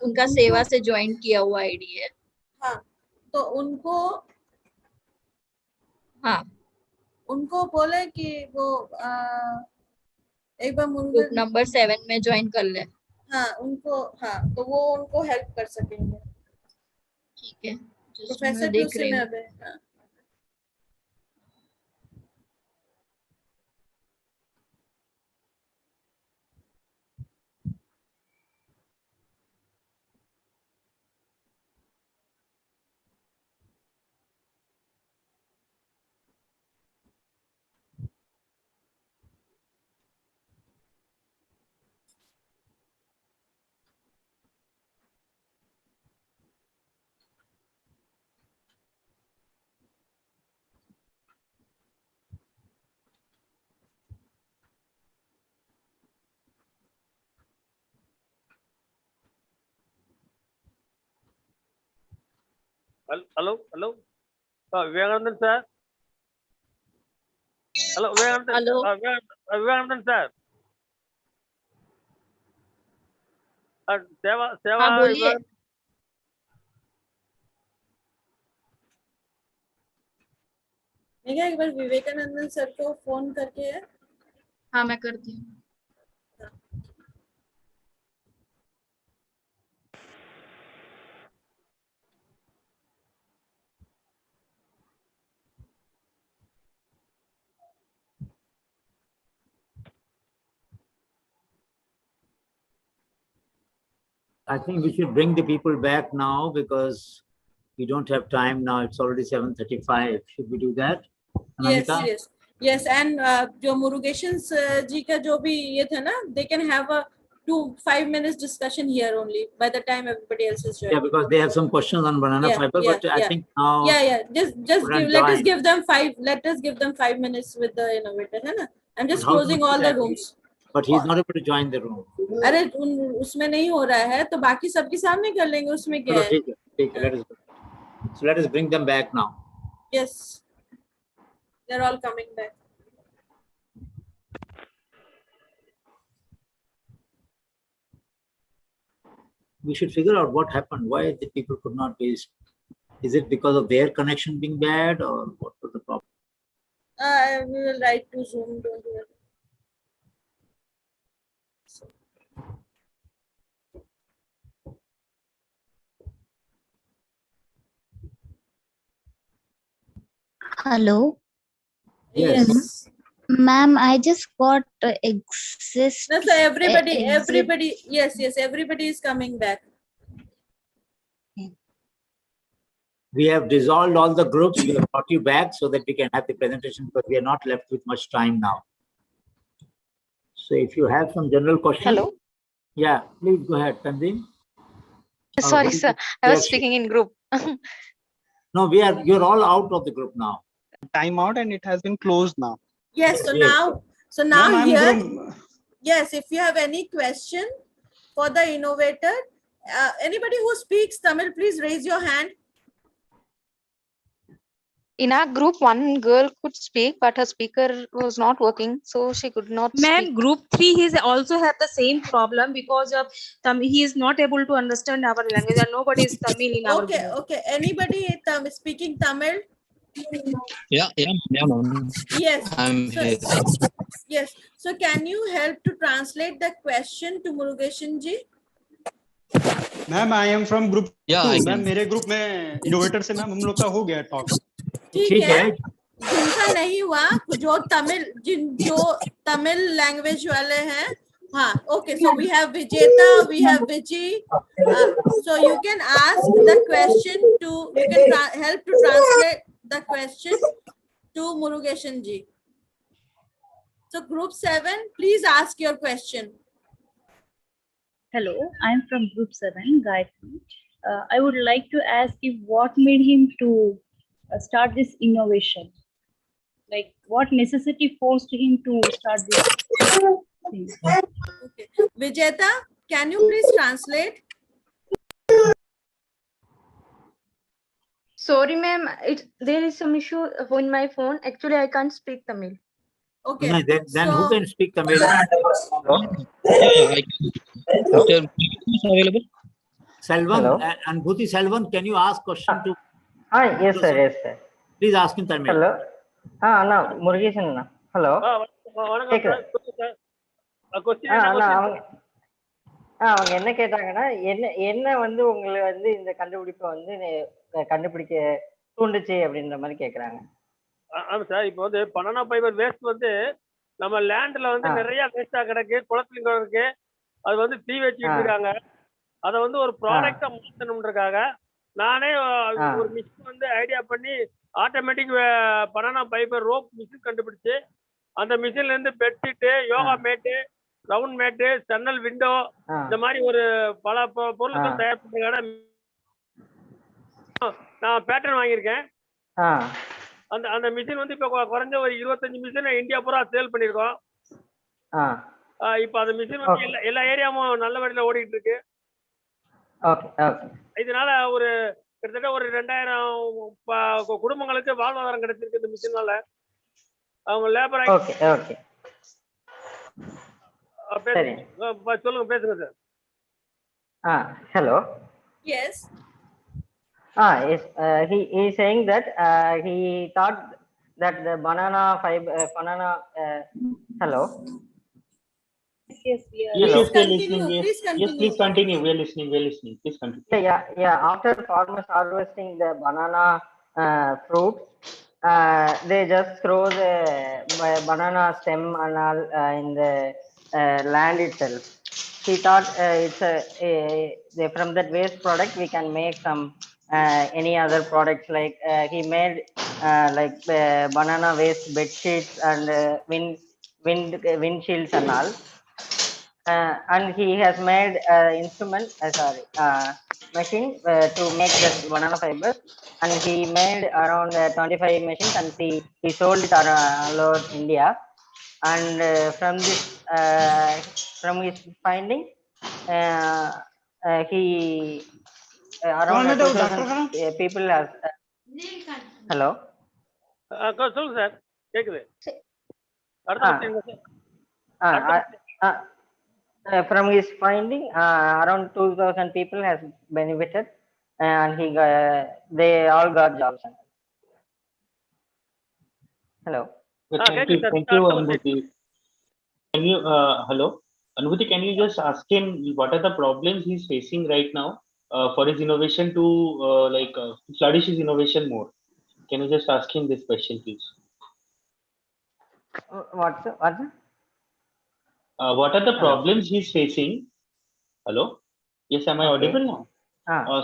उनका सेवा से ज्वाइन किया हुआ आईडी है। हाँ, तो उनको बोले कि वो एक बार ग्रुप नंबर 7 में ज्वाइन कर ले। हाँ, तो वो उनको हेल्प कर सकेंगे। ठीक है, प्रोफेसर दूसरे में अब है। हाँ। Hello. Vivekanandan sir. Hello, Vivekanandan. Hello. Vivekanandan sir. Seva. हाँ, बोलिए। एक बार विवेकानंदन सर को फोन करके है। हाँ, मैं करती हूँ। I think we should bring the people back now because we don't have time now. It's already 7:35. Should we do that? Anamika? Yes. And जो Murugeshan जी का जो भी ये था ना, they can have a 2-5 minutes discussion here only by the time everybody else is joining. Yeah, because they have some questions on banana fiber, but I think now. Yeah. Just let us give them 5 minutes with the innovator, है ना? I'm just closing all the rooms. But he's not able to join the room. अरे उसमें नहीं हो रहा है तो बाकी सबके सामने कर लेंगे, उसमें क्या है? ठीक है, let us bring them back now. Yes, they're all coming back. We should figure out what happened. Why the people could not be. Is it because of their connection being bad, or what was the problem? We will write to Zoom. Don't worry. Hello. Yes. Ma'am, I just got exist. No, so everybody. Yes. Everybody is coming back. We have dissolved all the groups. We have brought you back so that we can have the presentation, because we are not left with much time now. So if you have some general questions. Hello. Yeah, please go ahead, Tanzim. Sorry, sir. I was speaking in group. No, you're all out of the group now. Time out and it has been closed now. Yes, so now here, yes, if you have any question for the innovator, anybody who speaks Tamil, please raise your hand. In our group, one girl could speak, but her speaker was not working, so she could not Ma'am, speak. group 3 he's also have the same problem because of he is not able to understand our language and nobody is Tamil in our Okay, group. okay. Anybody speaking Tamil? Yeah, ma'am. Yes. I'm So, here. yes. So can you help to translate the question to Murugeshan ji? Ma'am I am from group Yeah, 2 I ma'am can. मेरे group में innovator से ma'am हम लोग का हो गया talk ठीक है जिनका नहीं हुआ जो तमिल लैंग्वेज वाले हैं हाँ okay so we have Vijeta we have Viji so you can ask the question to you can help to translate the question to Murugeshan ji. So group 7 please ask your question. Hello, I am from group 7, Gayatri. I would like to ask if what made him to start this innovation? Like what necessity forced him to start this thing? Okay. Vijeta, can you please translate? Sorry, ma'am. There is some issue in my phone. Actually, I can't speak Tamil. Okay. No, then who can speak Tamil? Available? Selvan Hello. and Bhuti Selvan, can you ask question to? Hi, yes, sir. Yes, sir. Please ask in Tamil. Hello. Anna Murugesan Anna hello வணக்கம் sir question அண்ணா அவங்க என்ன கேட்டாங்கன்னா என்ன வந்து உங்களை வந்து இந்த கண்டுபிடிப்பை வந்து கண்டுபிடிக்க தூண்டுச்சு அப்படின்ற மாதிரி கேக்குறாங்க. ஆமா சார் இப்போ வந்து பனானா ஃபைபர் வேஸ்ட் வந்து நம்ம லேண்ட்ல வந்து நிறைய வேஸ்டா கிடக்கு குளத்துலயும் இருக்கு அது வந்து தீ வச்சுட்டு இருக்காங்க அதை வந்து ஒரு ப்ராடக்டா மாற்றணும்ன்றக்காக நானே ஒரு மிஷின் வந்து ஐடியா பண்ணி automatic banana fibre rope machine கண்டுபிடிச்சு அந்த மிஷின்ல இருந்து பெட்ஷீட்டு யோகா மேட்டு ரவுண்ட் மேட்டு ஜன்னல் விண்டோ இந்த மாதிரி ஒரு பல பொருட்கள் தயார் பண்ணுறதுக்கான நான் பேட்டர்ன் வாங்கியிருக்கேன். அந்த அந்த மிஷின் வந்து இப்போ குறைஞ்ச ஒரு 25 மிஷின் இந்தியா பூரா சேல் பண்ணியிருக்கோம். இப்போ அந்த மிஷின் வந்து எல்லா ஏரியாவும் நல்ல வழியில் ஓடிட்டு இருக்கு. இதனால ஒரு கிட்டத்தட்ட ஒரு 2000 குடும்பங்களுக்கு வாழ்வாதாரம் கிடைச்சிருக்கு இந்த மிஷினால. அவங்க லேபர் சொல்லுங்க பேசுங்க sir. Hello. Yes. Yes. He is saying that he thought that the banana fiber hello. Yes, Yes, please continue. We are listening. Please continue. Yeah. After farmers harvesting the banana fruit, they just throw the banana stem and all in the land itself. He thought from that waste product we can make some any other products like he made like banana waste bed sheets and windshields and all. And he has made machine to make the banana fiber, and he made around 25 machines and he sold it all over India. And from his finding he around 2000 people have hello சொல்லுங்க sir கேக்குது. from his finding around 2000 people has benefited and they all got jobs. Hello. Thank you Anubhuti. Can you hello Anubhuti, can you just ask him what are the problems he's facing right now for his innovation to flourish his innovation more? Can you just ask him this question, please? What are the problems he's facing? Hello. Yes, am I audible now?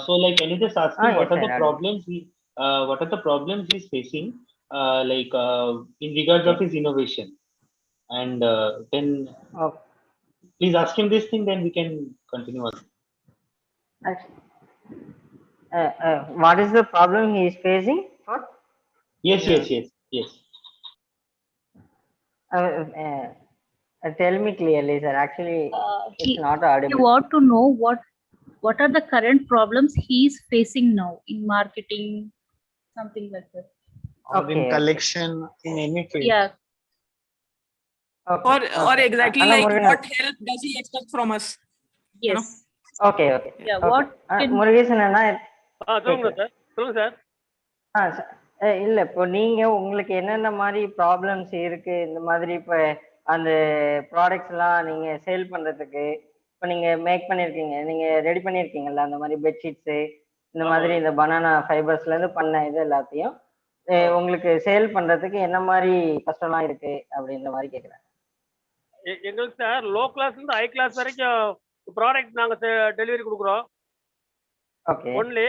So can you just ask him what are the problems he's facing in regards of his innovation, and then please ask him this thing, then we can continue on. What is the problem he is facing? What? Yes. Tell me clearly, sir. Actually, it's not audible. You want to know what are the current problems he is facing now in marketing, something like that. or in collection, in any field. Yeah. Or exactly Anna like Murugan. what help does he expect from us? Yes. Okay, okay. Yeah, Okay. what can- Murugesan அண்ணா சொல்லுங்க sir, சொல்லுங்க sir. இல்ல இப்போ நீங்க உங்களுக்கு என்னென்ன மாதிரி problems இருக்கு இந்த மாதிரி இப்போ அந்த ப்ராடக்ட்ஸ் எல்லாம் நீங்க சேல் பண்றதுக்கு இப்போ நீங்க மேக் பண்ணிருக்கீங்க, நீங்க ரெடி பண்ணிருக்கீங்கல்ல அந்த மாதிரி பெட்ஷீட்ஸ் இந்த மாதிரி இந்த பனானா ஃபைபர்ஸ்ல இருந்து பண்ண இது எல்லாத்தையும் உங்களுக்கு சேல் பண்றதுக்கு என்ன மாதிரி கஷ்டம்லாம் இருக்கு அப்படின்ற மாதிரி கேக்குறேன். எங்களுக்கு சார் லோ கிளாஸ் இருந்து ஹை கிளாஸ் வரைக்கும் ப்ராடக்ட் நாங்க டெலிவரி கொடுக்குறோம். ஓகே. ஒன்லி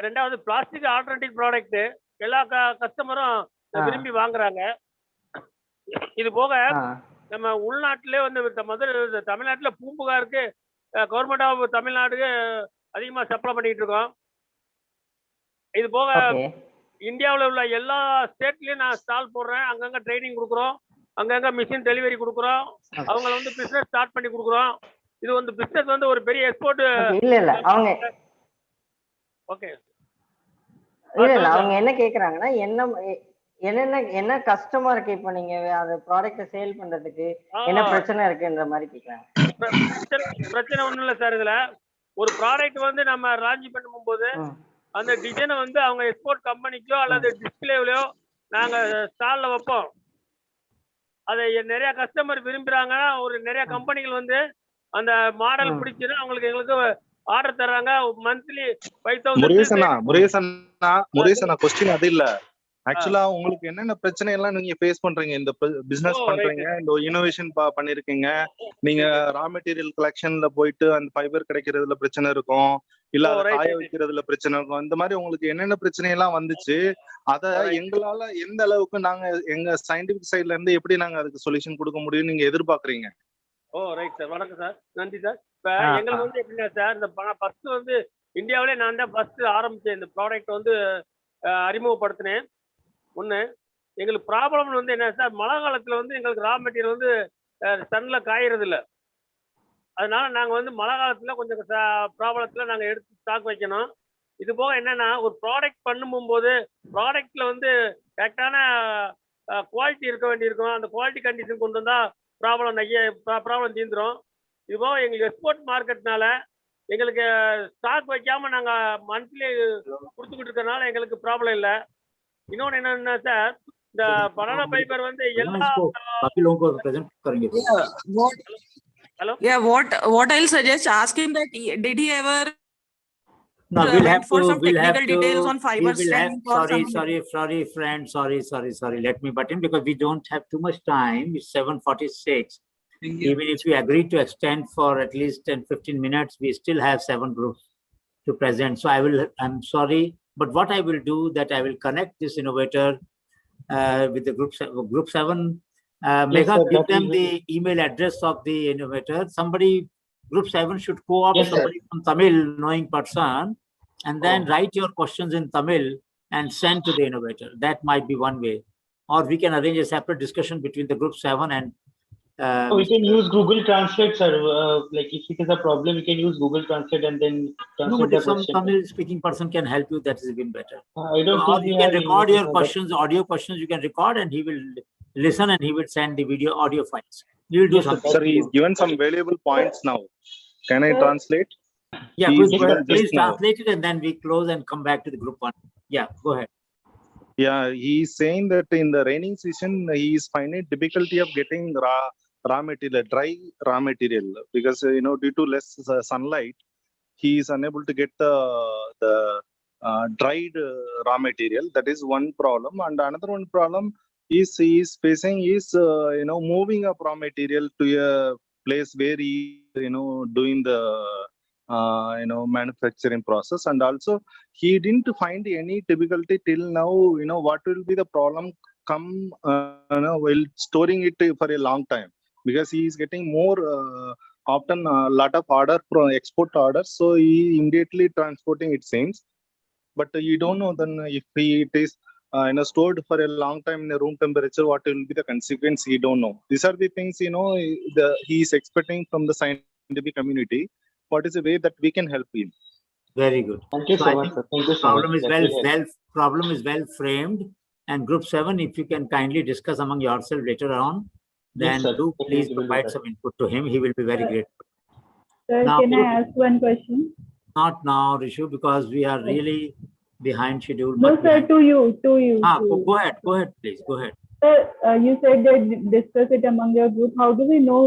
ரெண்டாவது பிளாஸ்டிக் ஆல்டர்னேட்டிவ் ப்ராடக்ட் எல்லா கஸ்டமரும் விரும்பி வாங்குறாங்க. இது போக நம்ம உள்நாட்டிலே வந்து மதுரை தமிழ்நாட்டுல பூம்புகாருக்கு கவர்மெண்ட் ஆஃப் தமிழ்நாடுக்கு அதிகமா சப்ளை பண்ணிட்டு இருக்கோம். இது போக இந்தியாவில் உள்ள எல்லா ஸ்டேட்லயும் நான் ஸ்டால் போடுறேன். அங்கங்க ட்ரைனிங் கொடுக்குறோம், அங்கங்க மிஷின் டெலிவரி கொடுக்குறோம், அவங்கள வந்து பிசினஸ் ஸ்டார்ட் பண்ணி கொடுக்குறோம். இது வந்து பிசினஸ் வந்து ஒரு பெரிய எக்ஸ்போர்ட். இல்ல அவங்க ஓகே இல்ல அவங்க என்ன கேக்குறாங்கன்னா என்ன கஷ்டமா இருக்கு இப்போ நீங்க அந்த ப்ராடக்ட்ட சேல் பண்றதுக்கு என்ன பிரச்சனை இருக்குன்ற மாதிரி கேக்குறாங்க. பிரச்சனை ஒண்ணும் இல்ல சார். இதுல ஒரு ப்ராடக்ட் வந்து நம்ம லான்ச் பண்ணும்போது அந்த டிசைனை வந்து அவங்க எக்ஸ்போர்ட் கம்பெனிக்கோ அல்லது டிஸ்பிளேவிலையோ நாங்க ஸ்டால்ல வைப்போம். அதை நிறைய கஸ்டமர் விரும்புறாங்கன்னா ஒரு நிறைய கம்பெனிகள் வந்து அந்த மாடல் பிடிச்சுன்னா அவங்களுக்கு எங்களுக்கு ஆர்டர் தர்றாங்க. மந்த்லி 5000. முருகேசனா கொஸ்டின் அது இல்ல. ஆக்சுவலா உங்களுக்கு என்னென்ன பிரச்சனை எல்லாம் நீங்க ஃபேஸ் பண்றீங்க? இந்த பிசினஸ் பண்றீங்க, இந்த இனோவேஷன் பண்ணிருக்கீங்க, நீங்க ரா மெட்டீரியல் கலெக்ஷன்ல போயிட்டு அந்த ஃபைபர் கிடைக்கிறதுல பிரச்சனை இருக்கும், இல்ல அதை காய வைக்கிறதுல பிரச்சனை இருக்கும். இந்த மாதிரி உங்களுக்கு என்னென்ன பிரச்சனை எல்லாம் வந்துச்சு, அத எங்களால எந்த அளவுக்கு நாங்க எங்க சயின்டிபிக் சைட்ல இருந்து எப்படி நாங்க அதுக்கு சொல்யூஷன் கொடுக்க முடியும் நீங்க எதிர்பார்க்கறீங்க? ரைட் சார், வணக்கம் சார், நன்றி சார். இப்ப எங்களுக்கு வந்து எப்படின்னா சார், இந்த ஃபர்ஸ்ட் வந்து இந்தியாவிலே நான் தான் ஃபர்ஸ்ட் ஆரம்பிச்சேன் இந்த ப்ராடக்ட் வந்து அறிமுகப்படுத்தினேன். ஒன்று எங்களுக்கு ப்ராப்ளம் வந்து என்ன சார், மழை காலத்தில் வந்து எங்களுக்கு ரா மெட்டீரியல் வந்து சன்னில் காயறது இல்லை. அதனால நாங்கள் வந்து மழை காலத்தில் கொஞ்சம் ப்ராப்ளத்தில் நாங்கள் எடுத்து ஸ்டாக் வைக்கணும். இது போக என்னன்னா ஒரு ப்ராடக்ட் பண்ணும்போது ப்ராடக்ட்ல வந்து கரெக்டான குவாலிட்டி இருக்க வேண்டியிருக்கும். அந்த குவாலிட்டி கண்டிஷன் கொண்டு வந்தால் ப்ராப்ளம் தீர்ந்துடும். இது போக எங்களுக்கு எக்ஸ்போர்ட் மார்க்கெட்னால எங்களுக்கு ஸ்டாக் வைக்காம நாங்கள் மந்த்லி கொடுத்துக்கிட்டு இருக்கறனால எங்களுக்கு ப்ராப்ளம் இல்லை. இன்னொன்று என்னன்னா சார், இந்த பனானா ஃபைபர் வந்து எல்லா Hello. Yeah, what I'll suggest, ask him that did he ever No, we'll have for to, some we'll have technical to, details on fiber we will have, strength or sorry, friend, sorry. Let me butt in because we don't have too much time. It's 7:46. Even if we agree to extend for at least 10-15 minutes, we still have 7 groups to present. So I'm sorry, but what I will do that I will connect this innovator with the group 7. Megha, give them the email address of the innovator. Somebody, group 7 should co-opt somebody from Tamil knowing person and then write your questions in Tamil and send to the innovator. That might be one way. Or we can arrange a separate discussion between the group 7 and we can use Google Translate, sir. Like if it is a problem, we can use Google Translate and then translate the some question. Tamil speaking person can help you. That is even better. I don't think you can record your questions, audio questions. You can record, and he will listen, and he will send the video, audio files. You will do something. Sir, he's given some valuable points now. Can I translate? Yeah, please translate it, and then we close and come back to the group 1. Yeah, go ahead. Yeah, he's saying that in the raining season, he is finding difficulty of getting raw material, dry raw material, because due to less sunlight, he is unable to get the dried raw material. That is one problem. And another one problem he is facing is moving up raw material to a place where he doing the manufacturing process. And also he didn't find any difficulty till now. What will be the problem come while storing it for a long time, because he is getting more often a lot of order from export orders, so he immediately transporting, it seems. But you don't know then if it is stored for a long time in a room temperature, what will be the consequence? He don't know. These are the things he is expecting from the scientific community. What is the way that we can help him? Very good. Thank you so much, sir. Thank you so much. Problem is well framed. And group 7, if you can kindly discuss among yourself later on, then Yes, sir. do please Definitely will do provide that. some input to him. He will be very grateful. Sir, Now, can I ask one question? not now, Rishu, because we are really behind schedule. No, much sir, behind. to you. Go ahead, please, go ahead. Sir, you said that discuss it among your group. How do we know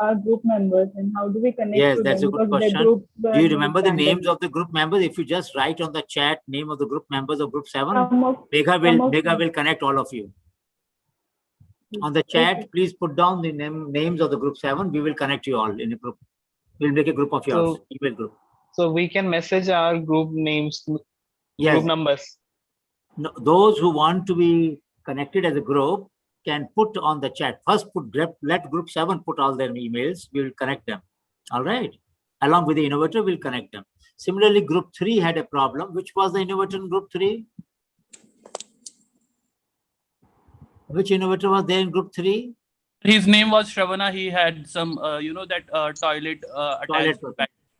our group members and how do we connect Yes, to that's them? a good Because the question. group Do you remember the names of the group members? If you just write on the chat name of the group members of group 7, Megha will connect all of you. On the chat, please put down the names of the group 7. We will connect you all in a group. We'll make a group of yours, email group. So we can message our group names, Yes. group numbers. No, those who want to be connected as a group can put on the chat. First, let group 7 put all their emails. We will connect them. All right. Along with the innovator, we'll connect them. Similarly, group 3 had a problem. Which was the innovator in group 3? Which innovator was there in group 3? His name was Shravana. He had some, that toilet attached.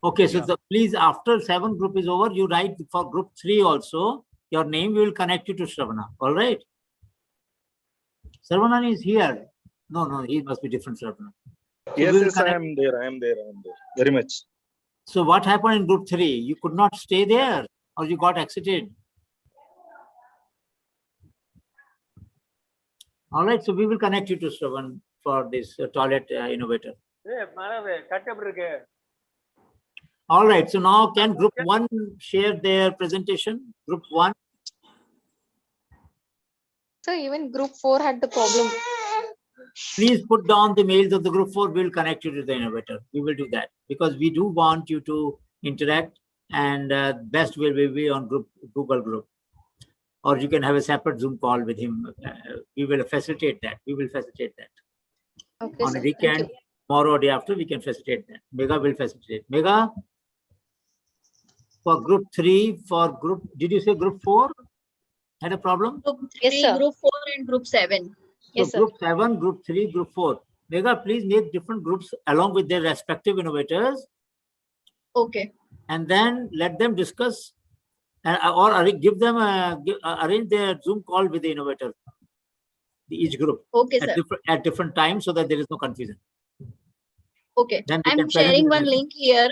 Okay, so Yeah. please, after 7 group is over, you write for group 3 also. Your name, we will connect you to Shravana. All right. Shravana is here. No, he must be different Shravana. So we will Yes, I connect- am there. I am there. Very much. So what happened in group 3? You could not stay there or you got exited. All right, so we will connect you to Shravan for this toilet innovator. All right, so now can group 1 share their presentation? Group 1? So even group 4 had the problem. Please put down the mails of the group 4. We will connect you to the innovator. We will do that because we do want you to interact, and best will be on Google group. Or you can have a separate Zoom call with him. We will facilitate that. Okay, On sir. a weekend, tomorrow or day after, we can facilitate that. Megha will facilitate. Megha, for group 3, did you say group 4 had a problem? Group 3, group 4 and group 7. So group 7, group 3, group 4. Megha, please make different groups along with their respective innovators. Okay. And then let them discuss or give them arrange their Zoom call with the innovator, each group. Okay, at sir. At different times so that there is no confusion. Okay. Then we I'm can present sharing it one later. link here.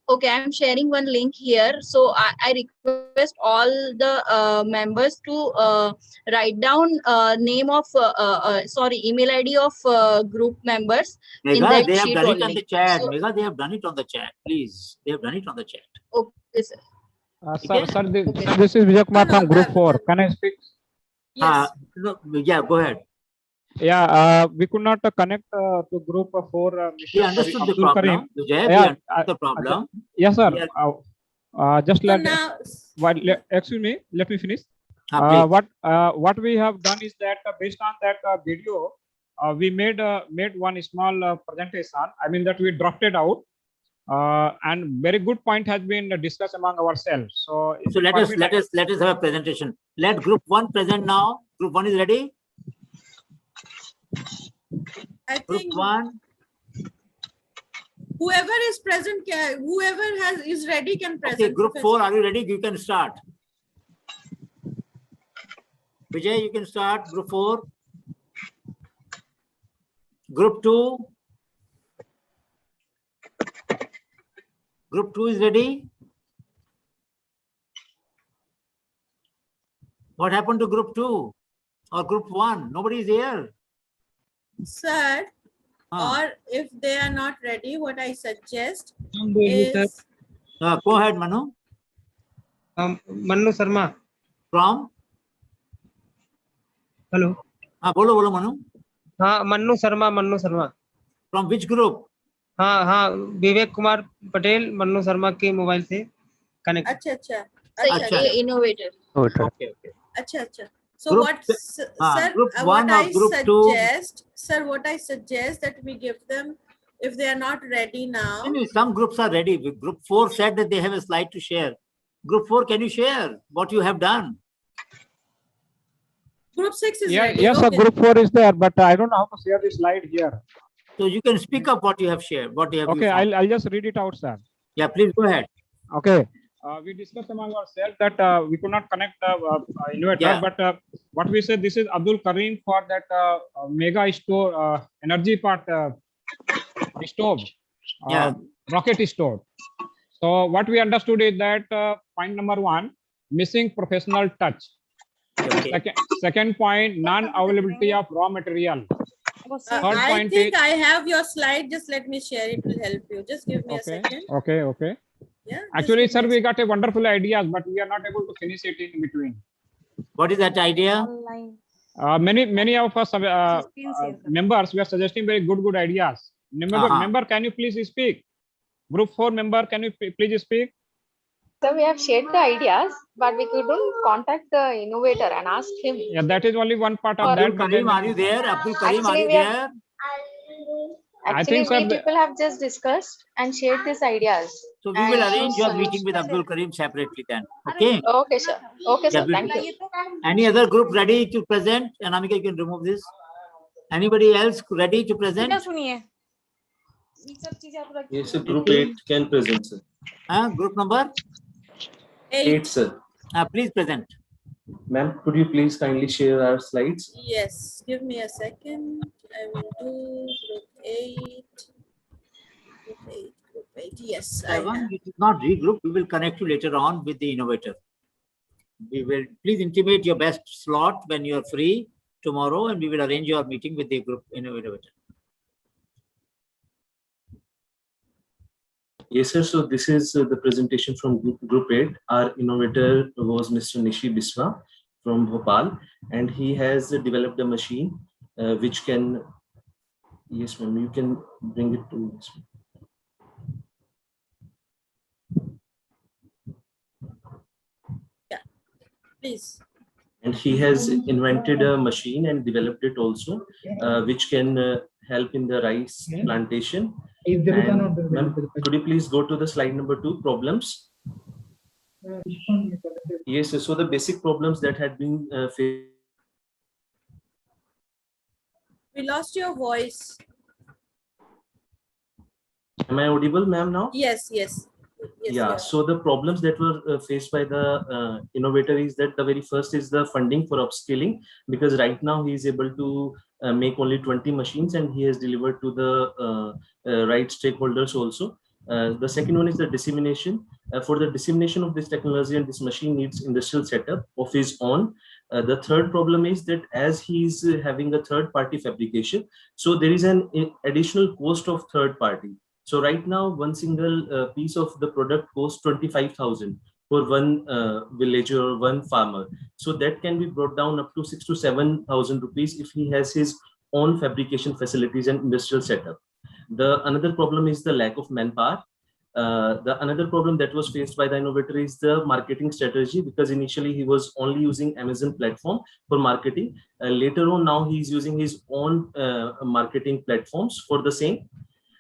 Okay, I'm sharing one link here. So I request all the members to write down name of email ID of group members in Megha, that they have sheet done it on only. the chat. So, Megha, they have done it on the chat. Please, they have done it on the chat. okay, sir. Sir, this is Vijay Kumar from Group 4. Can I speak? No, yeah, go ahead. Yeah, we could not connect to Group 4. We understood the Abdul Karim. problem, Vijay. We Yeah, understood the problem. Yes, sir. We Just So let. now, Excuse me. Let me finish. please. What we have done is that based on that video, we made one small presentation. I mean that we drafted out, and very good point has been discussed among ourselves. So let us have a presentation. Let group 1 present now. Group 1 is ready. I Group think 1. whoever is present, whoever is ready can present. Okay, group 4, are you ready? You can start. Vijay, you can start. Group 4. Group 2. Group 2 is ready. What happened to group 2 or group 1? Nobody is here. Sir, or if they are not ready, what I suggest sir. is Go ahead, Manu. Manu Sharma. From? Hello. Bolo, Manu. Manu Sharma. From which group? Vivek Kumar Patel Mannu Sharma के mobile से connect. अच्छा innovator. Okay. अच्छा. So Group what, sir? group What 1 I or group 2? suggest, sir, what I suggest that we give them, if they are not ready now. Some groups are ready. Group 4 said that they have a slide to share. Group 4, can you share what you have done? Group 6 is Yeah, ready. yes, sir. Group 4 is there, but I don't know how to share the slide here. So you can speak up what you have shared. What you have. Okay, I'll just read it out, sir. Yeah, please go ahead. Okay. we discussed among ourselves that we could not connect the inverter, Yeah. but what we said, this is Abdul Karim for that mega store energy part stove, Yeah. rocket stove. So what we understood is that point number 1, missing professional touch. Okay. Second point, non-availability of raw material. Third I point think is, I have your slide. Just let me share. It will help you. Just give me a second. okay. Yeah. Actually, sir, we got a wonderful ideas, but we are not able to finish it in between. What is that idea? Many of us members we are suggesting very good ideas. Member, can you please speak? Group 4 member, can you please speak? So we have shared the ideas, but we couldn't contact the innovator and ask him. Yeah, that is only one part of Abdul that. Karim, are you there? Abdul Karim, are Actually, you we are- there? Actually, sir, we people have just discussed and shared these ideas. So we will and arrange choose your solutions. meeting with Abdul Karim separately then. Okay. Okay, sir. Okay, Yeah, sir. Thank you. Any other group ready to present? Anamika, you can remove this. Anybody else ready to present? Yes, sir. Group 8 can present, sir. Group number? 8, sir. Please present. Ma'am, could you please kindly share our slides? Yes. Give me a second. I will do group 8. Group 8. Yes, I have. It is not regroup. We will connect you later on with the innovator. We will please intimate your best slot when you are free tomorrow, and we will arrange your meeting with the group innovator. Yes, sir. So this is the presentation from Group 8. Our innovator was Mr. Nishi Biswa from Bhopal, and he has developed a machine which can. Yes, ma'am. You can bring it to this one. Please. And he has invented a machine and developed it also, which can help in the rice plantation. And, ma'am, could you please go to the slide number 2, problems? Yes, so the basic problems that had been faced. We lost your voice. Am I audible, ma'am, now? Yes, yes. Yes, Yeah, so the problems that were faced by the innovator is that the very first is the funding for upscaling, because right now he is able to make only 20 machines and he has delivered to the right stakeholders also. The second one is the dissemination. For the dissemination of this technology and this machine needs industrial setup of his own. The third problem is that as he is having a third party fabrication, so there is an additional cost of third party. So right now, one single piece of the product costs 25,000 for one villager or one farmer. So that can be brought down up to 6,000 to 7,000 rupees if he has his own fabrication facilities and industrial setup. The another problem is the lack of manpower. The another problem that was faced by the innovator is the marketing strategy, because initially he was only using Amazon platform for marketing. Later on, now he's using his own marketing platforms for the same.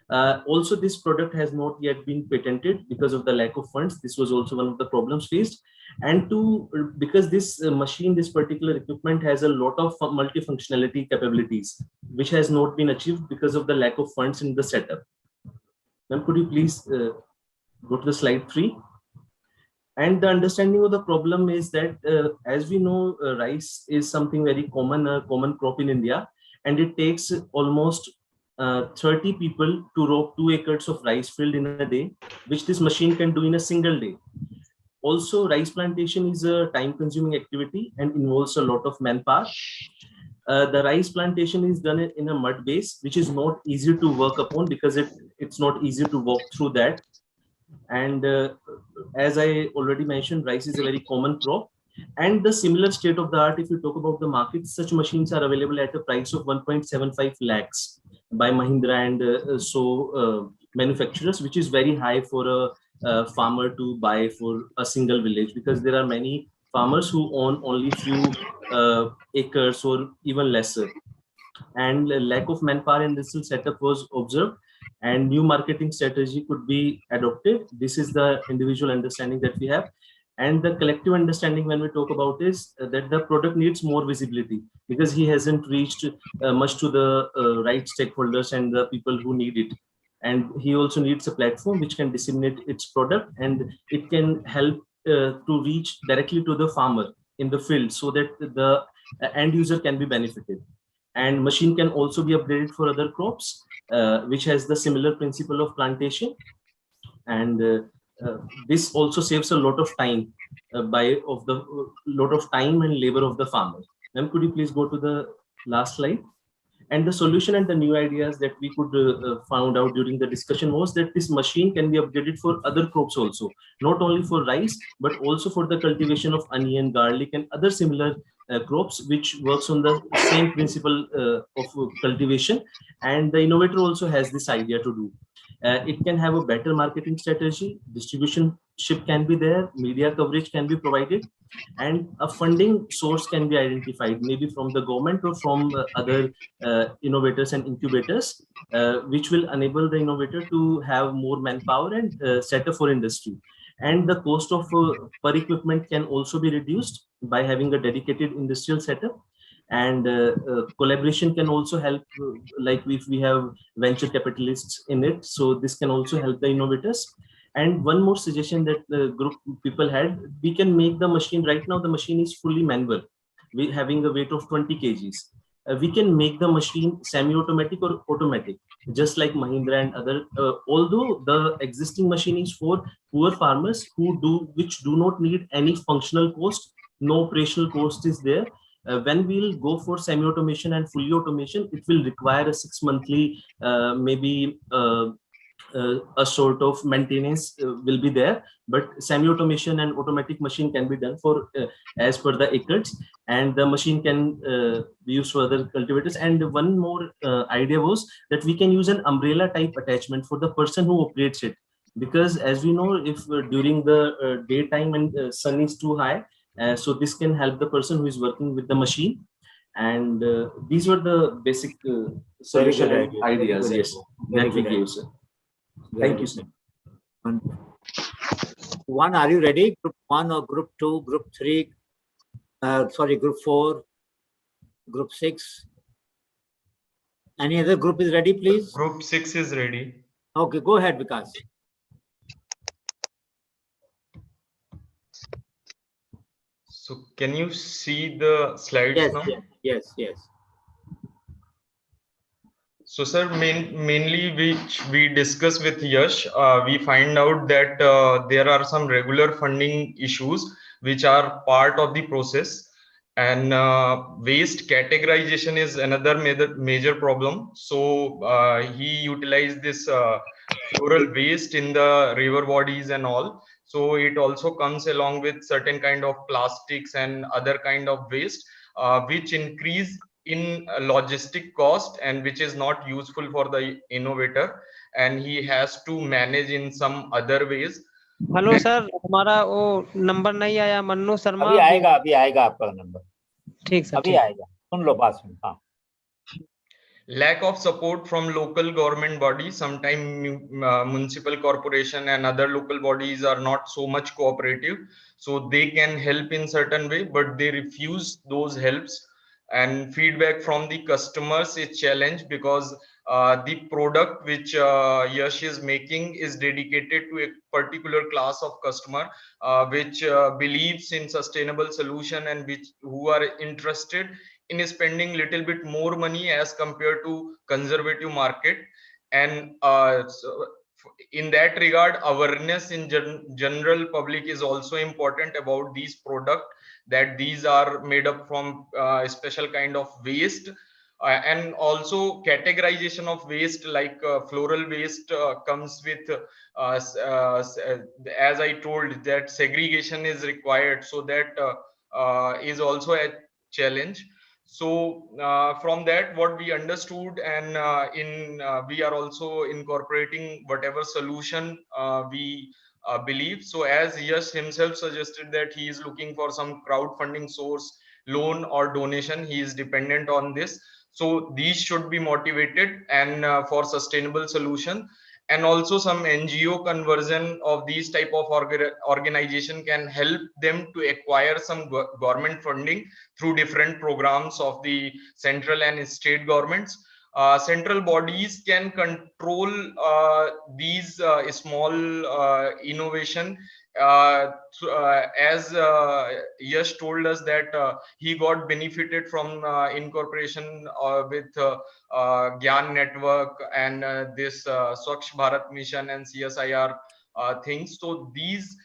Also, this product has not yet been patented because of the lack of funds. This was also one of the problems faced. And because this machine, this particular equipment has a lot of multifunctionality capabilities, which has not been achieved because of the lack of funds in the setup. Ma'am, could you please go to the slide 3? And the understanding of the problem is that, as we know, rice is something very common, a common crop in India, and it takes almost 30 people to row 2 acres of rice field in a day, which this machine can do in a single day. Also, rice plantation is a time-consuming activity and involves a lot of manpower. The rice plantation is done in a mud base, which is not easy to work upon because it's not easy to walk through that. And as I already mentioned, rice is a very common crop. And the similar state of the art, if you talk about the market, such machines are available at a price of 1.75 lakhs by Mahindra and manufacturers, which is very high for a farmer to buy for a single village, because there are many farmers who own only few acres or even lesser. And lack of manpower in this setup was observed, and new marketing strategy could be adopted. This is the individual understanding that we have. And the collective understanding when we talk about is that the product needs more visibility, because he hasn't reached much to the right stakeholders and the people who need it. and he also needs a platform which can disseminate its product, and it can help to reach directly to the farmer in the field, so that the end user can be benefited. And machine can also be upgraded for other crops, which has the similar principle of plantation. And this also saves a lot of time lot of time and labor of the farmer. Ma'am, could you please go to the last slide? And the solution and the new ideas that we could found out during the discussion was that this machine can be upgraded for other crops also, not only for rice, but also for the cultivation of onion, garlic, and other similar crops, which works on the same principle of cultivation. And the innovator also has this idea to do. It can have a better marketing strategy, distribution ship can be there, media coverage can be provided, and a funding source can be identified, maybe from the government or from other innovators and incubators, which will enable the innovator to have more manpower and setup for industry. And the cost of per equipment can also be reduced by having a dedicated industrial setup. And collaboration can also help, like if we have venture capitalists in it, so this can also help the innovators. And one more suggestion that the group people had, we can make the machine, right now the machine is fully manual, we having a weight of 20 kgs. We can make the machine semi-automatic or automatic, just like Mahindra and other, although the existing machine is for poor farmers which do not need any functional cost, no operational cost is there. When we'll go for semi-automation and fully automation, it will require a 6 monthly, maybe a sort of maintenance will be there. But semi-automation and automatic machine can be done for as per the acres, and the machine can be used for other cultivators. And one more idea was that we can use an umbrella type attachment for the person who operates it, because as we know, if during the daytime and sun is too high, so this can help the person who is working with the machine. And these were the basic solution ideas, yes, that we gave, sir. Thank you, sir. One, are you ready? Group 1 or Group 2, Group 3, Group 4, Group 6? Any other group is ready, please? Group 6 is ready. Okay, go ahead, Vikas. So can you see the slides now? Yes. So sir, mainly which we discuss with Yash, we find out that there are some regular funding issues which are part of the process, and waste categorization is another major problem. So he utilized this floral waste in the river bodies and all. So it also comes along with certain kind of plastics and other kind of waste, which increase in logistic cost and which is not useful for the innovator, and he has to manage in some other ways. Hello sir, हमारा वो number नहीं आया, मन्नू शर्मा। अभी आएगा आपका number. ठीक sir, अभी आएगा, सुन लो पास में। हाँ। Lack of support from local government bodies. Sometimes municipal corporation and other local bodies are not so much cooperative, so they can help in certain way, but they refuse those helps. And feedback from the customers is challenge, because the product which Yash is making is dedicated to a particular class of customer, which believes in sustainable solution and who are interested in spending little bit more money as compared to conservative market. And so in that regard, awareness in general public is also important about these product, that these are made up from a special kind of waste. And also categorization of waste, like floral waste comes with as I told, that segregation is required, so that is also a challenge. So from that, what we understood, and we are also incorporating whatever solution we believe. So as Yash himself suggested that he is looking for some crowdfunding source, loan or donation, he is dependent on this. So these should be motivated and for sustainable solution. And also some NGO conversion of these type of organization can help them to acquire some government funding through different programs of the central and state governments. central bodies can control these small innovation. As Yash told us that he got benefited from incorporation with Gyan Network and this Swachh Bharat Mission and CSIR things. So these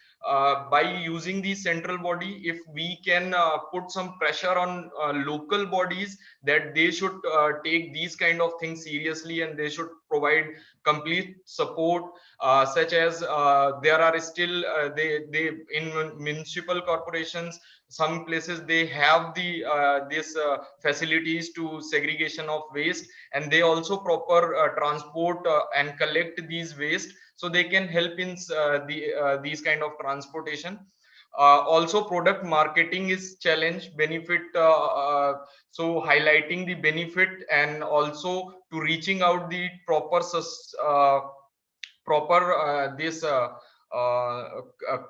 by using the central body, if we can put some pressure on local bodies that they should take these kind of things seriously and they should provide complete support, such as there are still they in municipal corporations, some places they have the this facilities to segregation of waste, and they also proper transport and collect these waste, so they can help in these kind of transportation. Also product marketing is challenge benefit, so highlighting the benefit and also to reaching out the proper this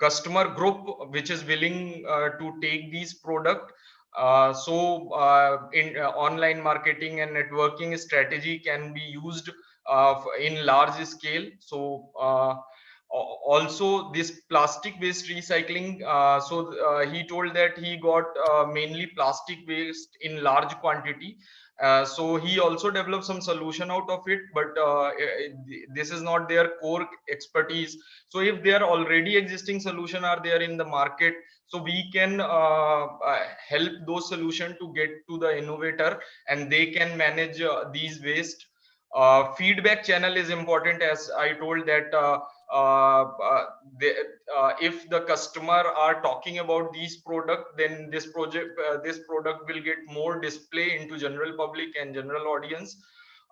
customer group which is willing to take these product. In online marketing and networking strategy can be used in large scale. So also this plastic waste recycling, he told that he got mainly plastic waste in large quantity, so he also developed some solution out of it, but this is not their core expertise. So if there are already existing solution are there in the market, so we can help those solution to get to the innovator and they can manage these waste. Feedback channel is important, as I told that if the customer are talking about these product, then this product will get more display into general public and general audience.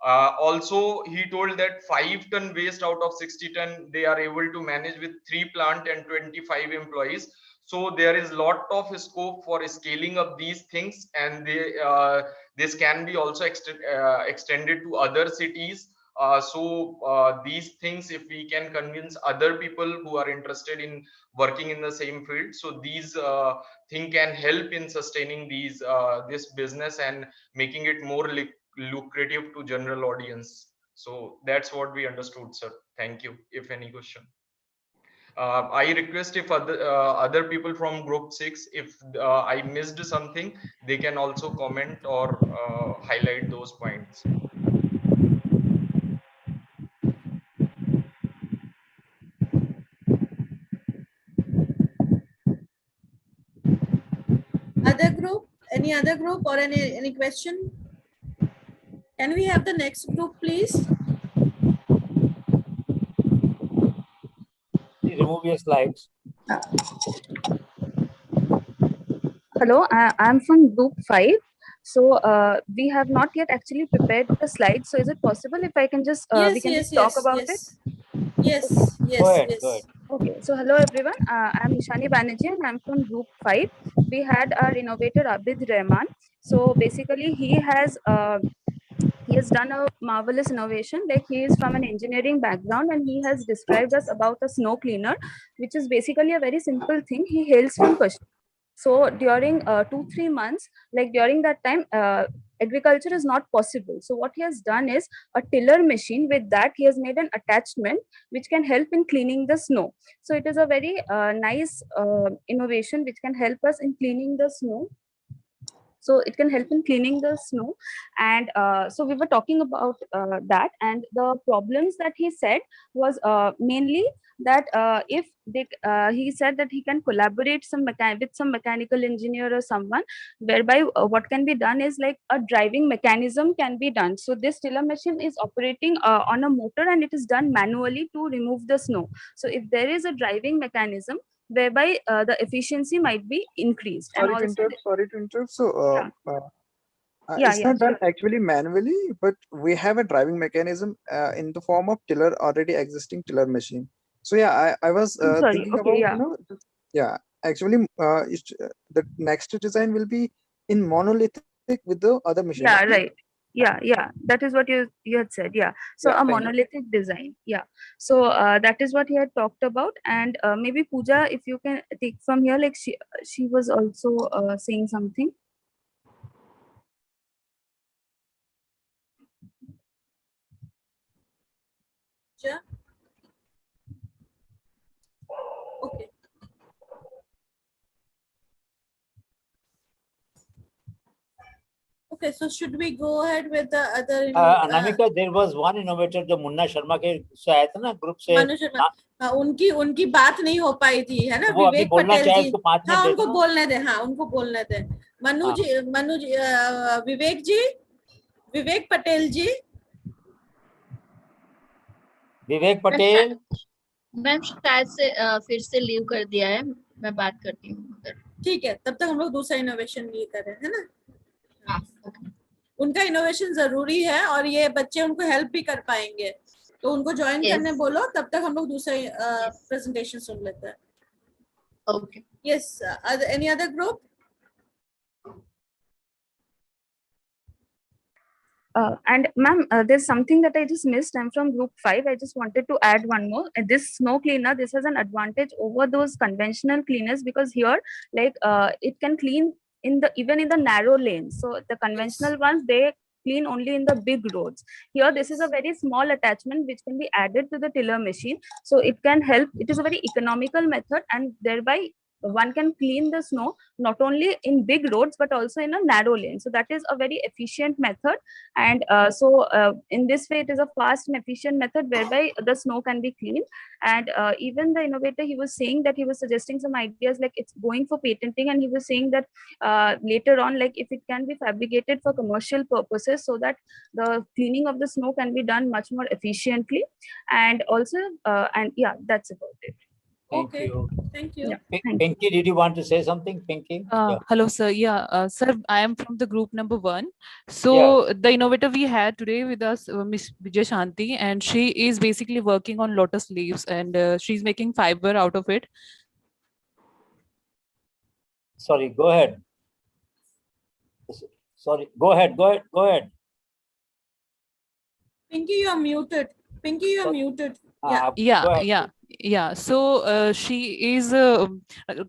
Also he told that 5-ton waste out of 60-ton they are able to manage with 3 plant and 25 employees. So there is lot of scope for scaling up these things, and this can be also extended to other cities. These things, if we can convince other people who are interested in working in the same field, so these thing can help in sustaining these this business and making it more lucrative to general audience. So that's what we understood, sir. Thank you. If any question, I request if other people from group 6, if I missed something, they can also comment or highlight those points. Other group? Any other group or any question? Can we have the next group, please? Remove your slides. Hello, I'm from group 5. So we have not yet actually prepared the slides. So is it possible if I can just we can just talk about it? Yes, yes, Go ahead, yes. go ahead. Okay, so hello everyone. I'm Nishani Banerjee and I'm from group 5. We had our innovator Abid Rahman. So basically he has done a marvelous innovation. Like he is from an engineering background and he has described us about a snow cleaner, which is basically a very simple thing. He hails from Kashmir. So during 2-3 months, like during that time, agriculture is not possible. So what he has done is a tiller machine. With that, he has made an attachment which can help in cleaning the snow. So it is a very nice innovation which can help us in cleaning the snow. So it can help in cleaning the snow. And so we were talking about that, and the problems that he said was mainly that if they, he said that he can collaborate with some mechanical engineer or someone, whereby what can be done is like a driving mechanism can be done. So this tiller machine is operating on a motor and it is done manually to remove the snow. So if there is a driving mechanism, whereby the efficiency might be increased. Sorry And to interrupt. So Yeah, it's yeah, not done sure. actually manually, but we have a driving mechanism in the form of tiller, already existing tiller machine. So yeah, I was I'm sorry. thinking Okay, about, yeah. yeah, actually the next design will be in monolithic with the other machine. Yeah, Okay? right. Yeah. That is what you had said. Yeah. So Yeah, a thank you. monolithic design. Yeah. So that is what he had talked about. And maybe Pooja, if you can take from here, like she was also saying something. picture? Okay. Okay, so should we go ahead with the other? Anamika, there was one innovator, the Munna Sharma के से आया था ना group से. मनु शर्मा, उनकी बात नहीं हो पाई थी, है ना? वो अभी विवेक बोलना पटेल चाहे जी, उसको 5 मिनट हाँ दे उनको दो. बोलने दे, हाँ उनको बोलने दे. मनु जी, विवेक जी, विवेक पटेल जी. विवेक पटेल. मैम शायद से फिर से लीव कर दिया है, मैं बात करती हूँ. ठीक है, तब तक हम लोग दूसरा इनोवेशन ये करें, है ना? उनका इनोवेशन जरूरी है और ये बच्चे उनको हेल्प भी कर पाएंगे, तो उनको ज्वाइन करने बोलो, तब तक हम लोग दूसरा प्रेजेंटेशन सुन लेते हैं. Okay. Yes, any other group? And ma'am, there's something that I just missed. I'm from group 5. I just wanted to add one more. This snow cleaner, this has an advantage over those conventional cleaners because here, like, it can clean even in the narrow lanes. So the conventional ones, they clean only in the big roads. Here, this is a very small attachment which can be added to the tiller machine. So it can help. It is a very economical method, and thereby one can clean the snow not only in big roads but also in a narrow lane. So that is a very efficient method, and in this way it is a fast and efficient method whereby the snow can be cleaned. And even the innovator, he was saying that he was suggesting some ideas, like it's going for patenting, and he was saying that later on, like if it can be fabricated for commercial purposes so that the cleaning of the snow can be done much more efficiently. And also and yeah, that's about it. Thank you. Thank you. Yeah, Pinky, did you want to say something, Pinky? Hello, sir. Yeah, sir, I am from the group number 1. So the innovator we had today with us, Miss Vijay Shanti, and she is basically working on lotus leaves, and she's making fiber out of it. Sorry, go ahead. Sorry, go ahead. Pinky, you are muted. Pinky, you are muted. Yeah. So she is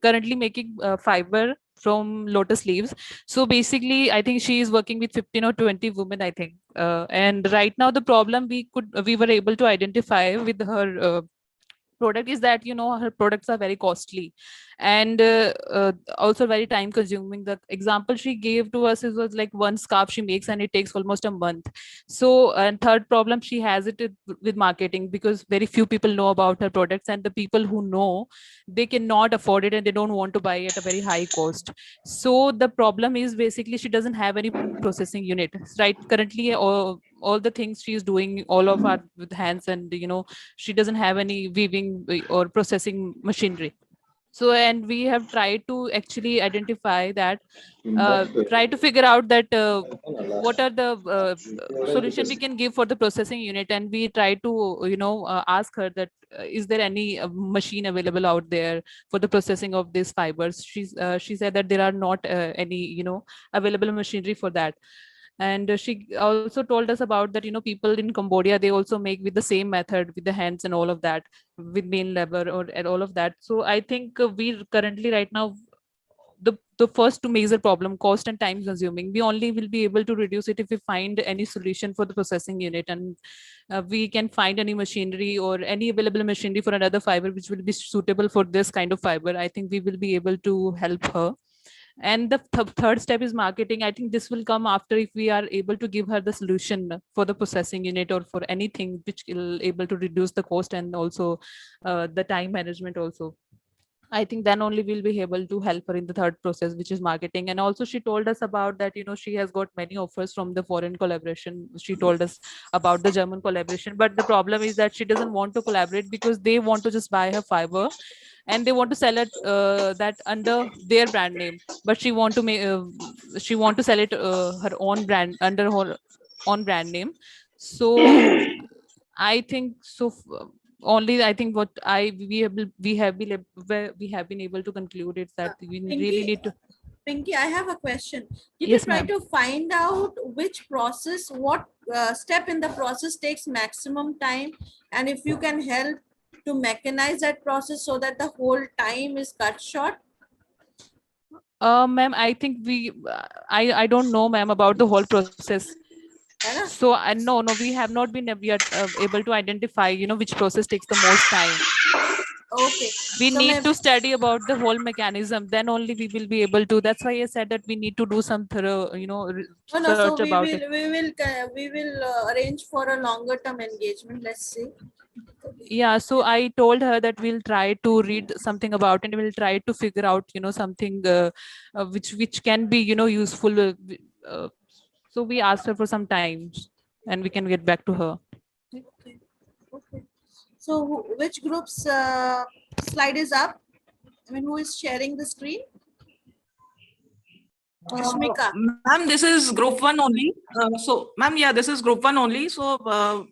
currently making fiber from lotus leaves. So basically, I think she is working with 15 or 20 women, I think. And right now, the problem we were able to identify with her product is that, you know, her products are very costly and also very time consuming. The example she gave to us was like one scarf she makes and it takes almost a month. So, and third problem she has it with marketing, because very few people know about her products, and the people who know, they cannot afford it and they don't want to buy at a very high cost. So the problem is basically she doesn't have any processing unit, right? Currently all the things she's doing, all of her with hands, and you know, she doesn't have any weaving or processing machinery. So, and we have tried to actually identify that, try to figure out that what are the solution we can give for the processing unit. And we try to, you know, ask her that is there any machine available out there for the processing of these fibers. She said that there are not any, you know, available machinery for that. And she also told us about that, you know, people in Cambodia, they also make with the same method with the hands and all of that, with main labor and all of that. So I think we currently right now, the first major problem, cost and time consuming, we only will be able to reduce it if we find any solution for the processing unit, and we can find any machinery or any available machinery for another fiber which will be suitable for this kind of fiber. I think we will be able to help her. And the third step is marketing. I think this will come after, if we are able to give her the solution for the processing unit or for anything which will able to reduce the cost and also the time management also. I think then only we'll be able to help her in the third process, which is marketing. And also she told us about that, you know, she has got many offers from the foreign collaboration. She told us about the German collaboration, but the problem is that she doesn't want to collaborate because they want to just buy her fiber and they want to sell it that under their brand name, but she want to make she want to sell it her own brand, under her own brand name. So I think so. Only I think what we have been able to conclude is that we really need to. Pinky, I have a question. Did Yes, you try ma'am. to find out which process, what step in the process takes maximum time, and if you can help to mechanize that process so that the whole time is cut short? Ma'am, I think I don't know, ma'am, about the whole process. So no, we have not been yet able to identify, which process takes the most time. Okay. We So need to study about the whole mechanism. Then only we will be able to. That's why I said that we need to do some thorough, No, so search about it. we will arrange for a longer term engagement. Let's see. Yeah, so I told her that we'll try to read something about it, and we'll try to figure out, something which can be, useful. So we asked her for some time, and we can get back to her. Okay. Okay. So which group's slide is up? I mean, who is sharing the screen? Ashmika. Ma'am, this is group 1 only. Ma'am, yeah, this is group 1 only. So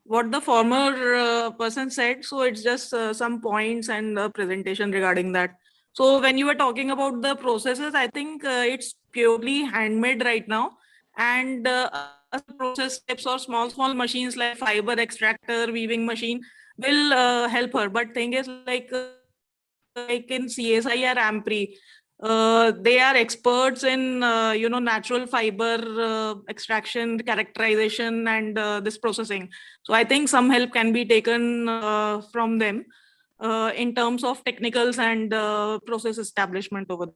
what the former person said, so it's just some points and the presentation regarding that. So when you were talking about the processes, I think it's purely handmade right now, and process steps or small machines like fiber extractor, weaving machine will help her. But thing is, like in CSI or AMPRI, they are experts in natural fiber extraction, characterization, and this processing. So I think some help can be taken from them in terms of technicals and process establishment over there.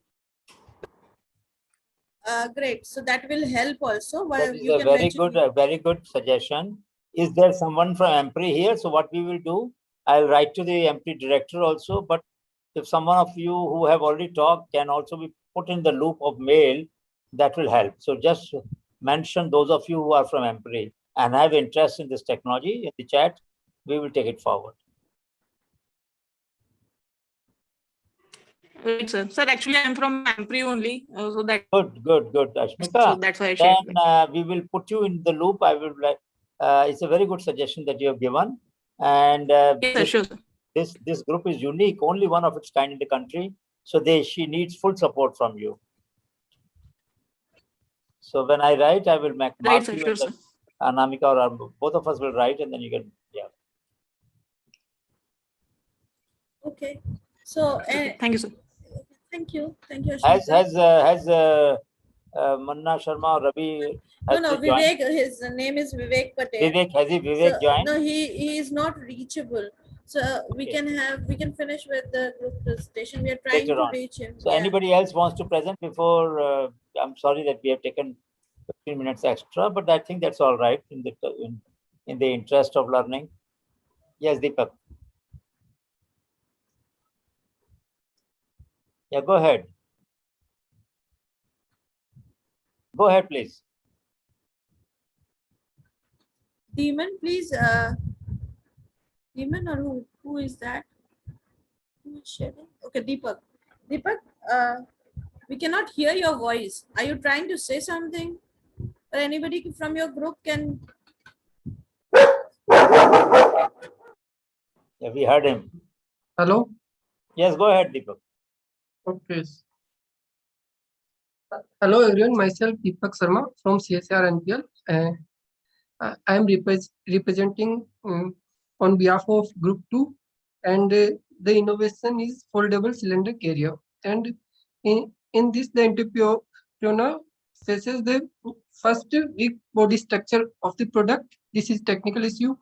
Great. So that will help also. That is a very good suggestion. Is there someone from AMPRI here? So what we will do, I'll write to the AMPRI director also, but if someone of you who have already talked can also be put in the loop of mail, that will help. So just mention those of you who are from AMPRI and have interest in this technology in the chat. We will take it forward. Right, sir. Sir, actually, I'm from AMPRI only. So that Good, Ashmika. So that's why I shared. Then we will put you in the loop. I will. It's a very good suggestion that you have given, and yes, sure, sir. This group is unique, only one of its kind in the country. So she needs full support from you. So when I write, I will mark Right, sir, you, sure, and sir. Anamika or both of us will write, and then you can, yeah. Okay. So thank you, sir. Thank you, Has Ashmika. Manna Sharma or Ravi? No, Vivek. His name is Vivek Patel. Vivek, has Vivek joined? No, he is not reachable. So we can finish with the group presentation. We are trying Later to on. reach him. So Yeah. anybody else wants to present before? I'm sorry that we have taken 15 minutes extra, but I think that's all right in the interest of learning. Yes, Deepak. Yeah, go ahead. Go ahead, please. Demon, please. Demon, or who is that? Who is sharing? Okay, Deepak. Deepak, we cannot hear your voice. Are you trying to say something? Or anybody from your group can? Yeah, we heard him. Hello. Yes, go ahead, Deepak. Okay. Hello everyone, myself Deepak Sharma from CSR NPL. I am representing on behalf of Group 2, and the innovation is foldable cylinder carrier. And in this, the entrepreneur faces the first weak body structure of the product. This is technical issue,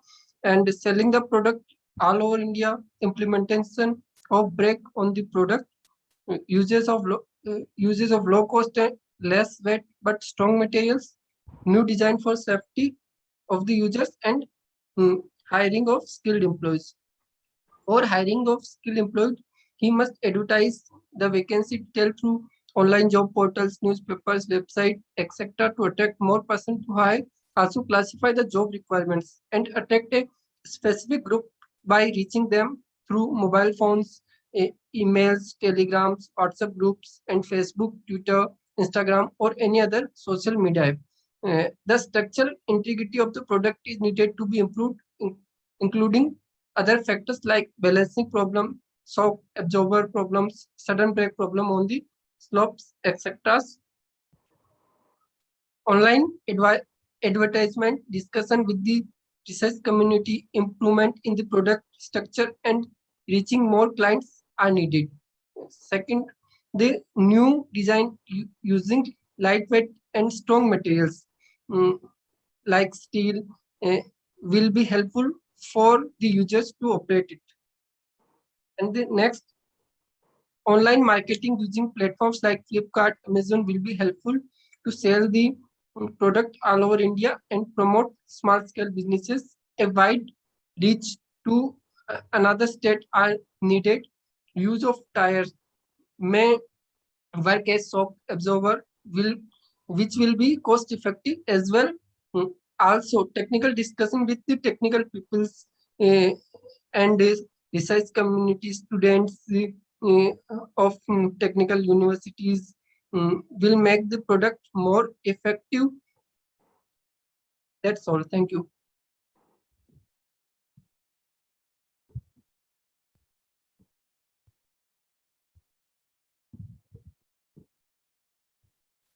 and selling the product all over India, implementation of brake on the product, uses of low cost and less weight but strong materials, new design for safety of the users, and hiring of skilled employees. For hiring of skilled employees, he must advertise the vacancy detail through online job portals, newspapers, website, etc. to attract more person to hire. Also classify the job requirements and attract a specific group by reaching them through mobile phones, emails, telegrams, WhatsApp groups, and Facebook, Twitter, Instagram, or any other social media app. The structural integrity of the product is needed to be improved, including other factors like balancing problem, shock absorber problems, sudden brake problem on the slopes, etc. Online advertisement, discussion with the research community, improvement in the product structure, and reaching more clients are needed. Second, the new design using lightweight and strong materials. like steel will be helpful for the users to operate it. And the next, online marketing using platforms like Flipkart, Amazon will be helpful to sell the product all over India and promote small scale businesses. A wide reach to another state are needed. Use of tires may work as shock absorber, which will be cost effective as well. Also, technical discussion with the technical peoples and research community students of technical universities will make the product more effective. That's all. Thank you.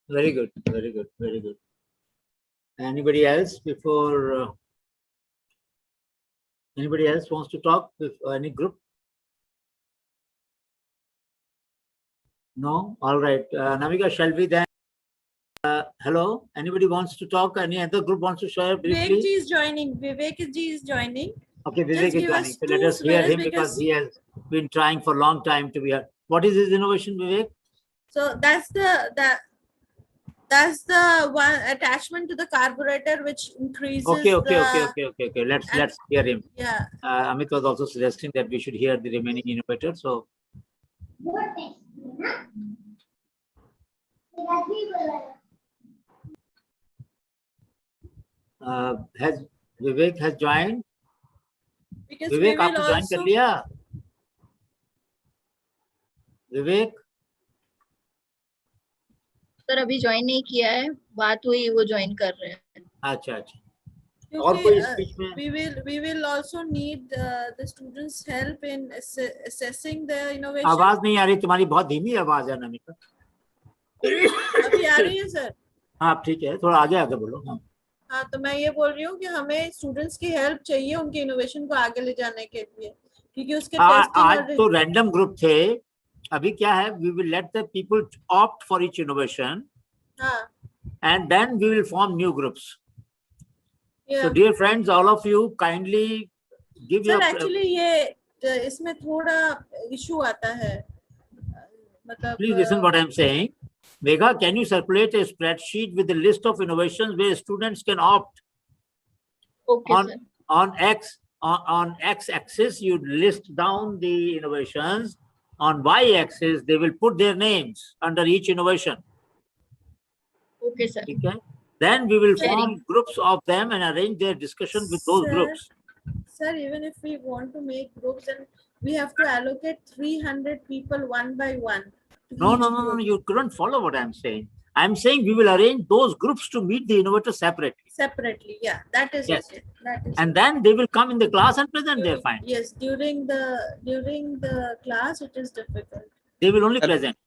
Very good, very good, very good. Anybody else before? Anybody else wants to talk with any group? No? All right. Namika, shall we then? Hello? Anybody wants to talk? Any other group wants to share briefly? Vivek ji is joining. Vivek ji is joining. Okay, Vivek Just is give joining. us So let 2 us hear him minutes because he has been trying for a long time to be here. What is his innovation, Vivek? So that's the one attachment to the carburetor which increases Okay. the Let's hear him. yeah. Amit was also suggesting that we should hear the remaining innovators. So has Vivek has joined? Because Vivek, we will आपने join कर also लिया? Vivek? Sir अभी join नहीं किया है, बात हुई वो ज्वाइन कर रहे हैं. अच्छा. और कोई स्पीच में? we will also need the students help in assessing the innovation. आवाज नहीं आ रही तुम्हारी, बहुत धीमी आवाज है नमिका. अभी आ रही है सर? हाँ ठीक है, थोड़ा आगे बोलो. हाँ, तो मैं ये बोल रही हूँ कि हमें स्टूडेंट्स की हेल्प चाहिए उनके इनोवेशन को आगे ले जाने के लिए, क्योंकि उसके आज तो रैंडम ग्रुप थे. अभी क्या है, we will let the people opt for each innovation. हाँ. And then we will form new groups. Yeah. So dear friends, all of you kindly give your. Sir, actually ये इसमें थोड़ा issue आता है. मतलब. Please listen what I am saying. Megha, can you circulate a spreadsheet with the list of innovations where students can opt? Okay, on, sir. On x-axis, you list down the innovations. On y-axis, they will put their names under each innovation. Okay, sir. Okay. Then we will form groups of them and arrange their discussion with those groups. Sir, even if we want to make groups, then we have to allocate 300 people one by one. No, you couldn't follow what I'm saying. I'm saying we will arrange those groups to meet the innovators separately. Separately, yeah, that is yes. Okay. That is and then they will come in the class and present their findings. Yes, during the class, it is difficult. They will only present.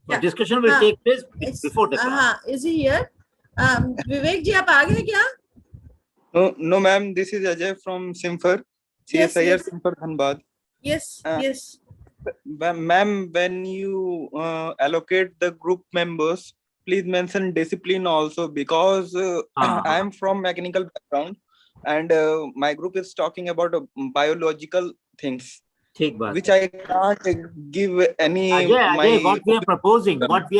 But discussion will take place before the class. Is he here? Vivek ji, aap aa gaye kya? No, ma'am. This is Ajay from Simfer. CSIR Simfer Dhanbad. Yes, yes. Ma'am, when you allocate the group members, please mention discipline also, because I am from mechanical background and my group is talking about biological things, which I can't give any. Ajay, what we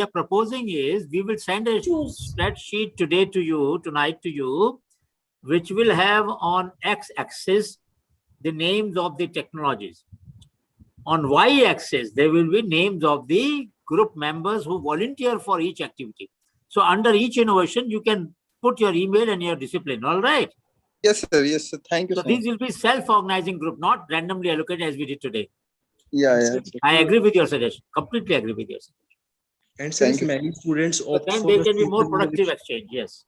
are proposing is we will send a spreadsheet today to you, tonight to you, which will have on x-axis the names of the technologies. On y-axis, there will be names of the group members who volunteer for each activity. So under each innovation, you can put your email and your discipline. All right? Yes, sir. Yes, sir. Thank you. So these will be self-organizing group, not randomly allocated as we did today. Yeah. I agree with your suggestion. Completely agree with your suggestion. And since many students opt then for they the can be more single productive innovation. exchange. Yes.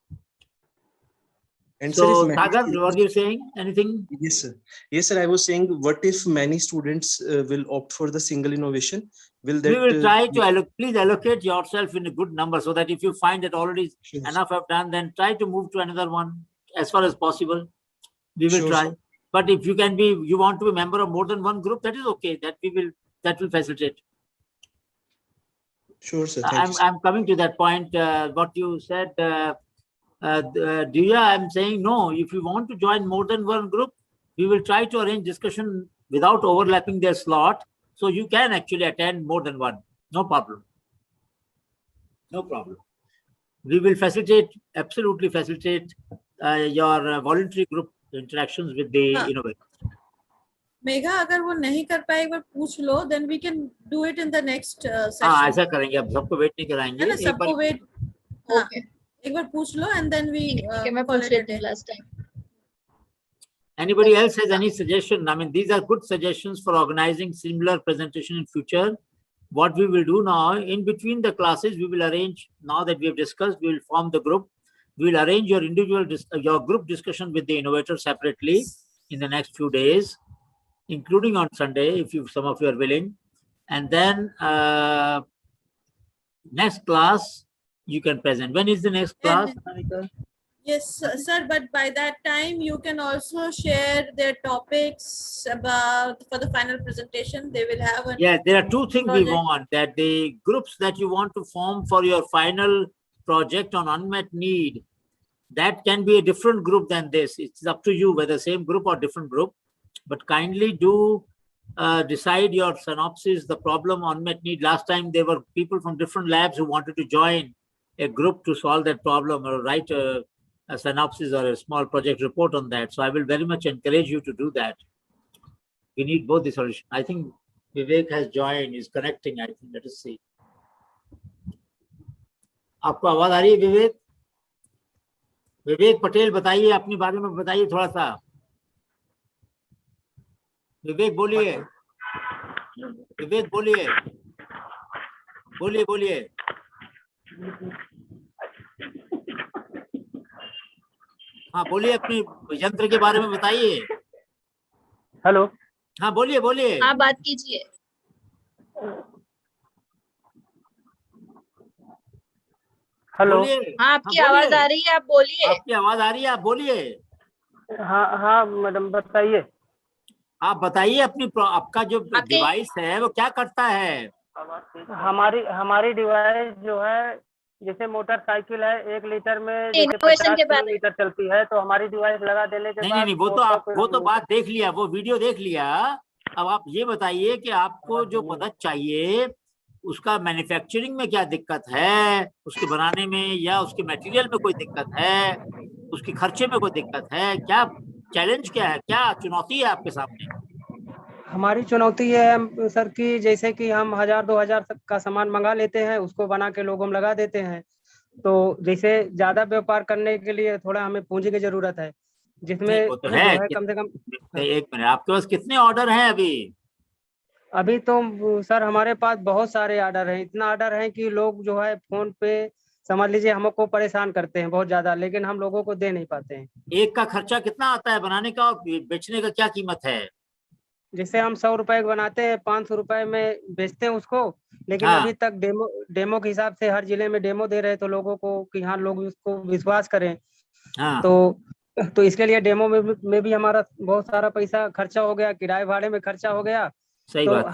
And so, sir, Sagar, what are you saying? Anything? Yes, sir. Yes, sir. I was saying, what if many students will opt for the single innovation? Will that? We will try to please allocate yourself in a good number, so that if you find that already enough have done, then try to move to another one as far as possible. We will try. Sir. But if you want to be a member of more than one group, that is okay. That will facilitate. Sure, sir. I'm coming to that point. What you said. Divya, I'm saying no. If you want to join more than one group, we will try to arrange discussion without overlapping their slot. So you can actually attend more than one. No problem. No problem. We will facilitate, absolutely facilitate your voluntary group interactions with the innovator. Megha, अगर वो नहीं कर पाए एक बार पूछ लो, then we can do it in the next हाँ, session. ऐसा करेंगे, अब सबको वेट नहीं कराएंगे, है ना, एक बार सबको वेट, Okay. एक बार पूछ लो and then we मैं पूछ लेती हूँ last time. Anybody else has any suggestion? I mean, these are good suggestions for organizing similar presentation in future. What we will do now, in between the classes, we will arrange, now that we have discussed, we will form the group. We will arrange your your group discussion with the innovator separately in the next few days, including on Sunday, if some of you are willing. And then next class, you can present. When is the next class, Anika? Yes, sir, but by that time you can also share their topics about for the final presentation. They will have a Yeah, there are two things project. we want, that the groups that you want to form for your final project on unmet need, that can be a different group than this. It's up to you whether same group or different group, but kindly do decide your synopsis, the problem, unmet need. Last time there were people from different labs who wanted to join a group to solve that problem or write a synopsis or a small project report on that. So I will very much encourage you to do that. We need both the solution. I think Vivek has joined, is connecting, I think. Let us see. आपको आवाज आ रही है विवेक? विवेक पटेल, बताइए अपने बारे में, बताइए थोड़ा सा। विवेक बोलिए, विवेक बोलिए, बोलिए बोलिए। हाँ बोलिए, अपने यंत्र के बारे में बताइए। हेलो। हाँ बोलिए बोलिए। हाँ बात कीजिए। हेलो। हाँ आपकी आवाज आ रही है, आप बोलिए। आपकी आवाज आ रही है, आप बोलिए। हाँ हाँ मैडम बताइए। आप बताइए अपनी आपका जो डिवाइस है वो क्या करता है? हमारी डिवाइस जो है, जैसे मोटरसाइकिल है 1 लीटर में जैसे Innovation 50 के बारे में। किलोमीटर चलती है, तो हमारी डिवाइस लगा देने के बाद नहीं, वो तो बात देख लिया, वो वीडियो देख लिया। अब आप ये बताइए कि आपको जो मदद चाहिए उसका मैन्युफैक्चरिंग में क्या दिक्कत है, उसके बनाने में, या उसके मटेरियल में कोई दिक्कत है, उसके खर्चे में कोई दिक्कत है, क्या चैलेंज क्या है, क्या चुनौती है आपके सामने? हमारी चुनौती ये है सर कि जैसे कि हम 1000-2000 का सामान मंगा लेते हैं, उसको बना के लोगों में लगा देते हैं। तो जैसे ज्यादा व्यापार करने के लिए थोड़ा हमें पूंजी की जरूरत है, जिसमें वो तो जो है, है कम से कम। एक मिनट, आपके पास कितने ऑर्डर हैं अभी? अभी तो सर हमारे पास बहुत सारे ऑर्डर हैं, इतना ऑर्डर है कि लोग जो है फोन पे समझ लीजिए हमको परेशान करते हैं बहुत ज्यादा, लेकिन हम लोगों को दे नहीं पाते हैं। एक का खर्चा कितना आता है बनाने का, और बेचने का क्या कीमत है? जैसे हम 100 रुपए का बनाते हैं, 500 रुपए में बेचते हैं उसको, लेकिन हाँ। अभी तक डेमो के हिसाब से हर जिले में डेमो दे रहे हैं, तो लोगों को कि हाँ लोग उसको विश्वास करें। हाँ। तो इसके लिए डेमो में भी हमारा बहुत सारा पैसा खर्चा हो गया, किराए भाड़े में खर्चा हो गया। सही तो बात है।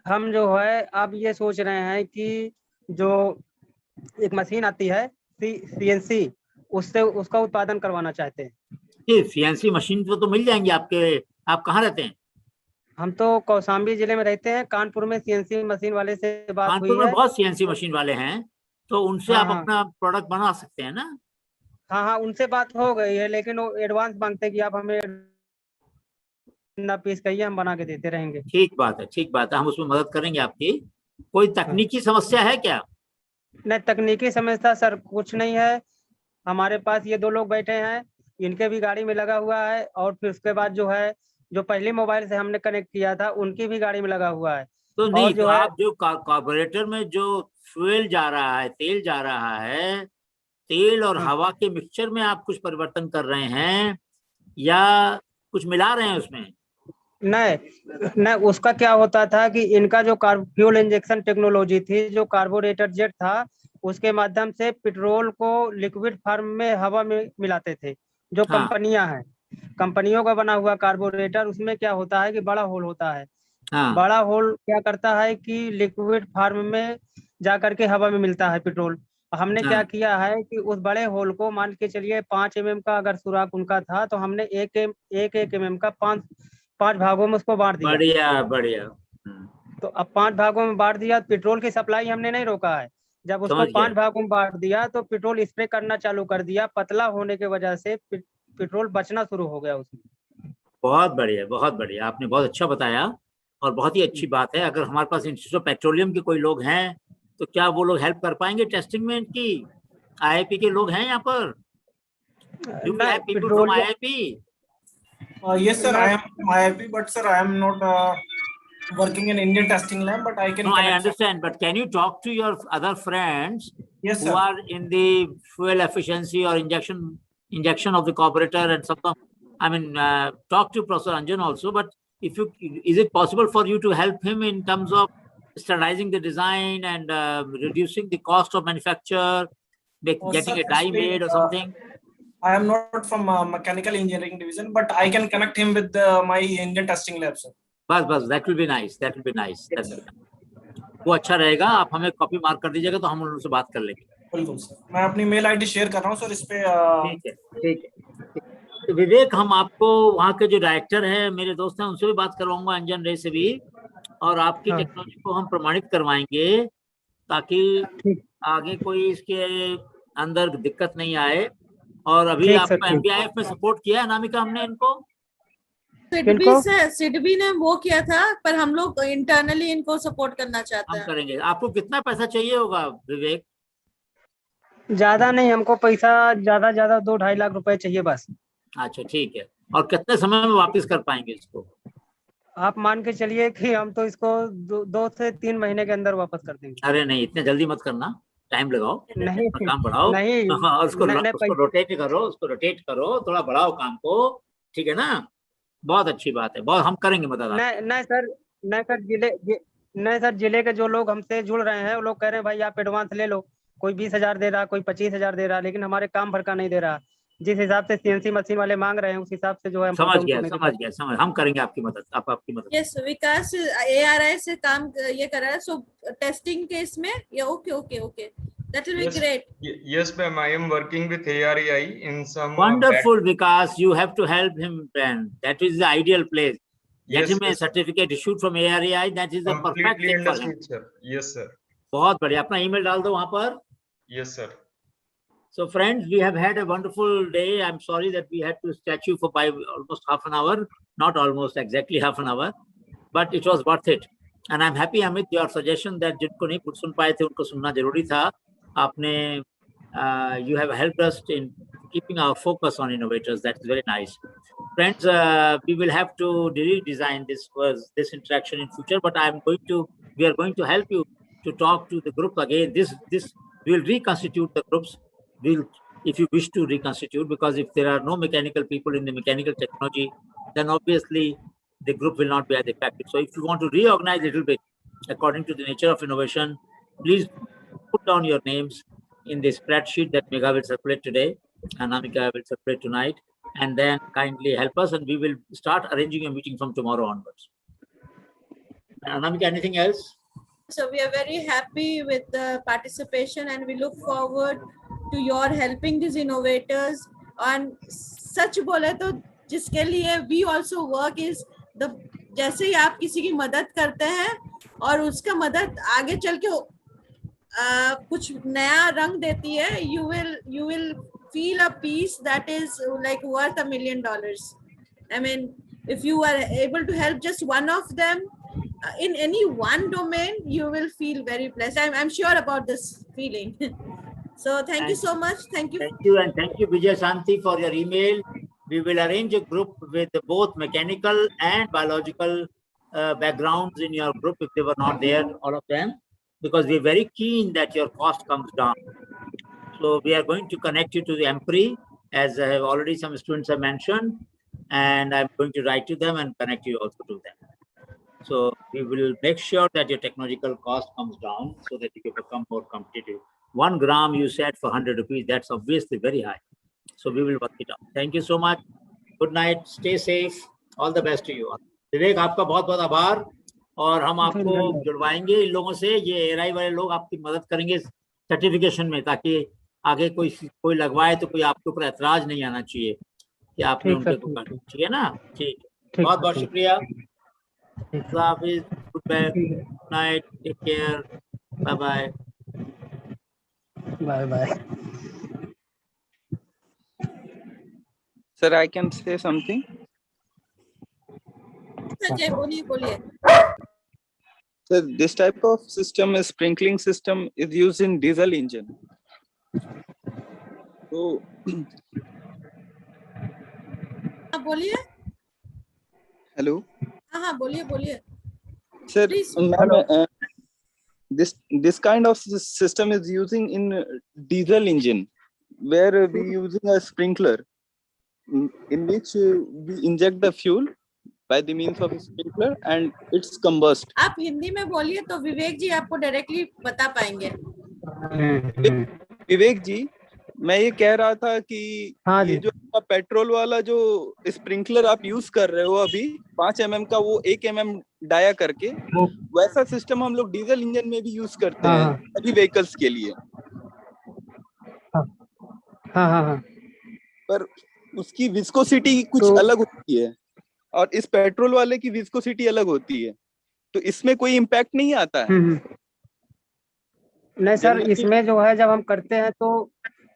हम जो है अब ये सोच रहे हैं कि जो एक मशीन आती है CNC, उससे उसका उत्पादन करवाना चाहते हैं। CNC मशीन तो मिल जाएंगी आपके, आप कहाँ रहते हैं? हम तो कौशाम्बी जिले में रहते हैं, कानपुर में CNC मशीन वाले से बात हुई कानपुर में है। बहुत CNC मशीन वाले हैं, तो उनसे आप अपना प्रोडक्ट बना सकते हैं ना? हाँ, उनसे बात हो गई है, लेकिन वो एडवांस मांगते हैं कि आप हमें ना पीस कहिए, हम बना के देते रहेंगे। ठीक बात है, ठीक बात है, हम उसमें मदद करेंगे आपकी। कोई तकनीकी समस्या है क्या? नहीं, तकनीकी समस्या सर कुछ नहीं है। हमारे पास ये 2 लोग बैठे हैं, इनके भी गाड़ी में लगा हुआ है, और फिर उसके बाद जो है जो पहले मोबाइल से हमने कनेक्ट किया था उनकी भी गाड़ी में लगा हुआ है। तो नहीं, और तो जो है आप जो कार्बोरेटर में जो फ्यूल जा रहा है, तेल जा रहा है, तेल और हवा के मिक्सचर में आप कुछ परिवर्तन कर रहे हैं या कुछ मिला रहे हैं उसमें? नहीं, उसका क्या होता था कि इनका जो फ्यूल इंजेक्शन टेक्नोलॉजी थी, जो कार्बोरेटर जेट था, उसके माध्यम से पेट्रोल को लिक्विड फॉर्म में हवा में मिलाते थे। जो कंपनियां हैं, कंपनियों का बना हुआ कार्बोरेटर, उसमें क्या होता है कि बड़ा होल होता है। बड़ा होल क्या करता है कि लिक्विड फॉर्म में जा करके हवा में मिलता है पेट्रोल, हमने क्या किया है कि उस बड़े होल को मान के चलिए 5 mm का अगर सुराख उनका था तो हमने एक mm का पांच भागों में उसको बांट दिया। बढ़िया बढ़िया। तो अब 5 भागों में बांट दिया, पेट्रोल की सप्लाई हमने नहीं रोका है। जब उसको समझ 5 गया। भागों में बांट दिया तो पेट्रोल स्प्रे करना चालू कर दिया, पतला होने की वजह से पेट्रोल बचना शुरू हो गया उसमें। बहुत बढ़िया बहुत बढ़िया, आपने बहुत अच्छा बताया और बहुत ही अच्छी बात है। अगर हमारे पास इंस्टीट्यूट ऑफ पेट्रोलियम के कोई लोग हैं तो क्या वो लोग हेल्प कर पाएंगे टेस्टिंग में इनकी? IIP के लोग हैं यहाँ पर? Do we have people from IIP? Yes, sir. I am from IIP, but sir, I am not working in Indian testing lab, but I can. No, I understand. But can you talk to your other friends Yes, who sir. are in the fuel efficiency or injection of the carburetor and some? I mean, talk to Professor Anjan also. But if you, is it possible for you to help him in terms of standardizing the design and reducing the cost of manufacture, getting Sir, a die actually, made or something? I am not from mechanical engineering division, but I can connect him with my Indian testing lab, sir. बस that will be nice. That will be nice. That will be nice. वो अच्छा रहेगा। आप हमें copy mark कर दीजिएगा तो हम उनसे बात कर लेंगे। बिल्कुल सर, मैं अपनी मेल आईडी शेयर कर रहा हूँ सर इस पे। ठीक है ठीक है। तो विवेक, हम आपको वहाँ के जो डायरेक्टर हैं, मेरे दोस्त हैं, उनसे भी बात करवाऊंगा, अंजन रे से भी, और आपकी टेक्नोलॉजी को हम प्रमाणित करवाएंगे ताकि आगे कोई इसके अंदर दिक्कत नहीं आए। और अभी आपको MBIF में सपोर्ट किया है अनामिका हमने इनको? सिडबी ने वो किया था, पर हम लोग इंटरनली इनको सपोर्ट करना चाहते हैं। हम करेंगे। आपको कितना पैसा चाहिए होगा विवेक? ज्यादा नहीं, हमको पैसा ज्यादा 2-2.5 लाख रुपए चाहिए बस। अच्छा ठीक है। और कितने समय में वापस कर पाएंगे इसको? आप मान के चलिए कि हम तो इसको 2 से 3 महीने के अंदर वापस कर देंगे। अरे नहीं, इतने जल्दी मत करना, टाइम लगाओ, नहीं काम बढ़ाओ। नहीं, और उसको रोटेट करो, थोड़ा बढ़ाओ काम को, ठीक है ना? बहुत अच्छी बात है, बहुत हम करेंगे मदद। नहीं सर, जिले के जो लोग हमसे जुड़ रहे हैं वो लोग कह रहे हैं भाई आप एडवांस ले लो। कोई 20,000 दे रहा, कोई 25,000 दे रहा, लेकिन हमारे काम भर का नहीं दे रहा। जिस हिसाब से CNC मशीन वाले मांग रहे हैं उस हिसाब से जो है समझ गया। हम करेंगे आपकी मदद, आपकी मदद। यस, विकास ARI से काम ये कर रहा है, सो टेस्टिंग के इसमें ये okay that will be great. Yes ma'am, I am working with ARI in some wonderful. Vikas, you have to help him then. That is the ideal place. Get him a certificate issued from ARI. That is the perfect thing for him. Sir. Yes sir. बहुत बढ़िया। अपना email डाल दो वहां पर। Yes sir. So friends, we have had a wonderful day. I'm sorry that we had to stretch you for almost half an hour, not almost, exactly half an hour, but it was worth it. And I'm happy, Amit, your suggestion that जिनको नहीं सुन पाए थे उनको सुनना जरूरी था। आपने you have helped us in keeping our focus on innovators. That's very nice. Friends, we will have to redesign this interaction in future, but we are going to help you to talk to the group again. We will reconstitute the groups. If you wish to reconstitute, because if there are no mechanical people in the mechanical technology, then obviously the group will not be as effective. So if you want to reorganize a little bit according to the nature of innovation, please put down your names in the spreadsheet that Megha will circulate today, Anamika will circulate tonight, and then kindly help us, and we will start arranging a meeting from tomorrow onwards. Anamika, anything else? So we are very happy with the participation, and we look forward to your helping these innovators. And सच बोले तो जिसके लिए we also work is the, जैसे ही आप किसी की मदद करते हैं और उसका मदद आगे चल के कुछ नया रंग देती है, you will feel a piece that is like worth $1 million. I mean, if you are able to help just one of them in any one domain, you will feel very blessed. I'm sure about this feeling. So thank you so much. Thank you. Thank you, and thank you, Vijay Shanti, for your email. We will arrange a group with both mechanical and biological backgrounds in your group if they were not there, all of them, because we're very keen that your cost comes down. So we are going to connect you to the EMPRI, as already some students have mentioned, and I'm going to write to them and connect you also to them. So we will make sure that your technological cost comes down so that you can become more competitive. 1 gram you said for 100 rupees, that's obviously very high. So we will work it out. Thank you so much. Good night. Stay safe. All the best to you all. विवेक, आपका बहुत बहुत आभार, और हम आपको जुड़वाएंगे इन लोगों से। ये ARI वाले लोग आपकी मदद करेंगे सर्टिफिकेशन में, ताकि आगे कोई लगवाए तो कोई आपके ऊपर ऐतराज नहीं आना चाहिए कि आपने ठीक उनके सर, को ठीक काटा। ठीक है ना? ठीक है, ठीक बहुत सर, बहुत ठीक। शुक्रिया। हाफिज, good night, take care, bye bye. Bye bye. Sir, I can say something. Sanjay बोलिए बोलिए। So this type of system, is sprinkling system, is used in diesel engine. So बोलिए। hello, हाँ बोलिए बोलिए। sir. Please. Ma'am, this kind of system is using in diesel engine, where we using a sprinkler, in which we inject the fuel by the means of a sprinkler and it's combust. आप हिंदी में बोलिए तो विवेक जी आपको directly बता पाएंगे। विवेक जी, मैं ये कह रहा था कि हाँ ये जो पेट्रोल वाला जो स्प्रिंकलर आप यूज कर रहे हो अभी 5 mm का, वो 1 mm डाया करके, वैसा सिस्टम हम लोग डीजल इंजन में भी यूज करते हैं सभी व्हीकल्स के लिए। हाँ हाँ हाँ। पर उसकी विस्कोसिटी कुछ अलग होती है और इस पेट्रोल वाले की विस्कोसिटी अलग होती है, तो इसमें कोई इम्पैक्ट नहीं आता है। नहीं सर, इसमें जो है जब हम करते हैं तो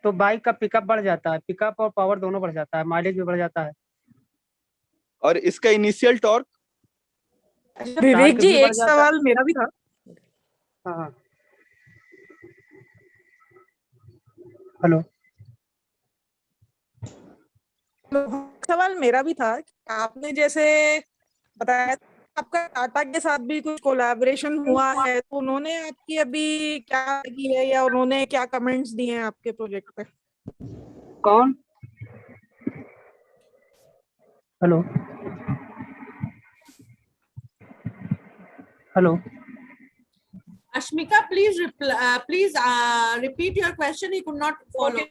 बाइक का पिकअप बढ़ जाता है, पिकअप और पावर दोनों बढ़ जाता है, माइलेज भी बढ़ जाता है। और इसका इनिशियल टॉर्क? विवेक जी, एक सवाल मेरा भी था। हाँ हेलो, सवाल मेरा भी था। आपने जैसे बताया आपका टाटा के साथ भी कुछ कोलैबोरेशन हुआ है, तो उन्होंने आपकी अभी क्या की है या उन्होंने क्या कमेंट्स दिए हैं आपके प्रोजेक्ट पे? कौन? Hello hello, Ashmika, please reply, please repeat your question. He could not follow.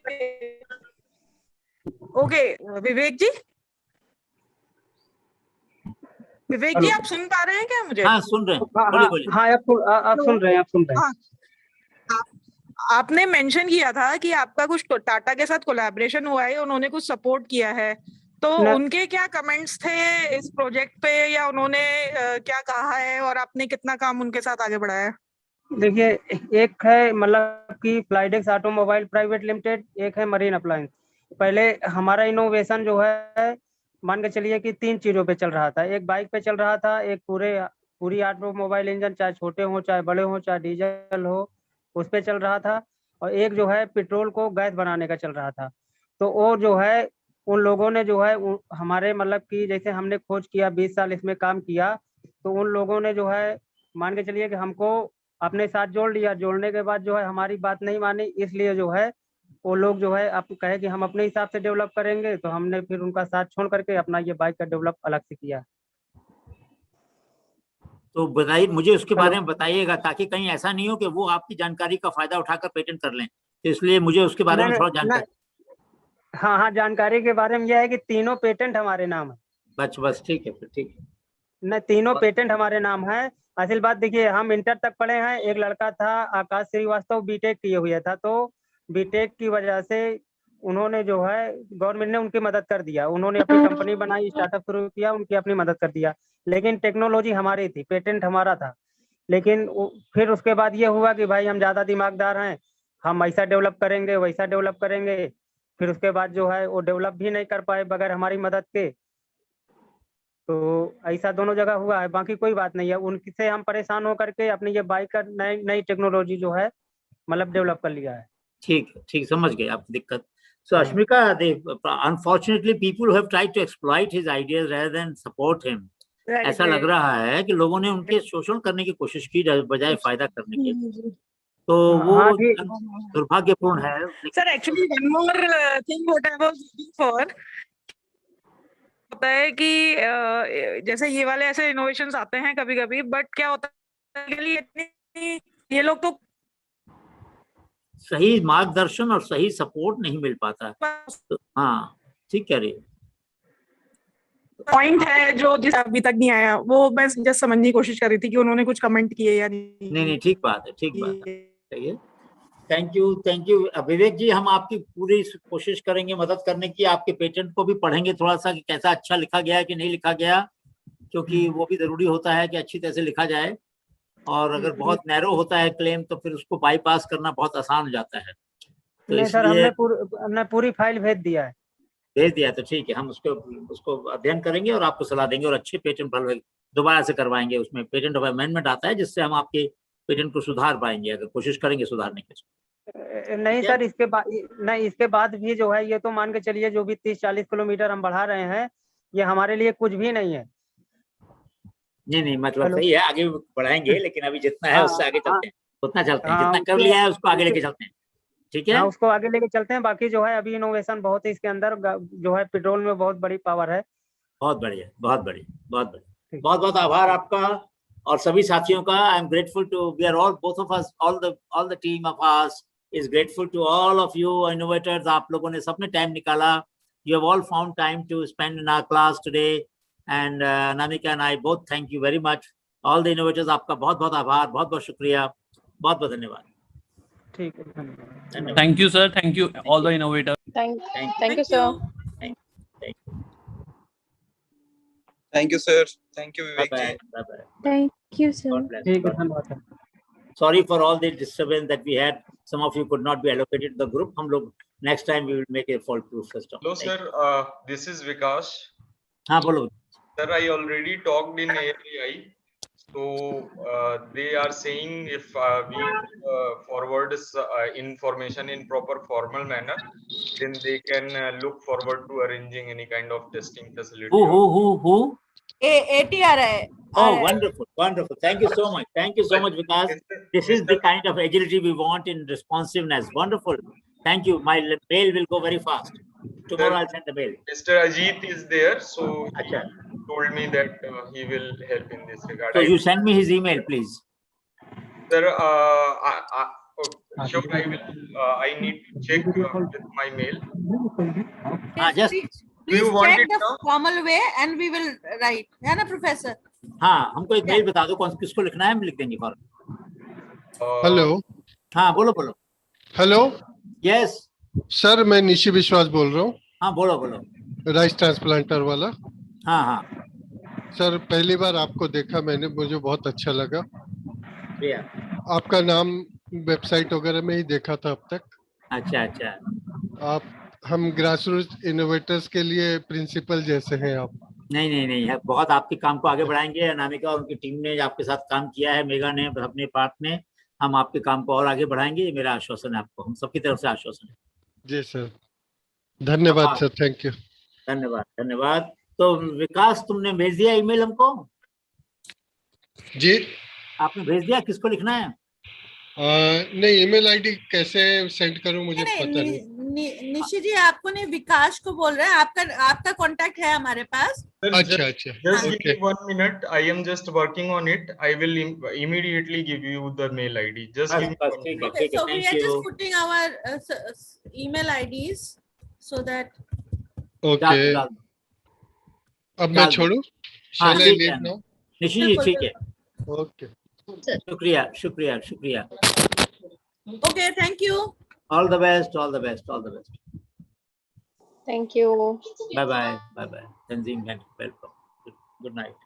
Okay, विवेक जी, विवेक जी आप सुन पा रहे हैं क्या मुझे? हाँ सुन रहे हैं, बोलिए बोलिए। हाँ आप सुन रहे हैं, आप सुन रहे हैं। आपने मेंशन किया था कि आपका कुछ टाटा के साथ कोलैबोरेशन हुआ है, उन्होंने कुछ सपोर्ट किया है, तो उनके क्या कमेंट्स थे इस प्रोजेक्ट पे, या उन्होंने क्या कहा है और आपने कितना काम उनके साथ आगे बढ़ाया? देखिए, एक है मतलब कि फ्लाइडेक्स ऑटोमोबाइल प्राइवेट लिमिटेड, एक है मरीन अप्लायंस। पहले हमारा इनोवेशन जो है मान के चलिए कि 3 चीजों पे चल रहा था। एक बाइक पे चल रहा था, एक पूरी ऑटोमोबाइल इंजन, चाहे छोटे हो चाहे बड़े हो चाहे डीजल हो, उस पे चल रहा था, और एक जो है पेट्रोल को गैस बनाने का चल रहा था। तो वो जो है उन लोगों ने जो है हमारे मतलब कि जैसे हमने खोज किया, 20 साल इसमें काम किया, तो उन लोगों ने जो है मान के चलिए कि हमको अपने साथ जोड़ लिया। जोड़ने के बाद जो है हमारी बात नहीं मानी, इसलिए जो है वो लोग जो है आप कहे कि हम अपने हिसाब से डेवलप करेंगे, तो हमने फिर उनका साथ छोड़ करके अपना ये बाइक का डेवलप अलग से किया। तो बताइए, मुझे उसके बारे में बताइएगा, ताकि कहीं ऐसा नहीं हो कि वो आपकी जानकारी का फायदा उठाकर पेटेंट कर लें, तो इसलिए मुझे उसके बारे में थोड़ा जानकारी। हाँ, जानकारी के बारे में यह है कि तीनों पेटेंट हमारे नाम है। बस ठीक है, फिर ठीक है न, तीनों पेटेंट हमारे नाम है। असल बात देखिए, हम इंटर तक पढ़े हैं। एक लड़का था आकाश श्रीवास्तव, बीटेक किए हुए था, तो बीटेक की वजह से उन्होंने जो है गवर्नमेंट ने उनकी मदद कर दिया, उन्होंने अपनी कंपनी बनाई, स्टार्टअप शुरू किया, उनकी अपनी मदद कर दिया। लेकिन टेक्नोलॉजी हमारी थी, पेटेंट हमारा था। लेकिन फिर उसके बाद ये हुआ कि भाई हम ज्यादा दिमागदार हैं, हम ऐसा डेवलप करेंगे वैसा डेवलप करेंगे। फिर उसके बाद जो है वो डेवलप भी नहीं कर पाए बगैर हमारी मदद के। तो ऐसा दोनों जगह हुआ है, बाकी कोई बात नहीं है। उनसे हम परेशान होकर के अपनी ये बाइक का नई टेक्नोलॉजी जो है मतलब डेवलप कर लिया है। ठीक, समझ गए आपकी दिक्कत। So Ashmika, unfortunately people who have tried to exploit his ideas rather than support him, ऐसा लग रहा है कि लोगों ने उनके शोषण करने की कोशिश की बजाय फायदा करने के, तो वो दुर्भाग्यपूर्ण है। Sir actually one more thing what I was looking for होता है कि जैसे ये वाले ऐसे इनोवेशंस आते हैं कभी कभी, बट क्या होता है ये लोग तो सही मार्गदर्शन और सही सपोर्ट नहीं मिल पाता। तो हाँ, ठीक कह रही है। पॉइंट है जो जिस अभी तक नहीं आया, वो मैं जस्ट समझने की कोशिश कर रही थी कि उन्होंने कुछ कमेंट किए या नहीं। नहीं, ठीक बात है, ठीक बात है। थैंक यू विवेक जी, हम आपकी पूरी कोशिश करेंगे मदद करने की। आपके पेटेंट को भी पढ़ेंगे थोड़ा सा कि कैसा अच्छा लिखा गया है कि नहीं लिखा गया, क्योंकि वो भी जरूरी होता है कि अच्छी तरह से लिखा जाए। और अगर बहुत नैरो होता है क्लेम तो फिर उसको बाईपास करना बहुत आसान हो जाता है। तो नहीं सर, इसलिए हमने पूरी फाइल भेज दिया है। भेज दिया तो ठीक है, हम उसको अध्ययन करेंगे और आपको सलाह देंगे और अच्छे पेटेंट दोबारा से करवाएंगे। उसमें पेटेंट ऑफ अमेंडमेंट आता है जिससे हम आपके पेटेंट को सुधार पाएंगे, अगर कोशिश करेंगे सुधारने की। नहीं सर, इसके बाद भी जो है, ये तो मान के चलिए जो भी 30-40 किलोमीटर हम बढ़ा रहे हैं, ये हमारे लिए कुछ भी नहीं है। नहीं मतलब सही है, आगे बढ़ाएंगे, लेकिन अभी जितना है उससे आगे चलते हैं, उतना चलते हैं, जितना कर लिया है उसको आगे लेके चलते हैं। ठीक है, हाँ, उसको आगे लेके चलते हैं। बाकी जो है अभी इनोवेशन बहुत है इसके अंदर, जो है पेट्रोल में बहुत बड़ी पावर है। बहुत बढ़िया, बहुत बढ़िया, बहुत बढ़िया। बहुत बहुत आभार आपका और सभी साथियों का। I am grateful to, we are all, both of us, all the team of us is grateful to all of you innovators. आप लोगों ने सबने टाइम निकाला. You have all found time to spend in our class today, and Anamika and I both thank you very much. All the innovators, आपका बहुत बहुत आभार, बहुत बहुत शुक्रिया, बहुत बहुत धन्यवाद. ठीक है, Thank you sir, thank you all the innovators. Thank you sir. Thank you sir. Thank you Vivek ji. Bye bye. Thank you sir. ठीक है, धन्यवाद। Sorry for all the disturbance that we had. Some of you could not be allocated to the group. हम लोग next time we will make a fault-proof system. Hello sir, this is Vikas. हाँ बोलो. Sir, I already talked in ARAI. So they are saying if we forward information in proper formal manner, then they can look forward to arranging any kind of testing facility. Who? ATRI. Oh, wonderful, wonderful. Thank you so much. Thank you so much, Vikas. This is the kind of agility we want in responsiveness. Wonderful. Thank you. My mail will go very fast. Tomorrow I'll send the mail. Mr. Ajit is there, so he told me that he will help in this regard. So you send me his email, please. Sir, sure, I will. I need to check with my mail. Just. Do you want check it the now? formal way and we will write. है ना professor? हाँ, हमको एक mail बता दो कौन किसको लिखना है, हम लिख देंगे फॉर्म. हेलो. हाँ बोलो. हेलो. यस सर, मैं निशी विश्वास बोल रहा हूँ. हाँ बोलो. राइस ट्रांसप्लांटर वाला. हाँ. सर, पहली बार आपको देखा मैंने, मुझे बहुत अच्छा लगा. आपका नाम वेबसाइट वगैरह में ही देखा था अब तक. अच्छा. हम ग्रासरूट इनोवेटर्स के लिए प्रिंसिपल जैसे हैं आप. नहीं है, बहुत आपके काम को आगे बढ़ाएंगे. अनामिका और उनकी टीम ने आपके साथ काम किया है, मेगा ने अपने पार्ट में. हम आपके काम को और आगे बढ़ाएंगे, ये मेरा आश्वासन है आपको, हम सबकी तरफ से आश्वासन है. जी सर, धन्यवाद सर. Thank you. धन्यवाद. तो विकास, तुमने भेज दिया ईमेल हमको? जी, आपने भेज दिया, किसको लिखना है? नहीं, ईमेल आईडी कैसे सेंड करूं मुझे पता नहीं. निशी जी, आपको नहीं, विकास को बोल रहे हैं. आपका कांटेक्ट है हमारे पास. अच्छा. Just give me 1 minute. I am just working on it. I will immediately give you the mail ID. Just give me 1 minute. Okay, so we are just putting our email IDs so that. Okay. अब मैं छोड़ूं? Shall I leave now? Nishi जी ठीक है. Okay. शुक्रिया. Okay, thank you. All the best. Thank you. Bye bye. Tanzim, welcome. Good night.